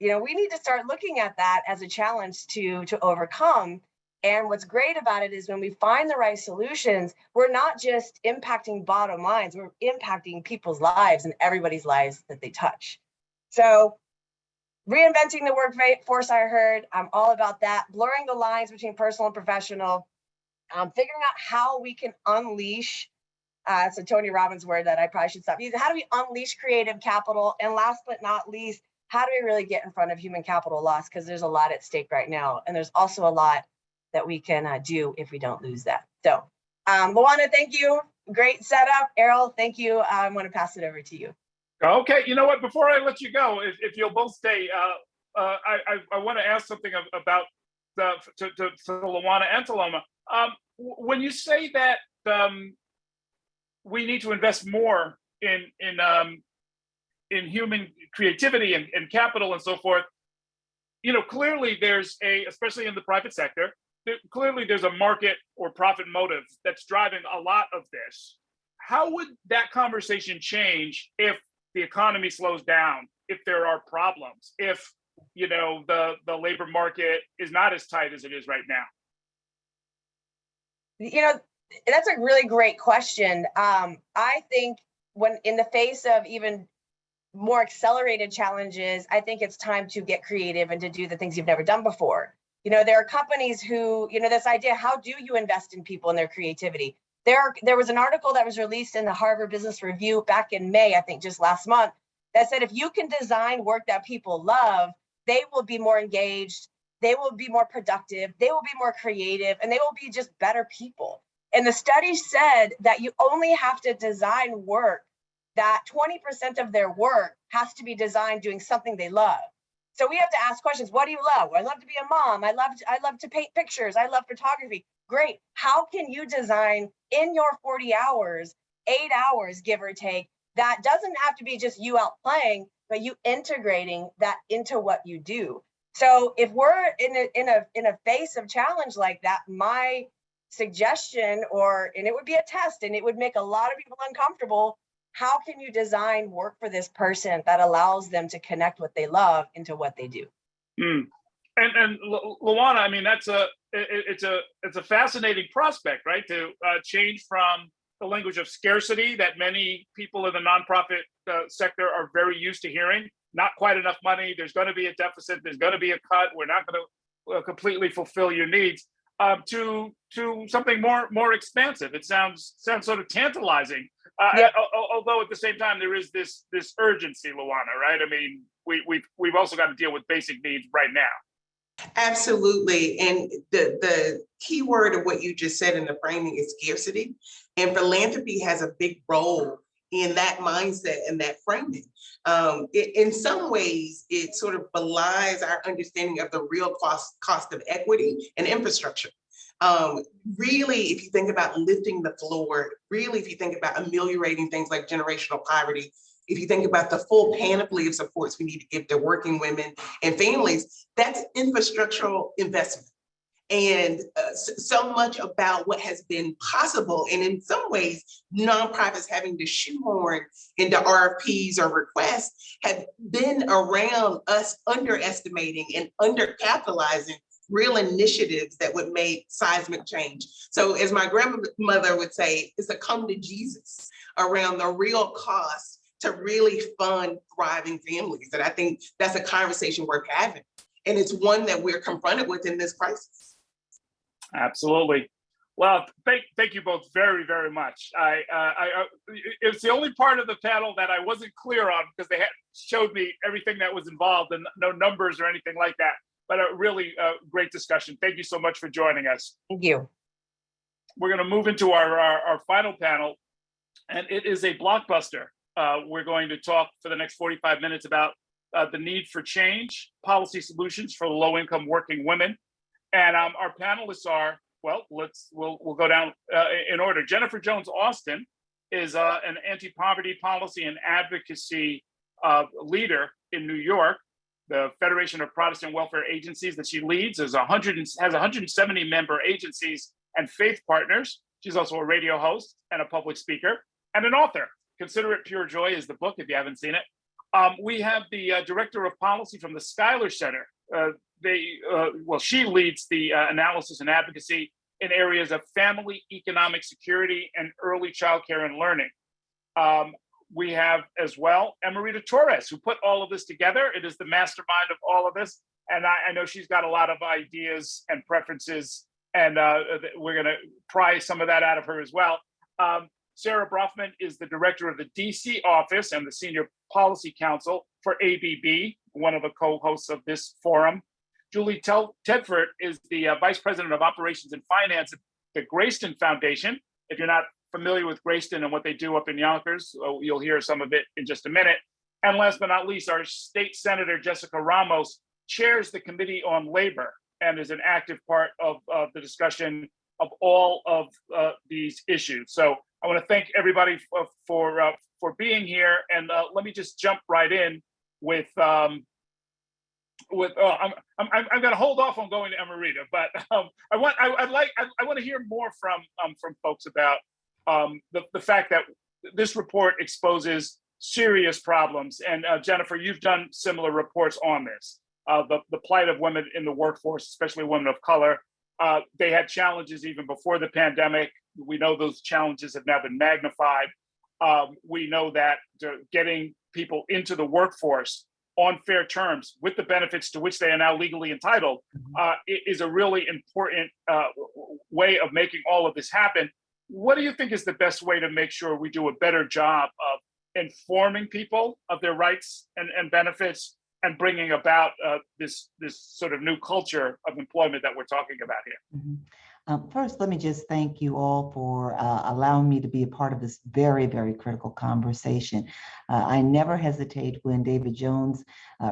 we need to start looking at that as a challenge to overcome. And what's great about it is when we find the right solutions, we're not just impacting bottom lines, we're impacting people's lives and everybody's lives that they touch. So reinventing the workforce, I heard, I'm all about that. Blurring the lines between personal and professional, figuring out how we can unleash, it's a Tony Robbins word that I probably should stop using. How do we unleash creative capital? And last but not least, how do we really get in front of human capital loss? Because there's a lot at stake right now. And there's also a lot that we can do if we don't lose that. So, Luana, thank you. Great setup. Errol, thank you. I'm going to pass it over to you. Okay, you know what? Before I let you go, if you'll both stay, I want to ask something about to Luana and to Loma. When you say that we need to invest more in human creativity and capital and so forth, you know, clearly there's especially in the private sector, clearly there's a market or profit motive that's driving a lot of this. How would that conversation change if the economy slows down, if there are problems, if, you know, the labor market is not as tight as it is right now? You know, that's a really great question. I think when in the face of even more accelerated challenges, I think it's time to get creative and to do the things you've never done before. You know, there are companies who, you know, this idea, how do you invest in people and their creativity? There was an article that was released in the Harvard Business Review back in May, I think just last month, that said, if you can design work that people love, they will be more engaged, they will be more productive, they will be more creative, and they will be just better people. And the study said that you only have to design work that 20% of their work has to be designed doing something they love. So we have to ask questions. What do you love? Well, I love to be a mom. I love to paint pictures. I love photography. Great. How can you design in your 40 hours, 8 hours, give or take, that doesn't have to be just you out playing, but you integrating that into what you do. So if we're in a face of challenge like that, my suggestion, and it would be a test and it would make a lot of people uncomfortable, how can you design work for this person that allows them to connect what they love into what they do? And Luana, I mean, it's a fascinating prospect, right? To change from the language of scarcity that many people in the nonprofit sector are very used to hearing. Not quite enough money. There's going to be a deficit. There's going to be a cut. We're not going to completely fulfill your needs. To something more expansive. It sounds sort of tantalizing. Although at the same time there is this urgency, Luana, right? I mean, we've also got to deal with basic needs right now. Absolutely. And the key word of what you just said in the framing is scarcity. And philanthropy has a big role in that mindset and that framing. In some ways, it sort of belies our understanding of the real cost of equity and infrastructure. Really, if you think about lifting the floor, really, if you think about ameliorating things like generational poverty, if you think about the full panoply of supports we need to give to working women and families, that's infrastructural investment. And so much about what has been possible, and in some ways, nonprofits having to shoehorn into RFPs or requests have been around us underestimating and undercapitalizing real initiatives that would make seismic change. So as my grandmother would say, it's a come to Jesus around the real cost to really fund thriving families. And I think that's a conversation worth having. And it's one that we're confronted with in this crisis. Absolutely. Well, thank you both very, very much. It's the only part of the panel that I wasn't clear on because they hadn't showed me everything that was involved and no numbers or anything like that. But a really great discussion. Thank you so much for joining us. Thank you. We're going to move into our final panel, and it is a blockbuster. We're going to talk for the next 45 minutes about the need for change, policy solutions for low-income working women. And our panelists are, well, we'll go down in order. Jennifer Jones Austin is an anti-poverty policy and advocacy leader in New York. The Federation of Protestant Welfare Agencies that she leads has 170 member agencies and faith partners. She's also a radio host and a public speaker and an author. Consider It Pure Joy is the book if you haven't seen it. We have the Director of Policy from the Schuyler Center, she leads the analysis and advocacy in areas of family, economic security, and early childcare and learning. We have as well Emerita Torres, who put all of this together. It is the mastermind of all of this. And I know she's got a lot of ideas and preferences, and we're going to pry some of that out of her as well. Sarah Brofman is the director of the DC office and the senior policy counsel for ABB, one of the co-hosts of this forum. Julie Tedford is the vice president of operations and finance at the Grayston Foundation. If you're not familiar with Grayston and what they do up in Yonkers, you'll hear some of it in just a minute. And last but not least, our state senator, Jessica Ramos, chairs the Committee on Labor and is an active part of the discussion of all of these issues. So I want to thank everybody for being here. And let me just jump right in with I'm going to hold off on going to Emerita, but I want to hear more from folks about the fact that this report exposes serious problems. And Jennifer, you've done similar reports on this, the plight of women in the workforce, especially women of color. They had challenges even before the pandemic. We know those challenges have now been magnified. We know that getting people into the workforce on fair terms with the benefits to which they are now legally entitled is a really important way of making all of this happen. What do you think is the best way to make sure we do a better job of informing people of their rights and benefits and bringing about this sort of new culture of employment that we're talking about here? First, let me just thank you all for allowing me to be a part of this very, very critical conversation. I never hesitate when David Jones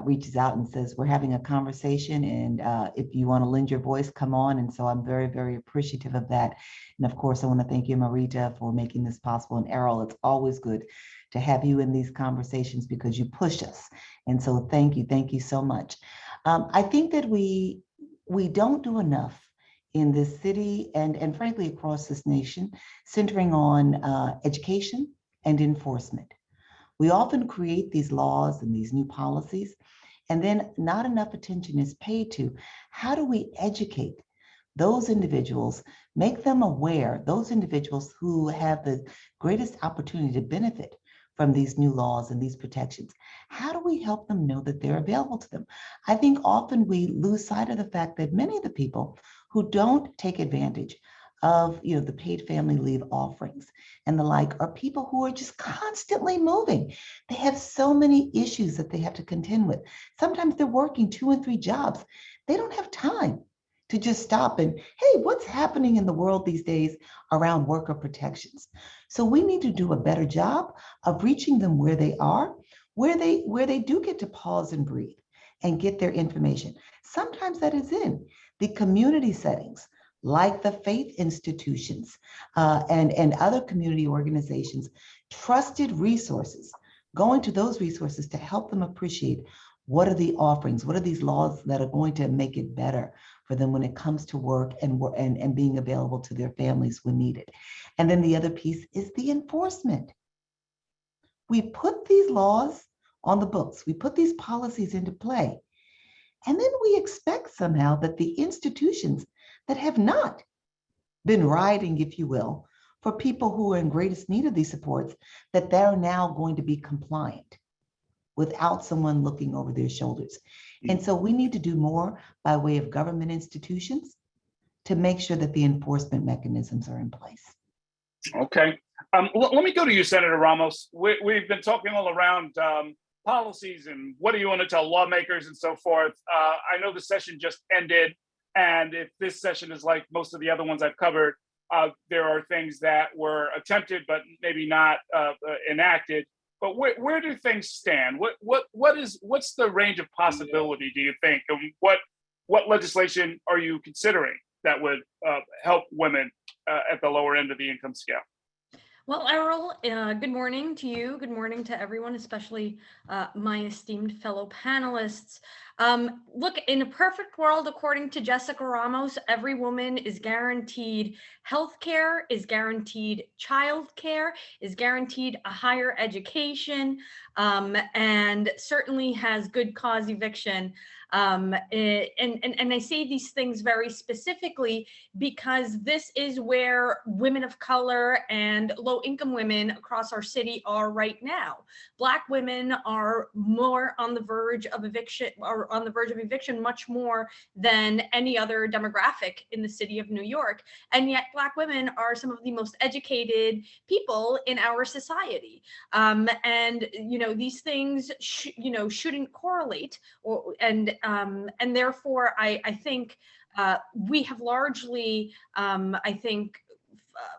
reaches out and says, we're having a conversation, and if you want to lend your voice, come on. And so I'm very, very appreciative of that. And of course, I want to thank you, Emerita, for making this possible. And Errol, it's always good to have you in these conversations because you push us. And so thank you so much. I think that we don't do enough in this city and frankly across this nation, centering on education and enforcement. We often create these laws and these new policies, and then not enough attention is paid to how do we educate those individuals, make them aware, those individuals who have the greatest opportunity to benefit from these new laws and these protections. How do we help them know that they're available to them? I think often we lose sight of the fact that many of the people who don't take advantage of the paid family leave offerings and the like are people who are just constantly moving. They have so many issues that they have to contend with. Sometimes they're working 2 and 3 jobs. They don't have time to just stop and, hey, what's happening in the world these days around worker protections? So we need to do a better job of reaching them where they are, where they do get to pause and breathe and get their information. Sometimes that is in the community settings, like the faith institutions and other community organizations, trusted resources, going to those resources to help them appreciate what are the offerings, what are these laws that are going to make it better for them when it comes to work and being available to their families when needed. And then the other piece is the enforcement. We put these laws on the books, we put these policies into play, and then we expect somehow that the institutions that have not been riding, if you will, for people who are in greatest need of these supports, that they're now going to be compliant without someone looking over their shoulders. And so we need to do more by way of government institutions to make sure that the enforcement mechanisms are in place. Okay. Let me go to you, Senator Ramos. We've been talking all around policies and what do you want to tell lawmakers and so forth. I know the session just ended, and if this session is like most of the other ones I've covered, there are things that were attempted but maybe not enacted. But where do things stand? What's the range of possibility, do you think? And what legislation are you considering that would help women at the lower end of the income scale? Well, Errol, good morning to you. Good morning to everyone, especially my esteemed fellow panelists. Look, in a perfect world, according to Jessica Ramos, every woman is guaranteed healthcare, is guaranteed childcare, is guaranteed a higher education, and certainly has good cause eviction. And I say these things very specifically because this is where women of color and low-income women across our city are right now. Black women are more on the verge of eviction, or on the verge of eviction much more than any other demographic in the city of New York. And yet Black women are some of the most educated people in our society. And, you know, these things, shouldn't correlate, and therefore I think we have largely,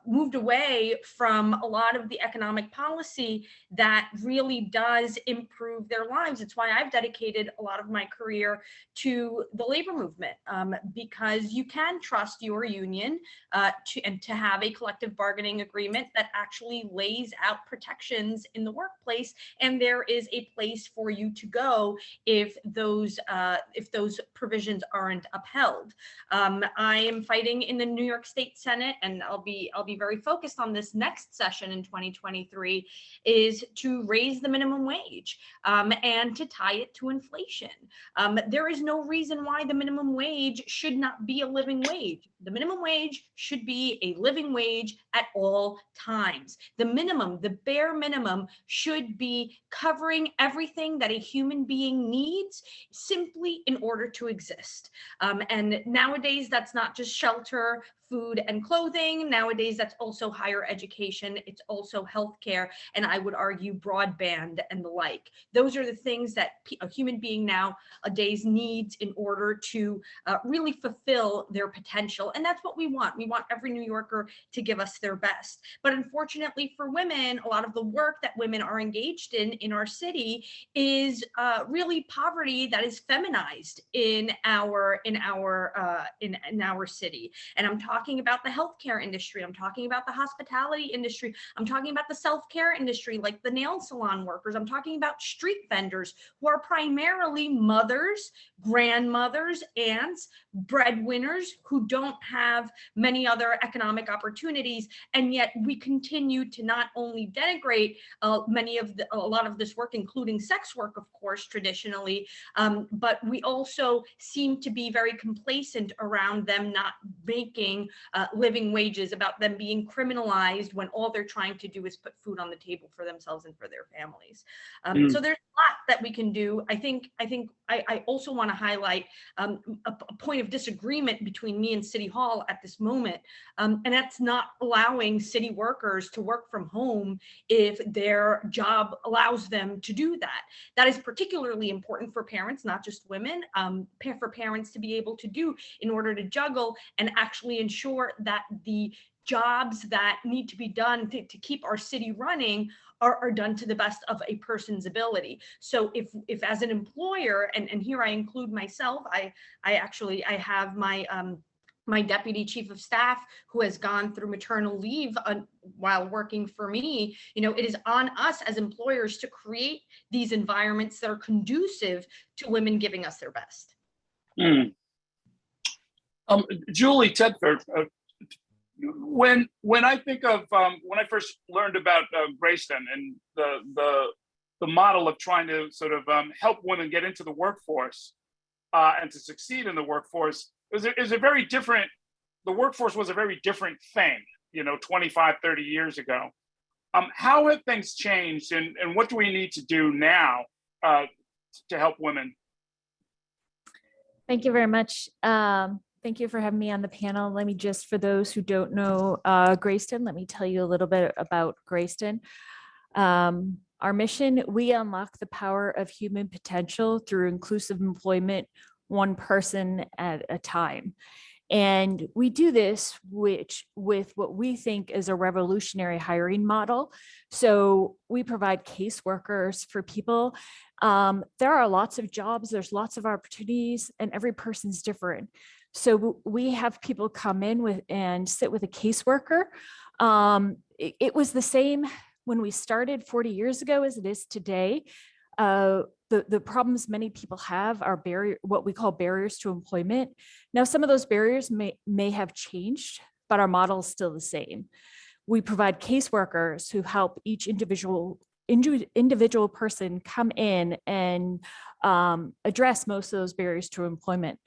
moved away from a lot of the economic policy that really does improve their lives. It's why I've dedicated a lot of my career to the labor movement, because you can trust your union to have a collective bargaining agreement that actually lays out protections in the workplace, and there is a place for you to go if those provisions aren't upheld. I am fighting in the New York State Senate, and I'll be very focused on this next session in 2023, is to raise the minimum wage and to tie it to inflation. There is no reason why the minimum wage should not be a living wage. The minimum wage should be a living wage at all times. The minimum, the bare minimum, should be covering everything that a human being needs simply in order to exist. And nowadays, that's not just shelter, food, and clothing. Nowadays, that's also higher education. It's also healthcare, and I would argue broadband and the like. Those are the things that a human being nowadays needs in order to really fulfill their potential. And that's what we want. We want every New Yorker to give us their best. But unfortunately for women, a lot of the work that women are engaged in our city is really poverty that is feminized in our city. And I'm talking about the healthcare industry. I'm talking about the hospitality industry. I'm talking about the self-care industry, like the nail salon workers. I'm talking about street vendors who are primarily mothers, grandmothers, aunts, breadwinners who don't have many other economic opportunities. And yet we continue to not only denigrate a lot of this work, including sex work, of course, traditionally, but we also seem to be very complacent around them not making living wages, about them being criminalized when all they're trying to do is put food on the table for themselves and for their families. So there's a lot that we can do. I also want to highlight a point of disagreement between me and City Hall at this moment, and that's not allowing city workers to work from home if their job allows them to do that. That is particularly important for parents, not just women, for parents to be able to do in order to juggle and actually ensure that the jobs that need to be done to keep our city running are done to the best of a person's ability. So if as an employer, and here I include myself, I have my deputy chief of staff who has gone through maternal leave while working for me. It is on us as employers to create these environments that are conducive to women giving us their best. Julie Tedford, when I think of when I first learned about Greyston and the model of trying to sort of help women get into the workforce and to succeed in the workforce, is a very different. The workforce was a very different thing, 25, 30 years ago. How have things changed, and what do we need to do now to help women? Thank you very much. Thank you for having me on the panel. Let me just, for those who don't know Greyston, let me tell you a little bit about Greyston. Our mission, we unlock the power of human potential through inclusive employment, one person at a time. And we do this with what we think is a revolutionary hiring model. So we provide caseworkers for people. There are lots of jobs, there's lots of opportunities, and every person's different. So we have people come in and sit with a caseworker. It was the same when we started 40 years ago as it is today. The problems many people have are what we call barriers to employment. Now, some of those barriers may have changed, but our model is still the same. We provide caseworkers who help each individual person come in and address most of those barriers to employment.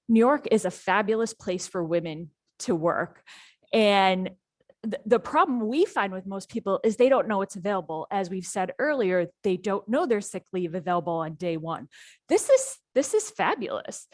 New York is a fabulous place for women to work. And the problem we find with most people is they don't know it's available. As we've said earlier, they don't know there's sick leave available on day one. This is fabulous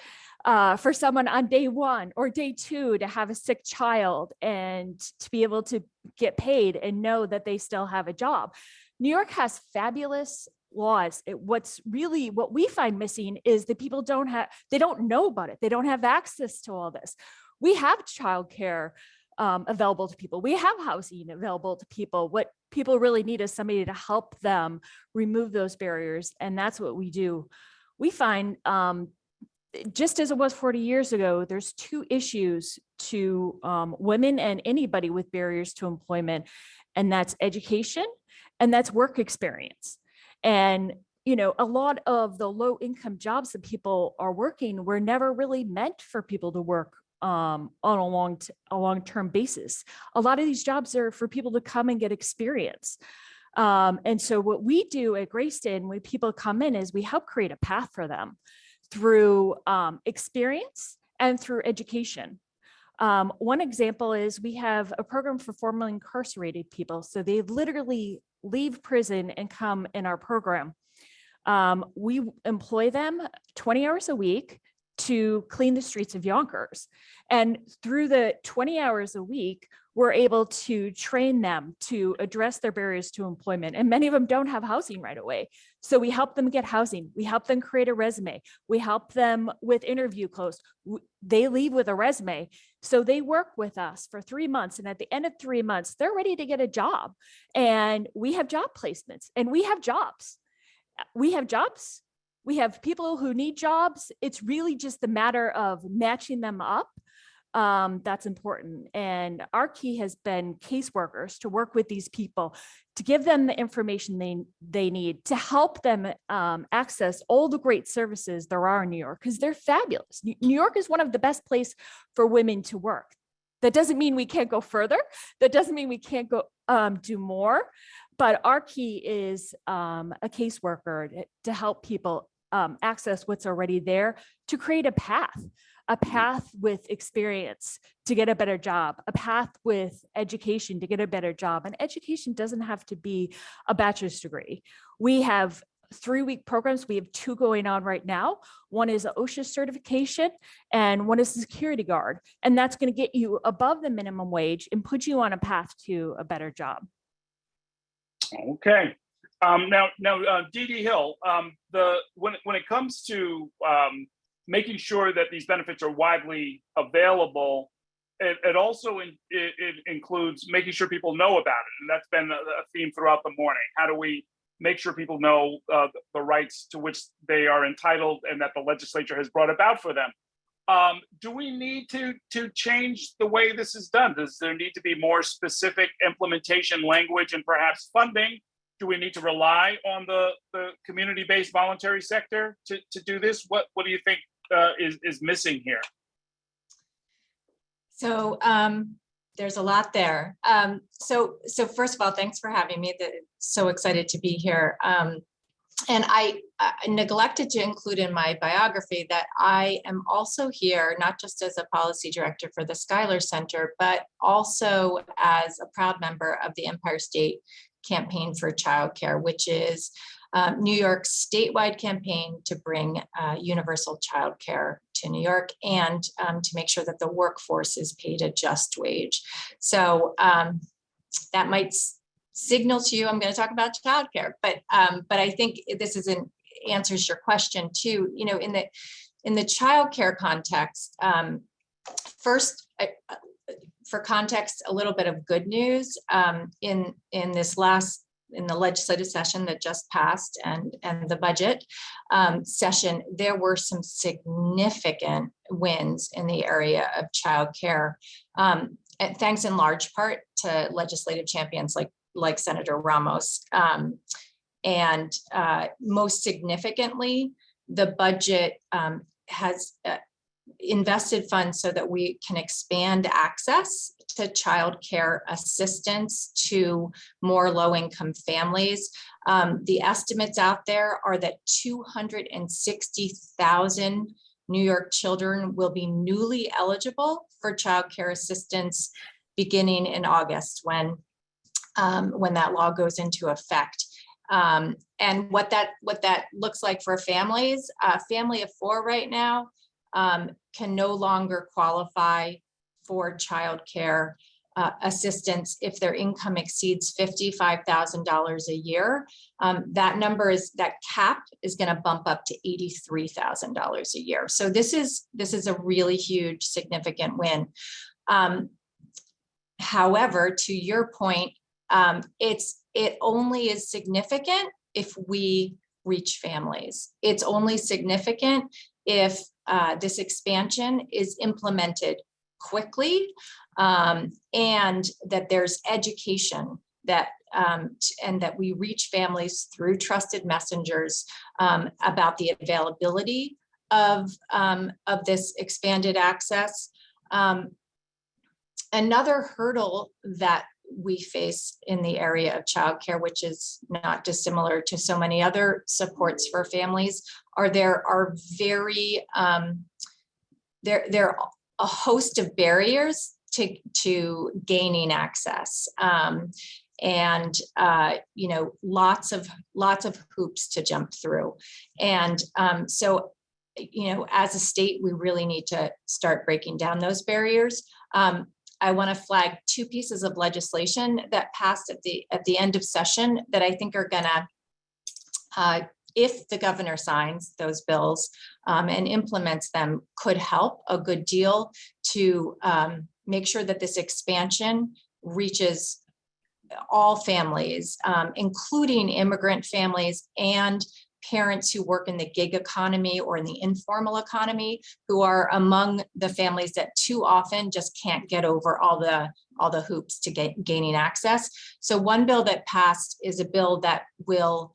for someone on day one or day two to have a sick child and to be able to get paid and know that they still have a job. New York has fabulous laws. What we find missing is that people don't know about it. They don't have access to all this. We have childcare available to people. We have housing available to people. What people really need is somebody to help them remove those barriers. And that's what we do. We find, just as it was 40 years ago, there's two issues to women and anybody with barriers to employment, and that's education and that's work experience. And a lot of the low income jobs that people are working were never really meant for people to work on a long-term basis. A lot of these jobs are for people to come and get experience. And so what we do at Greyston when people come in is we help create a path for them through experience and through education. One example is we have a program for formerly incarcerated people. So they literally leave prison and come in our program. We employ them 20 hours a week to clean the streets of Yonkers. And through the 20 hours a week, we're able to train them to address their barriers to employment. And many of them don't have housing right away. So we help them get housing. We help them create a resume. We help them with interview close. They leave with a resume. So they work with us for 3 months. And at the end of 3 months, they're ready to get a job. And we have job placements and we have jobs. We have jobs. We have people who need jobs. It's really just a matter of matching them up. That's important. And our key has been caseworkers to work with these people, to give them the information they need, to help them access all the great services there are in New York, because they're fabulous. New York is one of the best places for women to work. That doesn't mean we can't go further. That doesn't mean we can't go do more. But our key is a caseworker to help people access what's already there, to create a path with experience to get a better job, a path with education to get a better job. And education doesn't have to be a bachelor's degree. We have 3-week programs. We have 2 going on right now. One is an OSHA certification and one is a security guard. And that's going to get you above the minimum wage and put you on a path to a better job. Okay. Now, Dee Dee Hill, when it comes to making sure that these benefits are widely available, it also includes making sure people know about it, and that's been a theme throughout the morning. How do we make sure people know the rights to which they are entitled and that the legislature has brought about for them? Do we need to change the way this is done? Does there need to be more specific implementation language and perhaps funding? Do we need to rely on the community-based voluntary sector to do this? What do you think is missing here? So there's a lot there. So first of all, thanks for having me. So excited to be here. And I neglected to include in my biography that I am also here, not just as a policy director for the Schuyler Center, but also as a proud member of the Empire State Campaign for Childcare, which is New York's statewide campaign to bring universal childcare to New York and to make sure that the workforce is paid a just wage. So that might signal to you I'm going to talk about childcare, but I think this answers your question too. You know, in the childcare context, first. For context, a little bit of good news in the legislative session that just passed and the budget session, there were some significant wins in the area of childcare, thanks in large part to legislative champions like Senator Ramos. And most significantly, the budget has invested funds so that we can expand access to childcare assistance to more low-income families. The estimates out there are that 260,000 New York children will be newly eligible for childcare assistance beginning in August when that law goes into effect. And what that looks like for families, a family of 4 right now can no longer qualify for childcare assistance if their income exceeds $55,000 a year. That cap is going to bump up to $83,000 a year. So this is a really huge, significant win. However, to your point, it only is significant if we reach families. It's only significant if this expansion is implemented quickly, and that there's education that and that we reach families through trusted messengers about the availability of this expanded access. Another hurdle that we face in the area of childcare, which is not dissimilar to so many other supports for families, there are a host of barriers to gaining access, and lots of hoops to jump through. And so as a state, we really need to start breaking down those barriers. I want to flag 2 pieces of legislation that passed at the end of session that I think are gonna, if the governor signs those bills and implements them, could help a good deal to make sure that this expansion reaches all families, including immigrant families and parents who work in the gig economy or in the informal economy, who are among the families that too often just can't get over all the hoops to gaining access. So one bill that passed is a bill that will,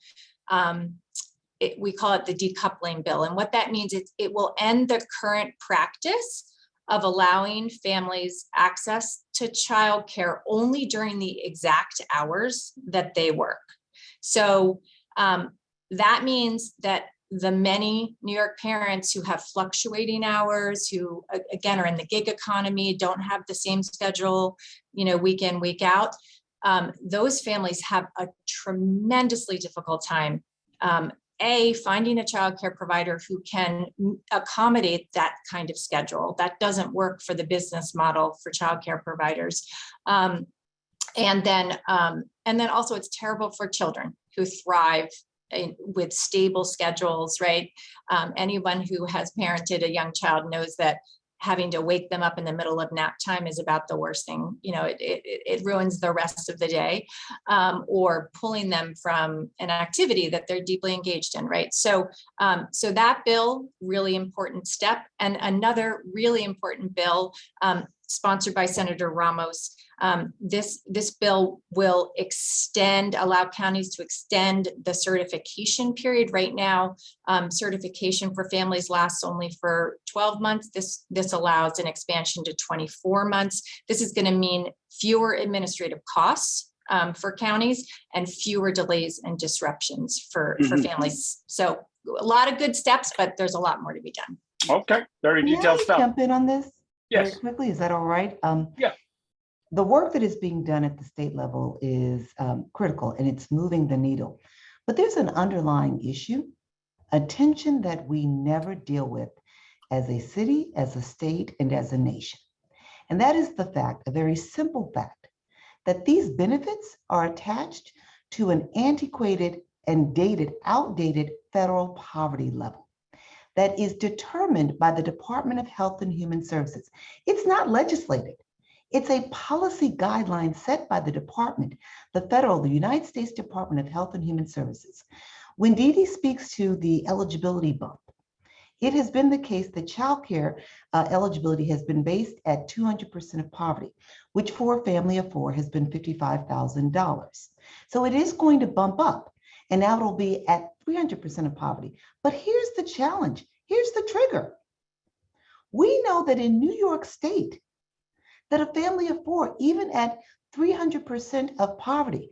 we call it the decoupling bill. And what that means is it will end the current practice of allowing families access to childcare only during the exact hours that they work. So that means that the many New York parents who have fluctuating hours, who again are in the gig economy, don't have the same schedule, week in, week out, those families have a tremendously difficult time finding a childcare provider who can accommodate that kind of schedule. That doesn't work for the business model for childcare providers. And then also it's terrible for children who thrive with stable schedules, right? Anyone who has parented a young child knows that having to wake them up in the middle of nap time is about the worst thing. It ruins the rest of the day, or pulling them from an activity that they're deeply engaged in, right? So that bill, really important step. And another really important bill sponsored by Senator Ramos, this bill will allow counties to extend the certification period. Right now, certification for families lasts only for 12 months. This allows an expansion to 24 months. This is going to mean fewer administrative costs for counties and fewer delays and disruptions for families. So a lot of good steps, but there's a lot more to be done. Okay, very May detailed I stuff. jump in on this? Yes. Very quickly, is that all right? Yeah. The work that is being done at the state level is critical, and it's moving the needle. But there's an underlying issue, a tension that we never deal with as a city, as a state, and as a nation. And that is the fact, a very simple fact, that these benefits are attached to an antiquated and outdated federal poverty level that is determined by the Department of Health and Human Services. It's not legislated. It's a policy guideline set by the department, the United States Department of Health and Human Services. When Dee Dee speaks to the eligibility bump, it has been the case that childcare eligibility has been based at 200% of poverty, which for a family of 4 has been $55,000. So it is going to bump up. And now it'll be at 300% of poverty. But here's the challenge. Here's the trigger. We know that in New York State, that a family of four, even at 300% of poverty,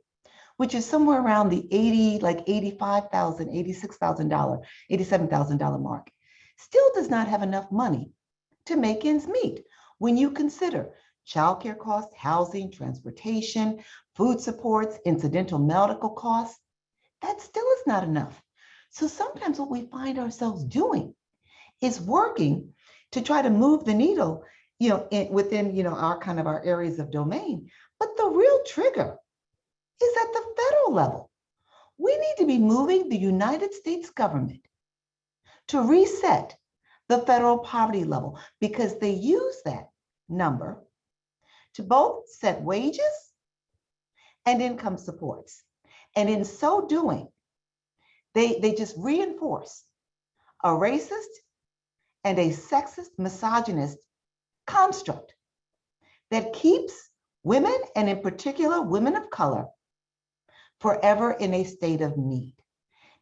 which is somewhere around the $85,000, $86,000, $87,000 mark, still does not have enough money to make ends meet. When you consider childcare costs, housing, transportation, food supports, incidental medical costs, that still is not enough. So sometimes what we find ourselves doing is working to try to move the needle, within, our areas of domain. But the real trigger is at the federal level. We need to be moving the United States government to reset the federal poverty level, because they use that number to both set wages and income supports. And in so doing, they just reinforce a racist and a sexist, misogynist construct that keeps women, and in particular women of color, forever in a state of need.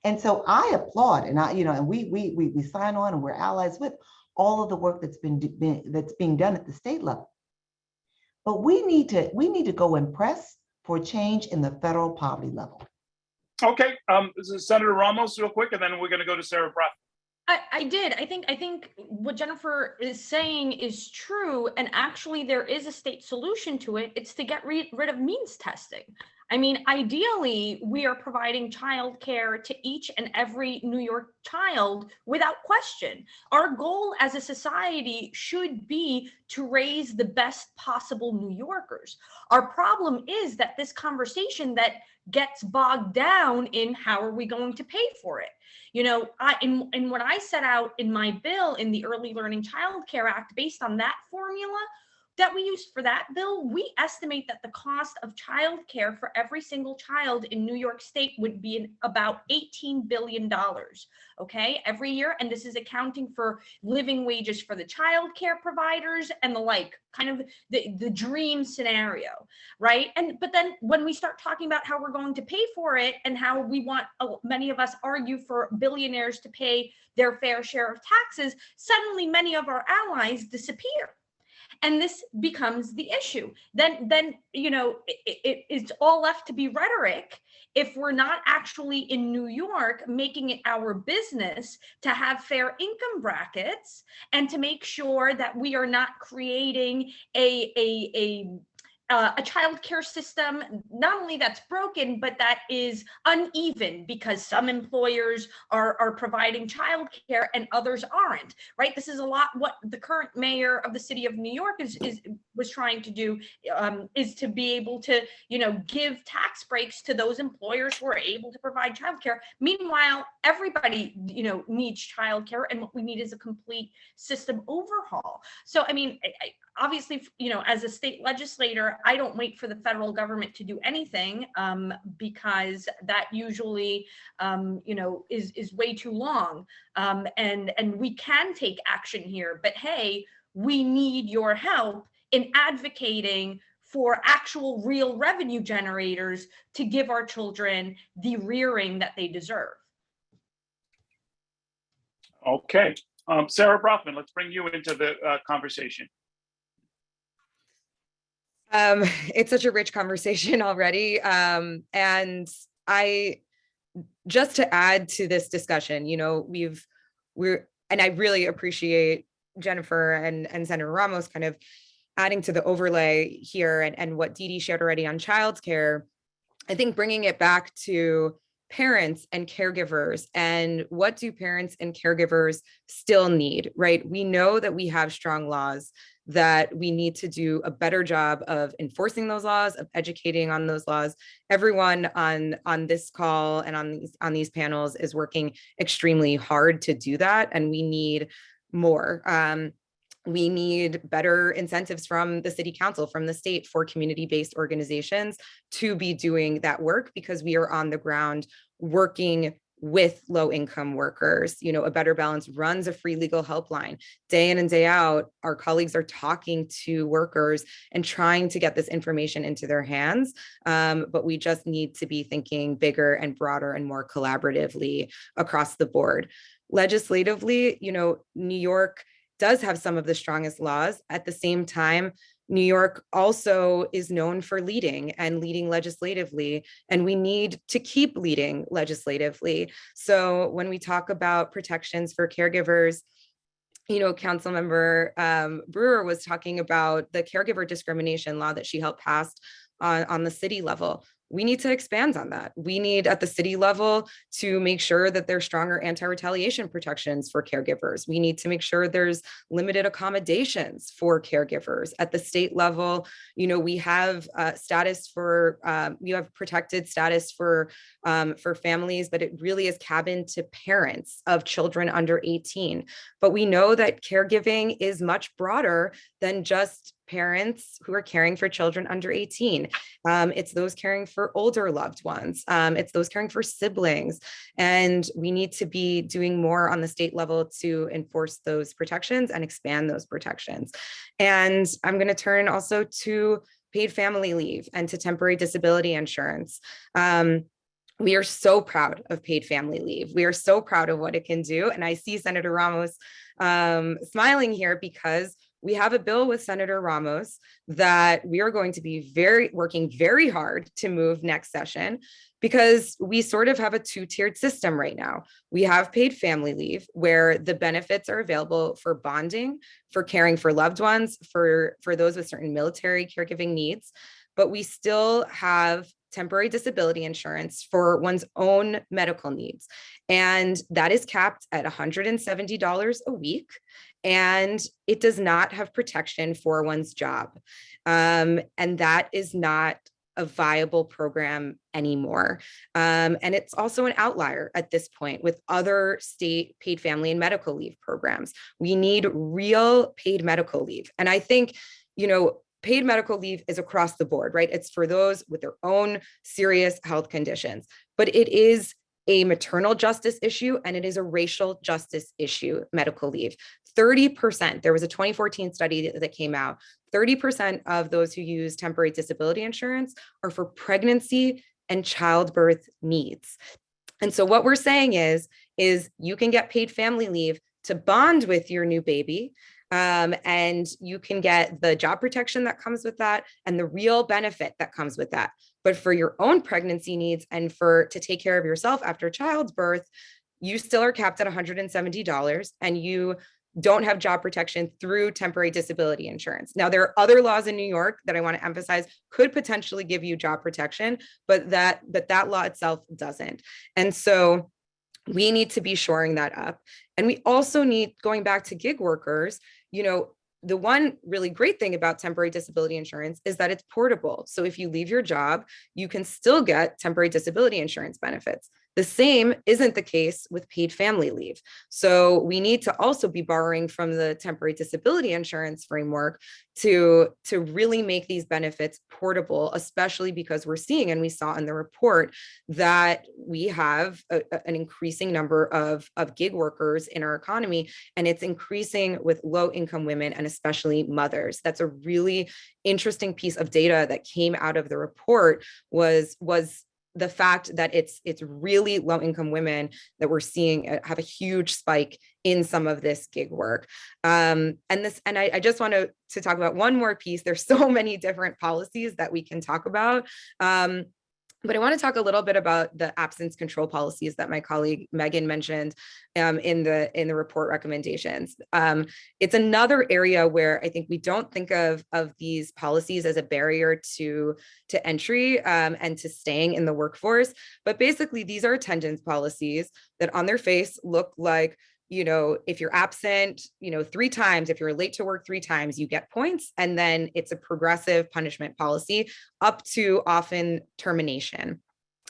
And so I applaud, and we sign on, and we're allies with all of the work that's being done at the state level. But we need to go and press for change in the federal poverty level. Okay, this is Senator Ramos, real quick, and then we're going to go to Sarah Brown. I did. I think what Jennifer is saying is true. And actually there is a state solution to it. It's to get rid of means testing. I mean, ideally, we are providing childcare to each and every New York child without question. Our goal as a society should be to raise the best possible New Yorkers. Our problem is that this conversation that gets bogged down in how are we going to pay for it? In what I set out in my bill in the Early Learning Child Care Act, based on that formula that we used for that bill, we estimate that the cost of childcare for every single child in New York State would be about $18 billion, okay, every year. And this is accounting for living wages for the childcare providers and the like, kind of the dream scenario, right? But then when we start talking about how we're going to pay for it and how we want, many of us argue for billionaires to pay their fair share of taxes, suddenly many of our allies disappear. And this becomes the issue. Then it's all left to be rhetoric if we're not actually in New York making it our business to have fair income brackets and to make sure that we are not creating a childcare system, not only that's broken, but that is uneven because some employers are providing childcare and others aren't, right? This is a lot what the current mayor of the city of New York was trying to do, is to be able to, give tax breaks to those employers who are able to provide childcare. Meanwhile, everybody, needs childcare, and what we need is a complete system overhaul. So, I mean, obviously, as a state legislator, I don't wait for the federal government to do anything because that usually, is way too long. And we can take action here, but hey, we need your help in advocating for actual real revenue generators to give our children the rearing that they deserve. Okay, Sarah Brockman, let's bring you into the conversation. It's such a rich conversation already. And just to add to this discussion, and I really appreciate Jennifer and Senator Ramos kind of adding to the overlay here and what Dee Dee shared already on childcare. I think bringing it back to parents and caregivers, and what do parents and caregivers still need, right? We know that we have strong laws, that we need to do a better job of enforcing those laws, of educating on those laws. Everyone on this call and on these panels is working extremely hard to do that, and we need more. We need better incentives from the city council, from the state, for community-based organizations to be doing that work, because we are on the ground working with low-income workers. You know, A Better Balance runs a free legal helpline. Day in and day out, our colleagues are talking to workers and trying to get this information into their hands. But we just need to be thinking bigger and broader and more collaboratively across the board. Legislatively, you know, New York does have some of the strongest laws. At the same time, New York also is known for leading legislatively, and we need to keep leading legislatively. So when we talk about protections for caregivers, you know, Councilmember Brewer was talking about the caregiver discrimination law that she helped pass on the city level. We need to expand on that. We need at the city level to make sure that there's stronger anti-retaliation protections for caregivers. We need to make sure there's limited accommodations for caregivers. At the state level, you know, we have status for, you have protected status for families, but it really is cabined to parents of children under 18. But we know that caregiving is much broader than just parents who are caring for children under 18. It's those caring for older loved ones. It's those caring for siblings. And we need to be doing more on the state level to enforce those protections and expand those protections. And I'm going to turn also to paid family leave and to temporary disability insurance. We are so proud of paid family leave. We are so proud of what it can do. And I see Senator Ramos smiling here because we have a bill with Senator Ramos that we are going to be working very hard to move next session, because we sort of have a two-tiered system right now. We have paid family leave where the benefits are available for bonding, for caring for loved ones, for those with certain military caregiving needs, but we still have temporary disability insurance for one's own medical needs. And that is capped at $170 a week. And it does not have protection for one's job. And that is not a viable program anymore. And it's also an outlier at this point with other state paid family and medical leave programs. We need real paid medical leave. And I think, you know, paid medical leave is across the board, right? It's for those with their own serious health conditions, but it is a maternal justice issue and it is a racial justice issue, medical leave. 30%, there was a 2014 study that came out, 30% of those who use temporary disability insurance are for pregnancy and childbirth needs. And so what we're saying is you can get paid family leave to bond with your new baby, and you can get the job protection that comes with that and the real benefit that comes with that. But for your own pregnancy needs and to take care of yourself after childbirth, you still are capped at $170 and you don't have job protection through temporary disability insurance. Now, there are other laws in New York that I want to emphasize could potentially give you job protection, but that law itself doesn't. And so we need to be shoring that up. And we also need, going back to gig workers, you know, the one really great thing about temporary disability insurance is that it's portable. So if you leave your job, you can still get temporary disability insurance benefits. The same isn't the case with paid family leave. So we need to also be borrowing from the temporary disability insurance framework to really make these benefits portable, especially because we're seeing, and we saw in the report, that we have an increasing number of gig workers in our economy, and it's increasing with low-income women and especially mothers. That's a really interesting piece of data that came out of the report was the fact that it's really low-income women that we're seeing have a huge spike in some of this gig work. And I just want to talk about one more piece. There's so many different policies that we can talk about. But I want to talk a little bit about the absence control policies that my colleague Megan mentioned in the report recommendations. It's another area where I think we don't think of these policies as a barrier to entry and to staying in the workforce. But basically, these are attendance policies that on their face look like, you know, if you're absent, you know, 3 times, if you're late to work 3 times, you get points. And then it's a progressive punishment policy up to often termination.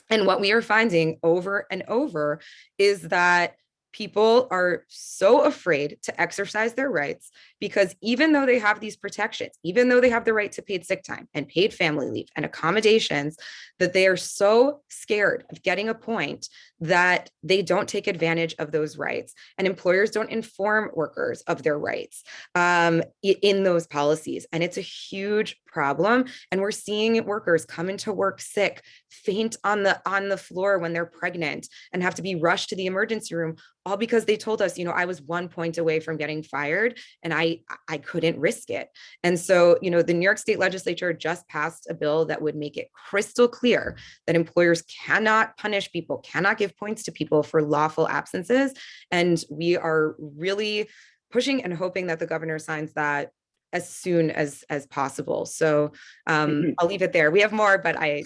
And what we are finding over and over is that people are so afraid to exercise their rights because even though they have these protections, even though they have the right to paid sick time and paid family leave and accommodations, that they are so scared of getting a point that they don't take advantage of those rights. And employers don't inform workers of their rights in those policies. And it's a huge problem. And we're seeing workers come into work sick, faint on the floor when they're pregnant, and have to be rushed to the emergency room, all because they told us, I was 1 point away from getting fired and I couldn't risk it. And so, the New York State Legislature just passed a bill that would make it crystal clear that employers cannot punish people, cannot give points to people for lawful absences. And we are really pushing and hoping that the governor signs that as soon as possible. So I'll leave it there. We have more, but I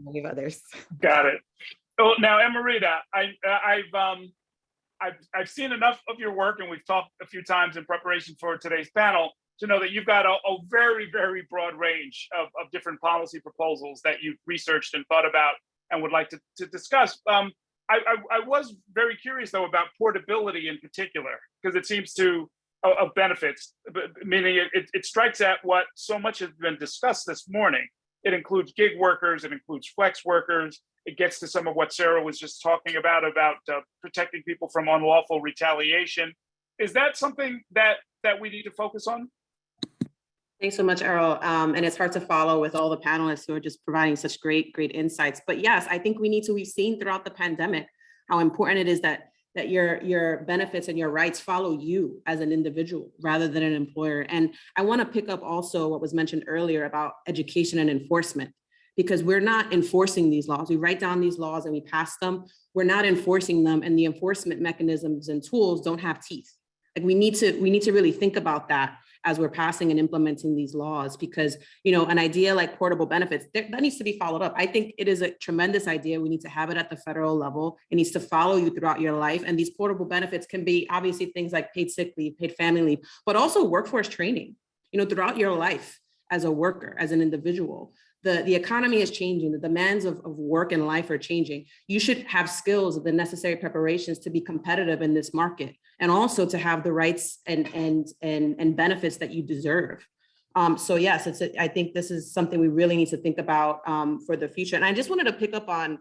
leave others. Got it. Oh, now, Emerita, I've seen enough of your work, and we've talked a few times in preparation for today's panel to know that you've got a very, very broad range of different policy proposals that you've researched and thought about and would like to discuss. I was very curious, though, about portability in particular, because it seems to of benefits, meaning it strikes at what so much has been discussed this morning. It includes gig workers, it includes flex workers. It gets to some of what Sarah was just talking about protecting people from unlawful retaliation. Is that something that we need to focus on? Thanks so much, Errol. And it's hard to follow with all the panelists who are just providing such great insights. But yes, I think we've seen throughout the pandemic how important it is that your benefits and your rights follow you as an individual rather than an employer. And I want to pick up also what was mentioned earlier about education and enforcement, because we're not enforcing these laws. We write down these laws and we pass them. We're not enforcing them, and the enforcement mechanisms and tools don't have teeth. Like we need to really think about that as we're passing and implementing these laws, because an idea like portable benefits, that needs to be followed up. I think it is a tremendous idea. We need to have it at the federal level. It needs to follow you throughout your life. And these portable benefits can be obviously things like paid sick leave, paid family leave, but also workforce training, throughout your life as a worker, as an individual. The economy is changing. The demands of work and life are changing. You should have skills, the necessary preparations to be competitive in this market, and also to have the rights and benefits that you deserve. So yes, I think this is something we really need to think about for the future. And I just wanted to pick up on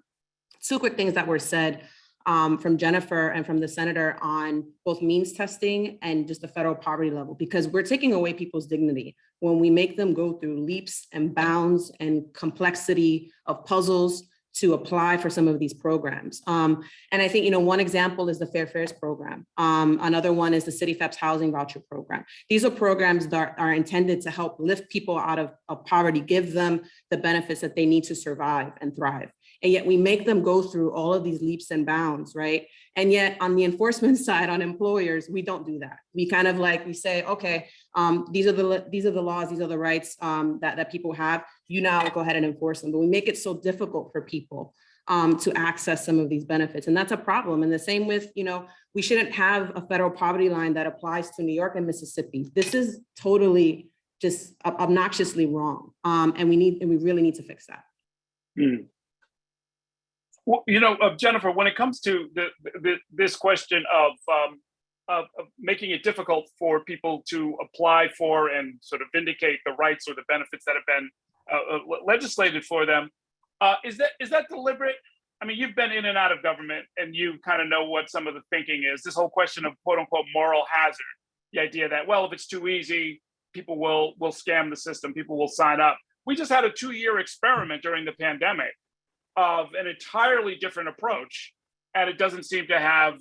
two quick things that were said from Jennifer and from the senator on both means testing and just the federal poverty level, because we're taking away people's dignity when we make them go through leaps and bounds and complexity of puzzles to apply for some of these programs. And I think, one example is the Fair Fares program. Another one is the City FEP's housing voucher program. These are programs that are intended to help lift people out of poverty, give them the benefits that they need to survive and thrive. And yet we make them go through all of these leaps and bounds, right? And yet on the enforcement side, on employers, we don't do that. We kind of we say, okay, these are the laws, these are the rights that people have. You now go ahead and enforce them. But we make it so difficult for people to access some of these benefits. And that's a problem. And the same with, we shouldn't have a federal poverty line that applies to New York and Mississippi. This is totally just obnoxiously wrong. And we really need to fix that. Well, Jennifer, when it comes to this question of making it difficult for people to apply for and sort of vindicate the rights or the benefits that have been legislated for them, is that deliberate? I mean, you've been in and out of government, and you kind of know what some of the thinking is. This whole question of "quote unquote" moral hazard, the idea that, well, if it's too easy, people will scam the system, people will sign up. We just had a 2-year experiment during the pandemic of an entirely different approach, and it doesn't seem to have,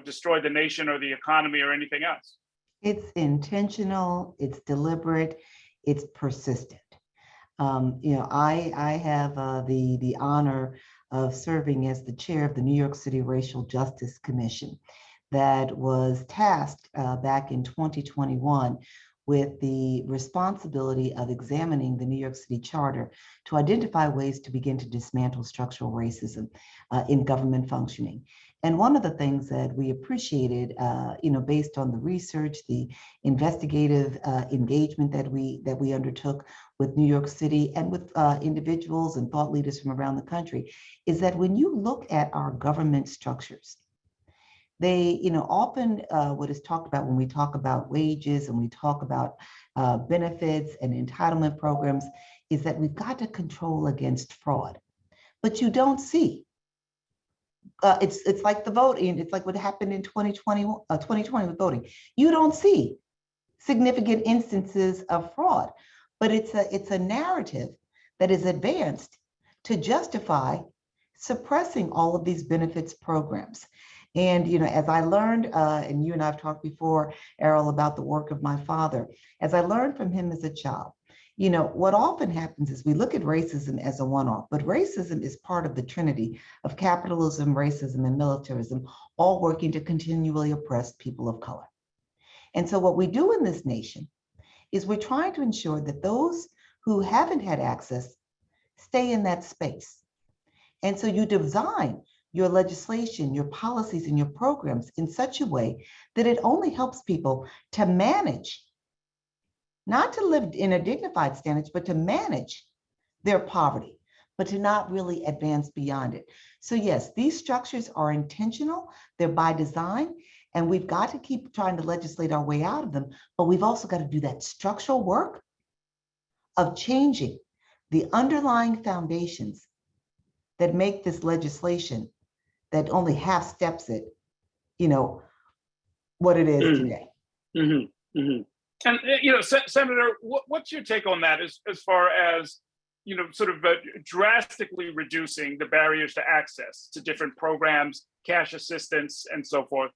destroyed the nation or the economy or anything else. It's intentional, it's deliberate, it's persistent. I have the honor of serving as the chair of the New York City Racial Justice Commission that was tasked back in 2021 with the responsibility of examining the New York City Charter to identify ways to begin to dismantle structural racism in government functioning. And one of the things that we appreciated, based on the research, the investigative engagement that we undertook with New York City and with individuals and thought leaders from around the country, is that when you look at our government structures, They, often what is talked about when we talk about wages and we talk about benefits and entitlement programs is that we've got to control against fraud. But you don't see. It's like the voting. It's like what happened in 2020 with voting. You don't see significant instances of fraud, but it's a narrative that is advanced to justify suppressing all of these benefits programs. And, as I learned, and you and I have talked before, Errol, about the work of my father, as I learned from him as a child, what often happens is we look at racism as a one-off, but racism is part of the trinity of capitalism, racism, and militarism, all working to continually oppress people of color. And so what we do in this nation is we're trying to ensure that those who haven't had access stay in that space. And so you design your legislation, your policies, and your programs in such a way that it only helps people to manage, not to live in a dignified standard, but to manage their poverty, but to not really advance beyond it. So yes, these structures are intentional, they're by design, and we've got to keep trying to legislate our way out of them, but we've also got to do that structural work of changing the underlying foundations that make this legislation that only half steps it, what it is today. Mm-hmm. Mm-hmm. And, Senator, what's your take on that as far as, sort of drastically reducing the barriers to access to different programs, cash assistance, and so forth?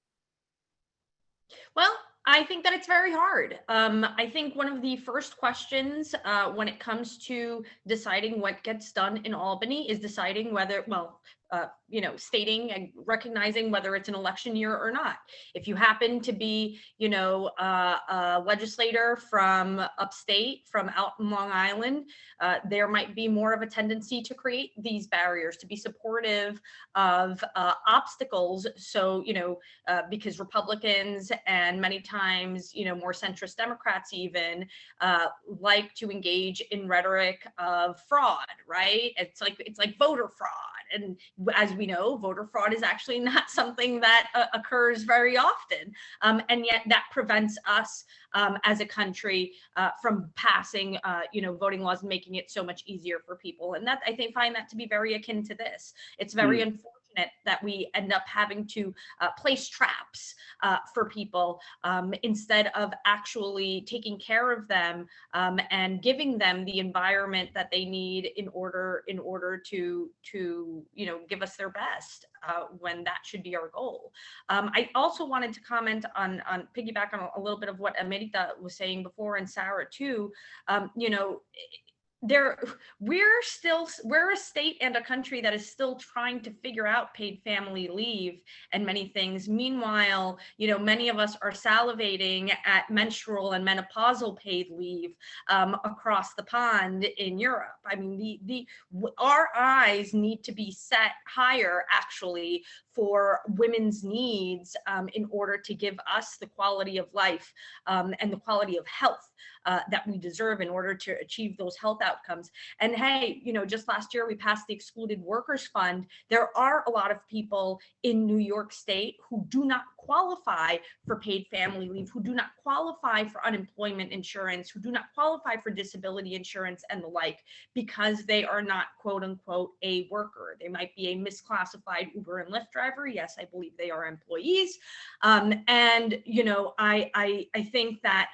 Well, I think that it's very hard. I think one of the first questions when it comes to deciding what gets done in Albany is deciding whether, stating and recognizing whether it's an election year or not. If you happen to be, a legislator from upstate, from out in Long Island, there might be more of a tendency to create these barriers, to be supportive of obstacles. So, because Republicans and many times, more centrist Democrats even like to engage in rhetoric of fraud, right? It's like voter fraud. And as we know, voter fraud is actually not something that occurs very often. And yet that prevents us as a country from passing, voting laws and making it so much easier for people. And that, I find that to be very akin to this. It's very unfortunate that we end up having to place traps for people instead of actually taking care of them and giving them the environment that they need in order to give us their best when that should be our goal. I also wanted to comment on piggyback on a little bit of what Amrita was saying before, and Sarah too. We're a state and a country that is still trying to figure out paid family leave and many things. Meanwhile, many of us are salivating at menstrual and menopausal paid leave across the pond in Europe. I mean, our eyes need to be set higher actually for women's needs in order to give us the quality of life and the quality of health that we deserve in order to achieve those health outcomes. And hey, just last year we passed the Excluded Workers Fund. There are a lot of people in New York State who do not qualify for paid family leave, who do not qualify for unemployment insurance, who do not qualify for disability insurance and the like, because they are not quote unquote a worker. They might be a misclassified Uber and Lyft driver. Yes, I believe they are employees. And, I think that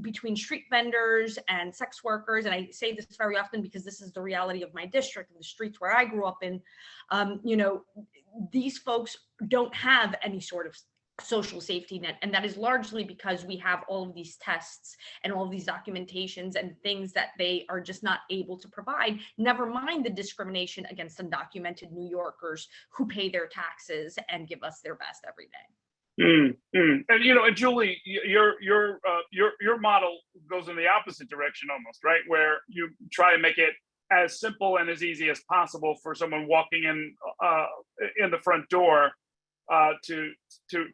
between street vendors and sex workers, and I say this very often because this is the reality of my district and the streets where I grew up in, these folks don't have any sort of social safety net. And that is largely because we have all of these tests and all of these documentations and things that they are just not able to provide, never mind the discrimination against undocumented New Yorkers who pay their taxes and give us their best every day. And and Julie, your model goes in the opposite direction almost, right? Where you try to make it as simple and as easy as possible for someone walking in the front door to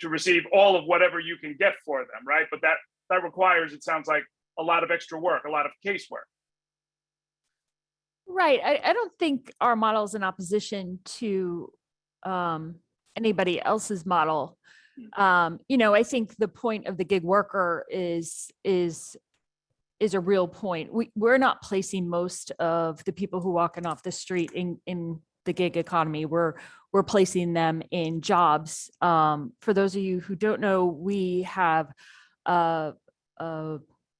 receive all of whatever you can get for them, right? But that requires, it sounds like, a lot of extra work, a lot of casework. Right. I don't think our model is in opposition to anybody else's model. I think the point of the gig worker is a real point. We're not placing most of the people who walking off the street in the gig economy. We're placing them in jobs. For those of you who don't know, we have a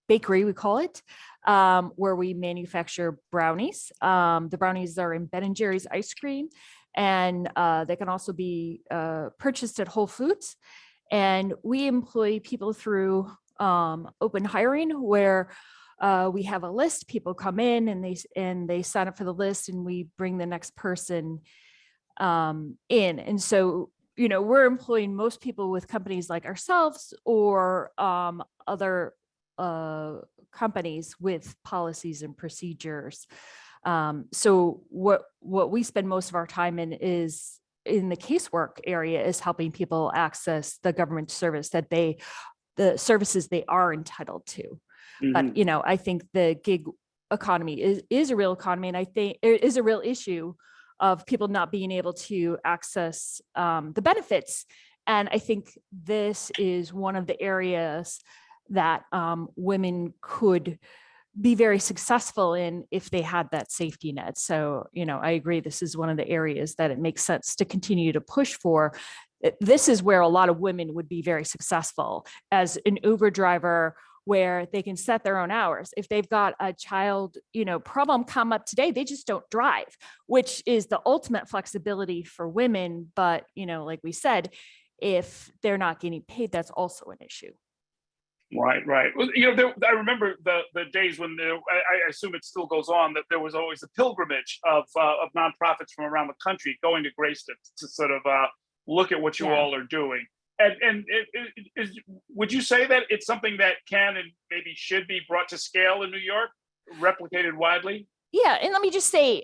bakery, we call it, where we manufacture brownies. The brownies are in Ben & Jerry's ice cream, and they can also be purchased at Whole Foods. And we employ people through open hiring, where we have a list. People come in and they sign up for the list, and we bring the next person in. And so, we're employing most people with companies like ourselves or other companies with policies and procedures. So what we spend most of our time in is in the casework area, is helping people access the government service the services they are entitled to. But, I think the gig economy is a real economy. And I think it is a real issue of people not being able to access the benefits. And I think this is one of the areas that women could be very successful in if they had that safety net. So, I agree, this is one of the areas that it makes sense to continue to push for. This is where a lot of women would be very successful as an Uber driver, where they can set their own hours. If they've got a child, problem come up today, they just don't drive, which is the ultimate flexibility for women. But, like we said, if they're not getting paid, that's also an issue. Right. Well, I remember the days when I assume it still goes on, that there was always a pilgrimage of nonprofits from around the country going to Grayston to sort of look at what you all are doing. And would you say that it's something that can and maybe should be brought to scale in New York, replicated widely? Yeah, and let me just say,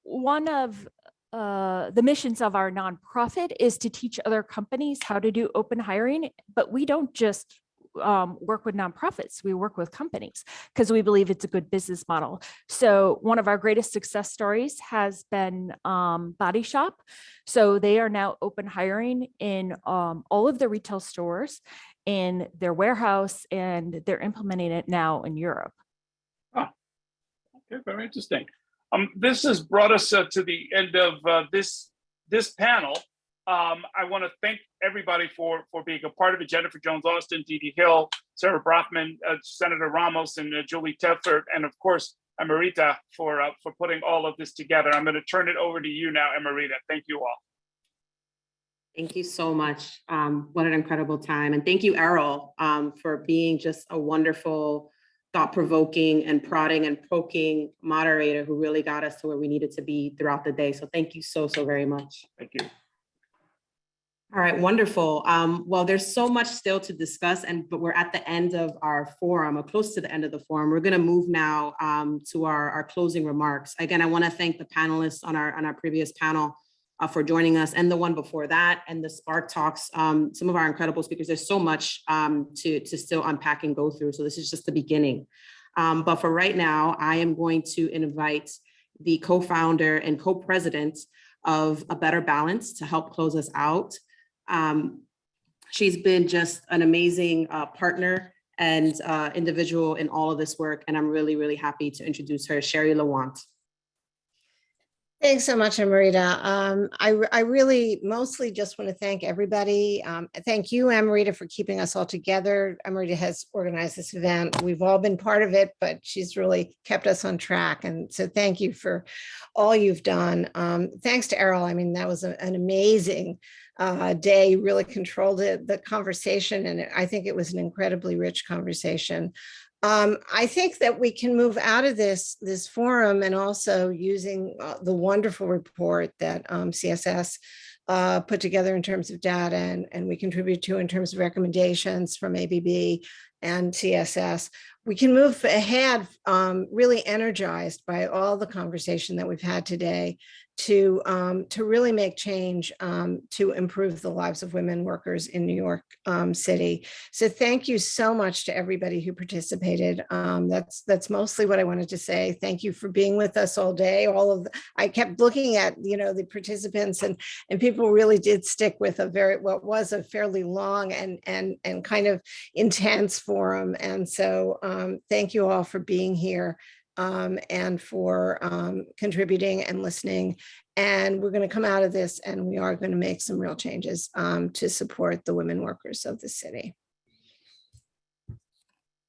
one of the missions of our nonprofit is to teach other companies how to do open hiring, but we don't just work with nonprofits, we work with companies because we believe it's a good business model. So one of our greatest success stories has been Body Shop. So they are now open hiring in all of the retail stores in their warehouse, and they're implementing it now in Europe. Oh, okay, very interesting. This has brought us to the end of this panel. I want to thank everybody for being a part of it. Jennifer Jones-Austin, Dee Dee Hill, Sarah Brafman, Senator Ramos, and Julie Teffer, and of course, Emerita for putting all of this together. I'm going to turn it over to you now, Emerita. Thank you all. Thank you so much. What an incredible time. And thank you, Errol, for being just a wonderful, thought-provoking and prodding and poking moderator who really got us to where we needed to be throughout the day. So thank you so very much. Thank you. All right, wonderful. Well, there's so much still to discuss, but we're at the end of our forum, or close to the end of the forum. We're going to move now to our closing remarks. Again, I want to thank the panelists on our previous panel for joining us, and the one before that, and the Spark Talks. Some of our incredible speakers. There's so much to still unpack and go through. So this is just the beginning. But for right now, I am going to invite the co-founder and co-president of A Better Balance to help close us out. She's been just an amazing partner and individual in all of this work, and I'm really happy to introduce her, Sherry Lawant. Thanks so much, Amrita. I really mostly just want to thank everybody. Thank you, Amrita, for keeping us all together. Amrita has organized this event. We've all been part of it, but she's really kept us on track. And so thank you for all you've done. Thanks to Errol. I mean, that was an amazing day, really controlled the conversation. And I think it was an incredibly rich conversation. I think that we can move out of this forum and also using the wonderful report that CSS put together in terms of data and we contribute to in terms of recommendations from ABB and CSS. We can move ahead really energized by all the conversation that we've had today to really make change to improve the lives of women workers in New York City. So thank you so much to everybody who participated. That's mostly what I wanted to say. Thank you for being with us all day. I kept looking at, the participants, and people really did stick with what was a fairly long and kind of intense forum. And so thank you all for being here. And for contributing and listening. And we're going to come out of this and we are going to make some real changes to support the women workers of the city.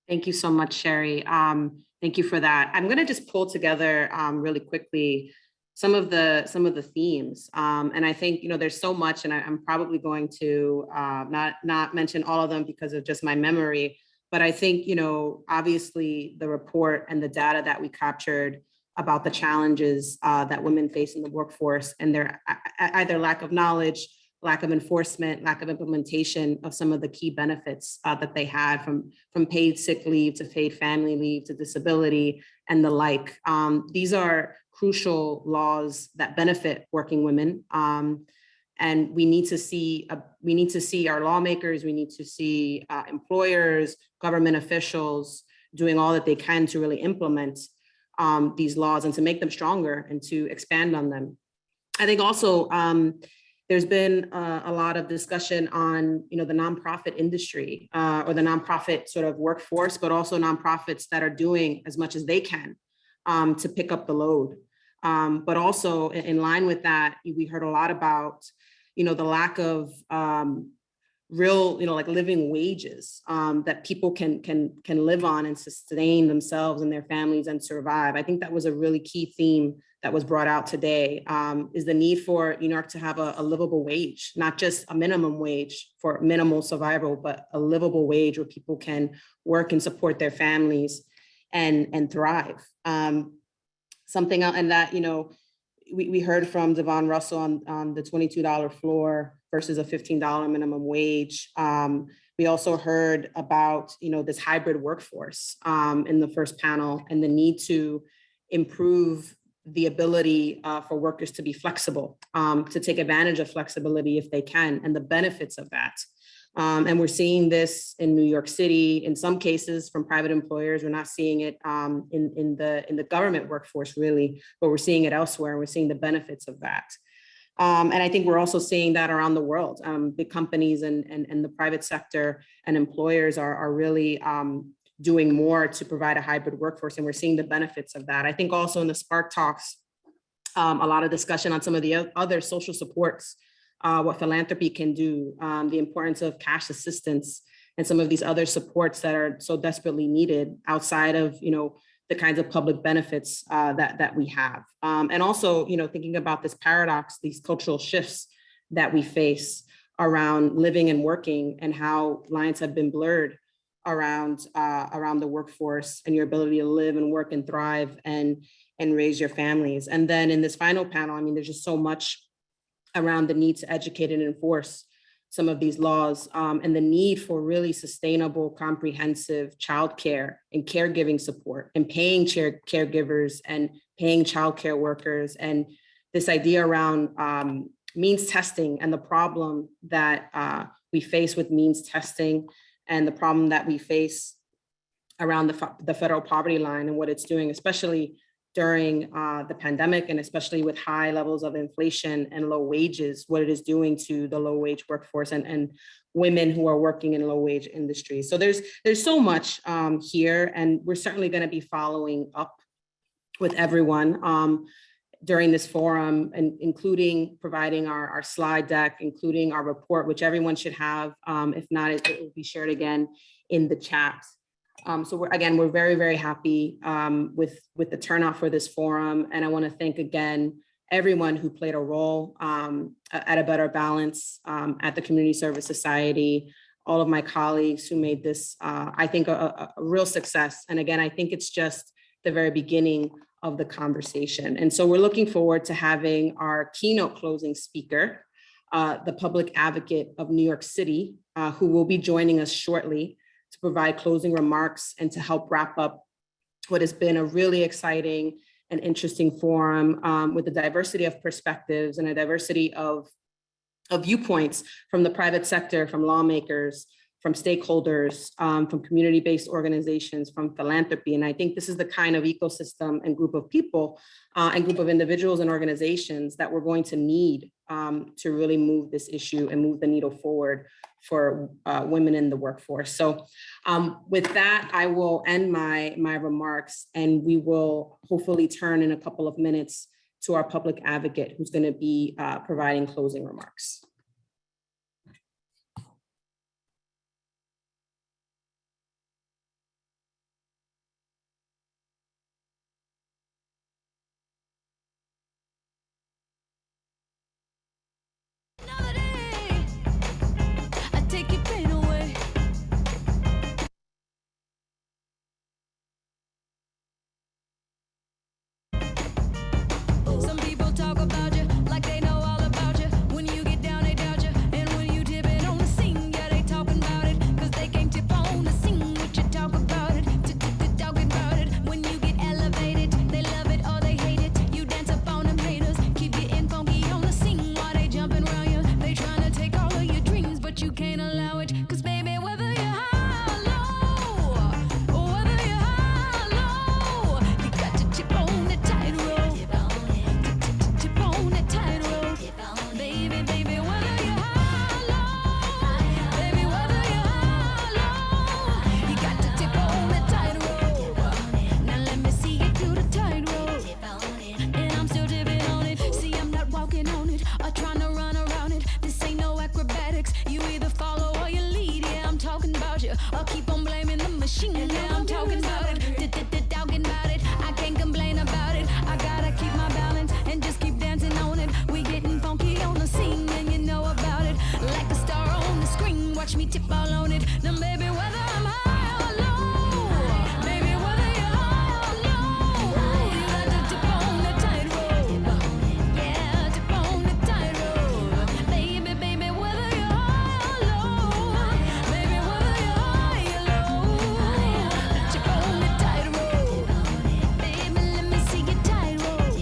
Thank you so much, Sherry. Thank you for that. I'm going to just pull together really quickly some of the themes. And I think, there's so much, and I'm probably going to not mention all of them because of just my memory. But I think, obviously the report and the data that we captured about the challenges that women face in the workforce and their either lack of knowledge, lack of enforcement, lack of implementation of some of the key benefits that they had from paid sick leave to paid family leave to disability and the like. These are crucial laws that benefit working women. And we need to see our lawmakers, we need to see employers, government officials doing all that they can to really implement these laws and to make them stronger and to expand on them. I think also there's been a lot of discussion on the nonprofit industry or the nonprofit sort of workforce, but also nonprofits that are doing as much as they can to pick up the load. But also in line with that, we heard a lot about the lack of real, like living wages that people can live on and sustain themselves and their families and survive. I think that was a really key theme that was brought out today, is the need for New York to have a livable wage, not just a minimum wage for minimal survival, but a livable wage where people can work and support their families and thrive. Something else, and that, we heard from Devon Russell on the $22 floor versus a $15 minimum wage. We also heard about, this hybrid workforce in the first panel and the need to improve the ability for workers to be flexible, to take advantage of flexibility if they can, and the benefits of that. And we're seeing this in New York City, in some cases from private employers. We're not seeing it in the government workforce really, but we're seeing it elsewhere. And we're seeing the benefits of that. And I think we're also seeing that around the world. Big companies and the private sector and employers are really doing more to provide a hybrid workforce. And we're seeing the benefits of that. I think also in the Spark Talks, a lot of discussion on some of the other social supports, what philanthropy can do, the importance of cash assistance and some of these other supports that are so desperately needed outside of, the kinds of public benefits that we have. And also, thinking about this paradox, these cultural shifts that we face around living and working and how lines have been blurred around the workforce and your ability to live and work and thrive and raise your families. And then in this final panel, there's just so much around the need to educate and enforce some of these laws and the need for really sustainable, comprehensive childcare and caregiving support and paying caregivers and paying childcare workers. And this idea around means testing and the problem that we face with means testing and the problem that we face around the federal poverty line and what it's doing, especially during the pandemic, and especially with high levels of inflation and low wages, what it is doing to the low wage workforce and women who are working in low wage industries. So there's so much here, and we're certainly going to be following up with everyone during this forum, and including providing our slide deck, including our report, which everyone should have. If not, it will be shared again in the chat. So we're very, very happy with the turnout for this forum. And I want to thank again everyone who played a role at A Better Balance, at the Community Service Society, all of my colleagues who made this, I think, a real success. And again, I think it's just the very beginning of the conversation. And so we're looking forward to having our keynote closing speaker, the public advocate of New York City, who will be joining us shortly to provide closing remarks and to help wrap up what has been a really exciting an interesting forum with a diversity of perspectives and a diversity of viewpoints from the private sector, from lawmakers, from stakeholders, from community-based organizations, from philanthropy. And I think this is the kind of ecosystem and group of people and group of individuals and organizations that we're going to need to really move this issue and move the needle forward for women in the workforce. So with that, I will end my remarks, and we will hopefully turn in a couple of minutes to our public advocate, who's going to be providing closing remarks. Some people talk about you like they know all about you. When you get down, they doubt you. And when you dip it on the scene, yeah, they talking about it. Cause they can't tip on the scene. What you talk about it, talking about it. When you get elevated, they love it or they hate it. You dance up on them haters, keep getting funky on the scene. While they jumping around you, they trying to take all of your dreams, but you can't allow it. Cause baby, whether you're high or low, or whether you're high or low, you got to tip on the tightrope. Tip on that tightrope, baby, baby, whether you're high or low, baby, whether you're high or low, you got to tip on that tightrope. Now let me see you do the tightrope, and I'm still tipping on it. See, I'm not walking on it or trying to run around it. This ain't no acrobatics. You either follow or you lead. Yeah, I'm talking about you. I'll keep on blaming the machine. Yeah, I'm talking about it. Talking about it. I can't complain about it. I gotta keep my balance and just keep dancing on it. We getting funky on the scene, and you know about it. Like a star on the screen, watch me tip all on it. Now, baby, whether I'm high or low, baby, whether you're high or low, you got to tip on the tightrope. Yeah, tip on the tightrope. Baby, baby, whether you're high or low, baby, whether you're high or low, tip on the tightrope. Baby, let me see your tightrope.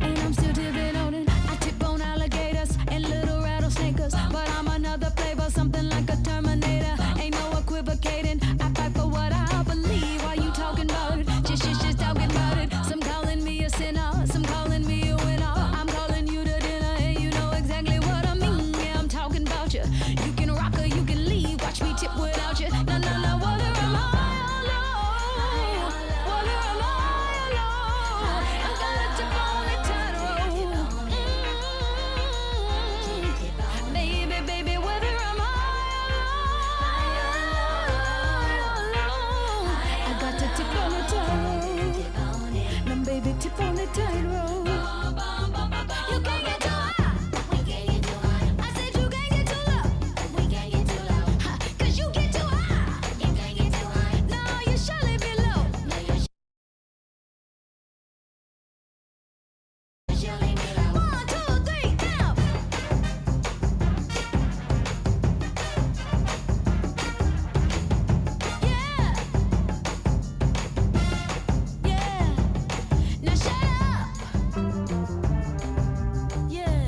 And I'm still tipping on it. I tip on alligators and little rattlesnakers, but I'm another flavor, something like a Terminator. Ain't no equivocating. I fight for what I believe. While you talking about it, just talking about it. Some calling me a sinner, some calling me a winner. I'm calling you to dinner, and you know exactly what I mean. Yeah, I'm talking about you. You can rock or you can leave. Watch me tip without you. No, no, no, whether I'm high or low, whether I'm high or low, I gotta tip on the tightrope. Baby, baby, whether I'm high or low, I got to tip on the tightrope. Now, baby, tip on the tightrope. You can't get too high. I said you can't get too low. Cause you get too high. No, you surely be low. One, two, three, now. Yeah. Yeah. Now shut up. Yeah.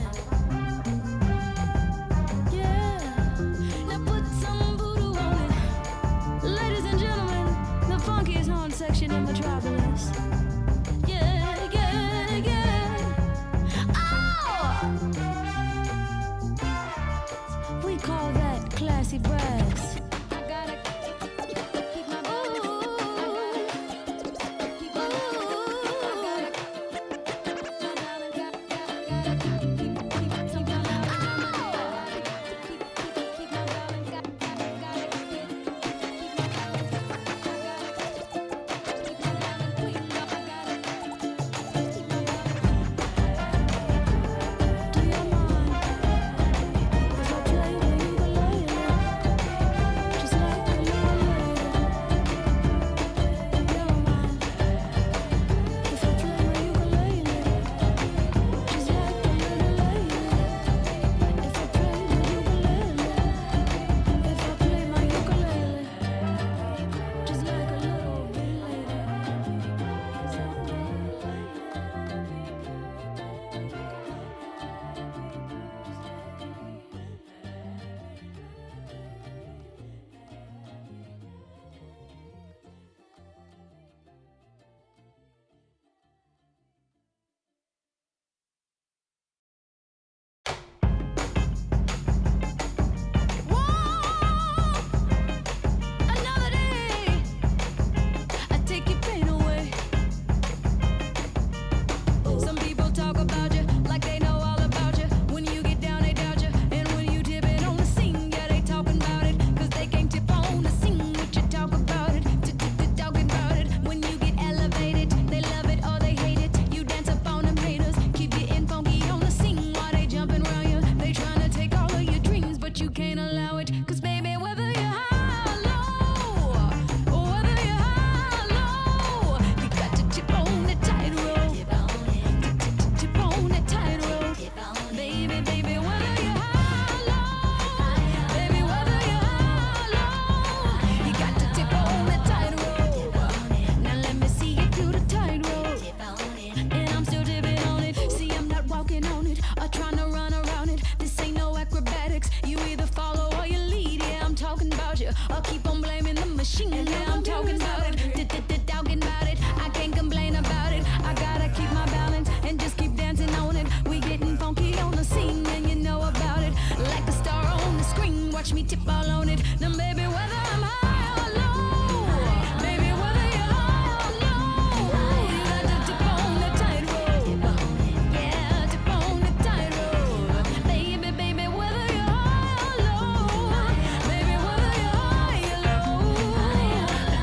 Yeah. Now put some voodoo on it. Ladies and gentlemen, the funkiest horn section in Metropolis. Yeah, yeah, yeah. Oh! We call that classy brass. I gotta keep my tip all on it. Now, baby, whether I'm high or low, baby, whether you're high or low, you got to tip on the tightrope. Yeah, tip on the tightrope. Baby, baby, whether you're high or low, baby, whether you're high or low,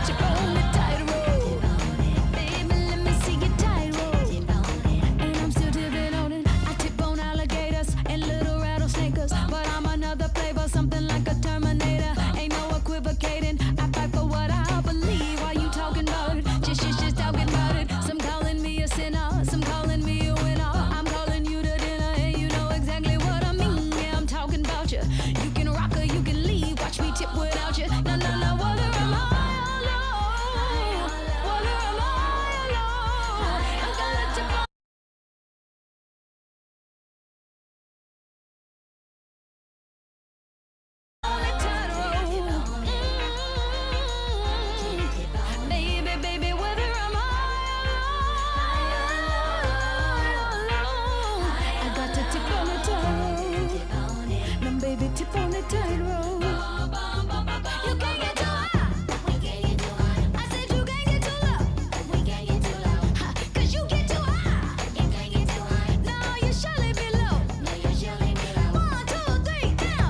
tip on the tightrope. Baby, let me see your tightrope. And I'm still tipping on it. I tip on alligators and little rattlesnakers, but I'm another flavor, something like a Terminator. Ain't no equivocating. I fight for what I believe. Why you talking about it? Just talking about it. Some calling me a sinner, some calling me a winner. I'm calling you to dinner, and you know exactly what I mean. Yeah, I'm talking about you. You can rock or you can leave. Watch me tip without you. No, no, no. Whether I'm high or low, whether I'm high or low, I gotta tip on. Baby, baby, whether I'm high or low, I got to tip on the tightrope. Now, baby, tip on the tightrope. You can't get too high. I said you can't get too low. 'Cause you get too high. No, you surely be low. 1, 2, 3, now.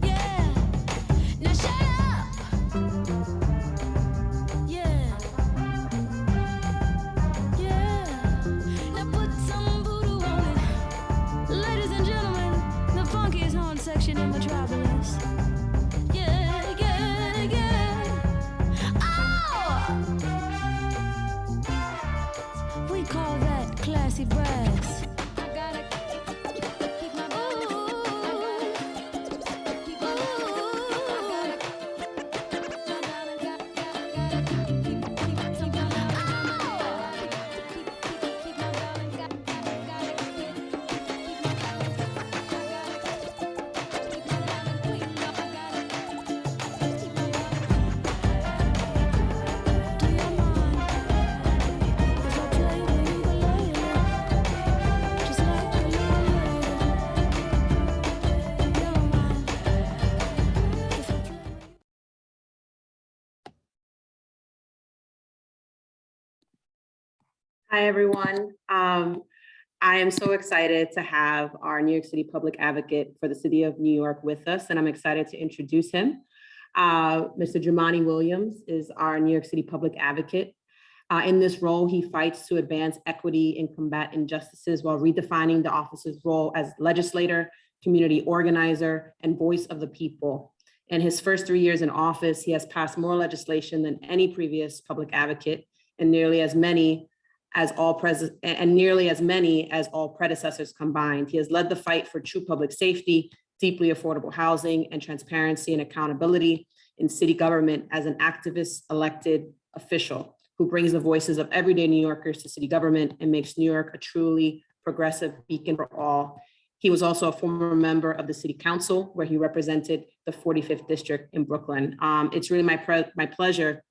Yeah. Now shut up. Yeah. Now put some voodoo on it. Ladies and gentlemen, the funkiest horn section in Metropolis. Yeah, yeah, yeah. Oh! We call that classy brass. I gotta keep my Hi, everyone. I am so excited to have our New York City Public Advocate for the City of New York with us, and I'm excited to introduce him. Mr. Jumaane Williams is our New York City Public Advocate. In this role, he fights to advance equity and combat injustices while redefining the office's role as legislator, community organizer, and voice of the people. In his first 3 years in office, he has passed more legislation than any previous public advocate, and nearly as many as all predecessors combined. He has led the fight for true public safety, deeply affordable housing, and transparency and accountability in city government as an activist elected official who brings the voices of everyday New Yorkers to city government and makes New York a truly progressive beacon for all. He was also a former member of the City Council, where he represented the 45th District in Brooklyn. It's really my pleasure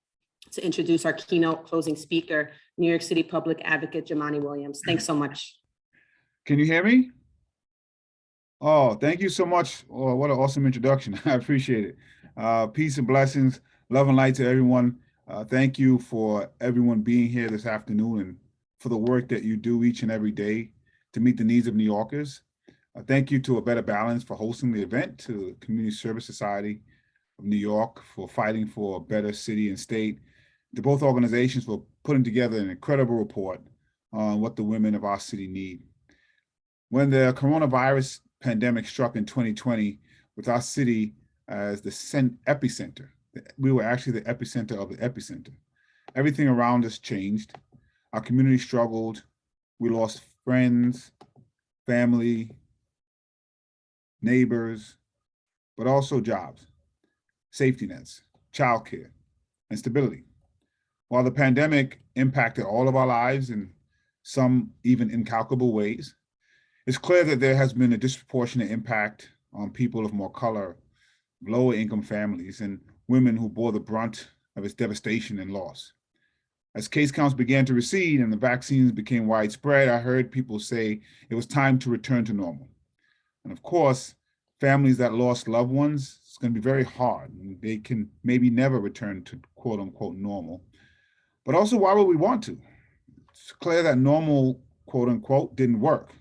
to introduce our keynote closing speaker, New York City Public Advocate Jumaane Williams. Thanks so much. Can you hear me? Oh, thank you so much. Oh, what an awesome introduction. I appreciate it. Peace and blessings, love and light to everyone. Thank you for everyone being here this afternoon and for the work that you do each and every day to meet the needs of New Yorkers. Thank you to A Better Balance for hosting the event, to the Community Service Society of New York for fighting for a better city and state, to both organizations for putting together an incredible report on what the women of our city need. When the coronavirus pandemic struck in 2020, with our city as the epicenter, we were actually the epicenter of the epicenter. Everything around us changed. Our community struggled. We lost friends, family, neighbors, but also jobs, safety nets, childcare, and stability. While the pandemic impacted all of our lives in some even incalculable ways, it's clear that there has been a disproportionate impact on people of more color, lower income families, and women who bore the brunt of its devastation and loss. As case counts began to recede and the vaccines became widespread, I heard people say it was time to return to normal. And of course, families that lost loved ones, it's going to be very hard. They can maybe never return to quote unquote normal. But also, why would we want to? It's clear that normal, quote unquote, didn't work,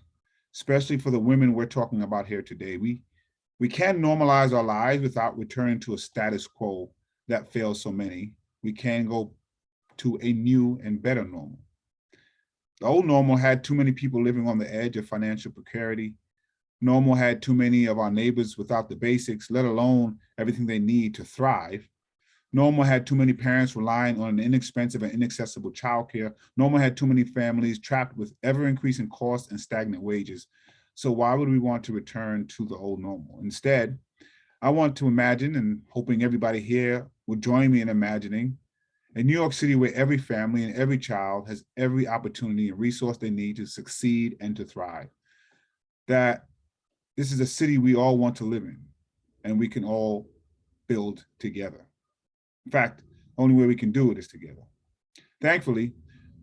especially for the women we're talking about here today. We can normalize our lives without returning to a status quo that fails so many. We can go to a new and better normal. The old normal had too many people living on the edge of financial precarity. Normal had too many of our neighbors without the basics, let alone everything they need to thrive. Normal had too many parents relying on an inexpensive and inaccessible childcare. Normal had too many families trapped with ever-increasing costs and stagnant wages. So why would we want to return to the old normal? Instead, I want to imagine, and hoping everybody here will join me in imagining, a New York City where every family and every child has every opportunity and resource they need to succeed and to thrive. That this is a city we all want to live in, and we can all build together. In fact, the only way we can do it is together. Thankfully,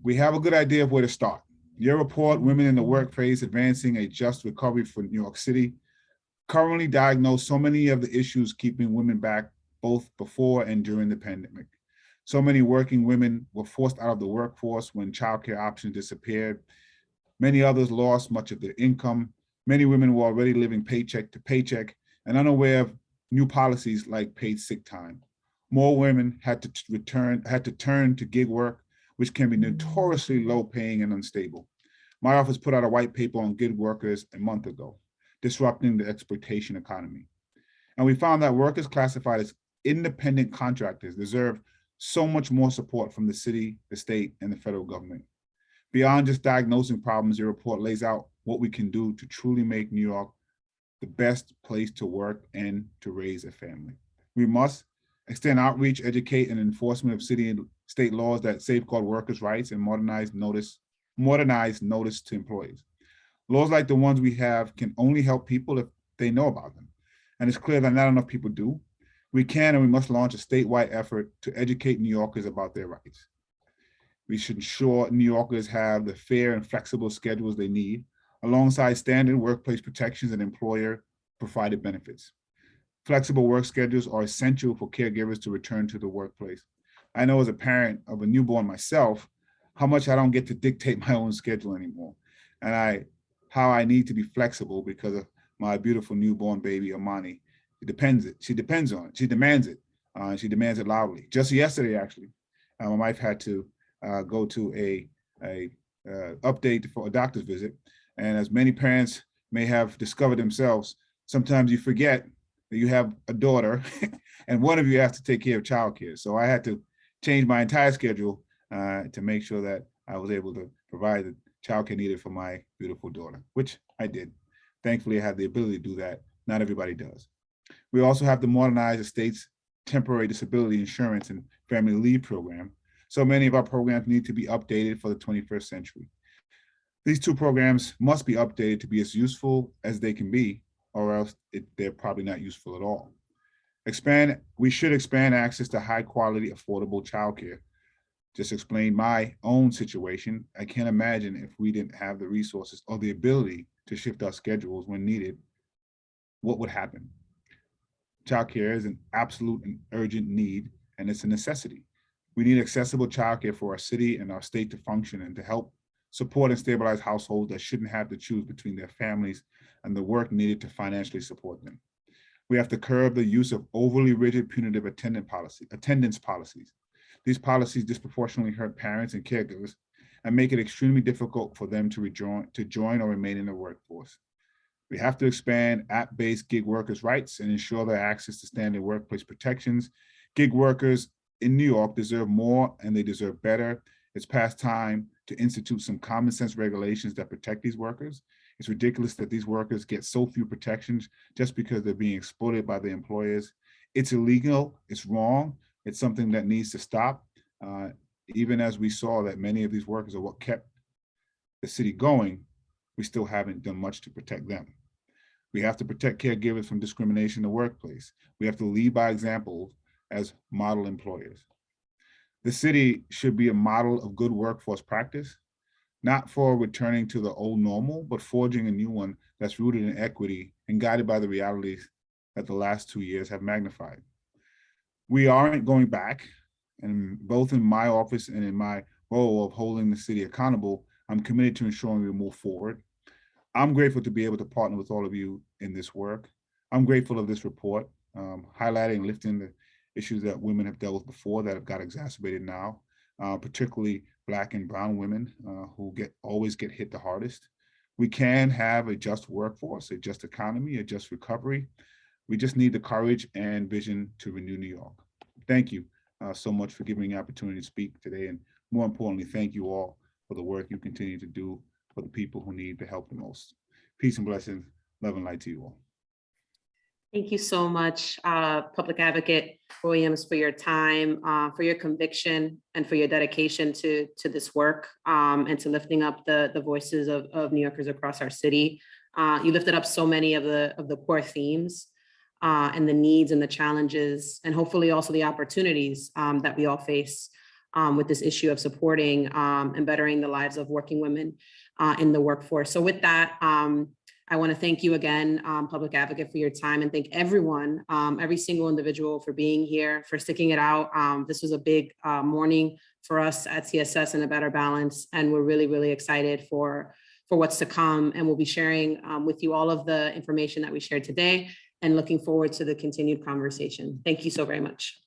we have a good idea of where to start. Your report, Women in the Workplace, Advancing a Just Recovery for New York City, currently diagnosed so many of the issues keeping women back both before and during the pandemic. So many working women were forced out of the workforce when childcare options disappeared. Many others lost much of their income. Many women were already living paycheck to paycheck and unaware of new policies like paid sick time. More women had to turn to gig work, which can be notoriously low paying and unstable. My office put out a white paper on gig workers a month ago, disrupting the exploitation economy. And we found that workers classified as independent contractors deserve so much more support from the city, the state, and the federal government. Beyond just diagnosing problems, your report lays out what we can do to truly make New York the best place to work and to raise a family. We must extend outreach, educate, and enforcement of city and state laws that safeguard workers' rights and modernize notice to employees. Laws like the ones we have can only help people if they know about them. And it's clear that not enough people do. We can and we must launch a statewide effort to educate New Yorkers about their rights. We should ensure New Yorkers have the fair and flexible schedules they need, alongside standard workplace protections and employer-provided benefits. Flexible work schedules are essential for caregivers to return to the workplace. I know as a parent of a newborn myself, how much I don't get to dictate my own schedule anymore, and how I need to be flexible because of my beautiful newborn baby, Amani. She demands it. She demands it loudly. Just yesterday, actually, my wife had to go to a update for a doctor's visit. And as many parents may have discovered themselves, sometimes you forget that you have a daughter and one of you has to take care of childcare. So I had to change my entire schedule to make sure that I was able to provide the childcare needed for my beautiful daughter, which I did. Thankfully, I had the ability to do that. Not everybody does. We also have to modernize the state's temporary disability insurance and family leave program. So many of our programs need to be updated for the 21st century. These two programs must be updated to be as useful as they can be, or else they're probably not useful at all. We should expand access to high quality, affordable childcare. Just explain my own situation. I can't imagine if we didn't have the resources or the ability to shift our schedules when needed, what would happen? Childcare is an absolute and urgent need, and it's a necessity. We need accessible childcare for our city and our state to function and to help support and stabilize households that shouldn't have to choose between their families and the work needed to financially support them. We have to curb the use of overly rigid punitive attendance policies. These policies disproportionately hurt parents and caregivers and make it extremely difficult for them to join or remain in the workforce. We have to expand app-based gig workers' rights and ensure their access to standard workplace protections. Gig workers in New York deserve more and they deserve better. It's past time to institute some common sense regulations that protect these workers. It's ridiculous that these workers get so few protections just because they're being exploited by their employers. It's illegal, it's wrong, it's something that needs to stop. Even as we saw that many of these workers are what kept the city going, we still haven't done much to protect them. We have to protect caregivers from discrimination in the workplace. We have to lead by example as model employers. The city should be a model of good workforce practice, not for returning to the old normal, but forging a new one that's rooted in equity and guided by the realities that the last 2 years have magnified. We aren't going back, and both in my office and in my role of holding the city accountable, I'm committed to ensuring we move forward. I'm grateful to be able to partner with all of you in this work. I'm grateful of this report, highlighting and lifting the issues that women have dealt with before that have got exacerbated now, particularly Black and brown women who always get hit the hardest. We can have a just workforce, a just economy, a just recovery. We just need the courage and vision to renew New York. Thank you so much for giving me the opportunity to speak today. And more importantly, thank you all for the work you continue to do for the people who need the help the most. Peace and blessings, love and light to you all. Thank you so much, Public Advocate Williams, for your time, for your conviction, and for your dedication to this work and to lifting up the voices of New Yorkers across our city. You lifted up so many of the core themes and the needs and the challenges, and hopefully also the opportunities that we all face with this issue of supporting and bettering the lives of working women in the workforce. So with that, I want to thank you again, Public Advocate, for your time, and thank everyone, every single individual for being here, for sticking it out. This was a big morning for us at CSS and A Better Balance, and we're really, really excited for what's to come. And we'll be sharing with you all of the information that we shared today and looking forward to the continued conversation. Thank you so very much.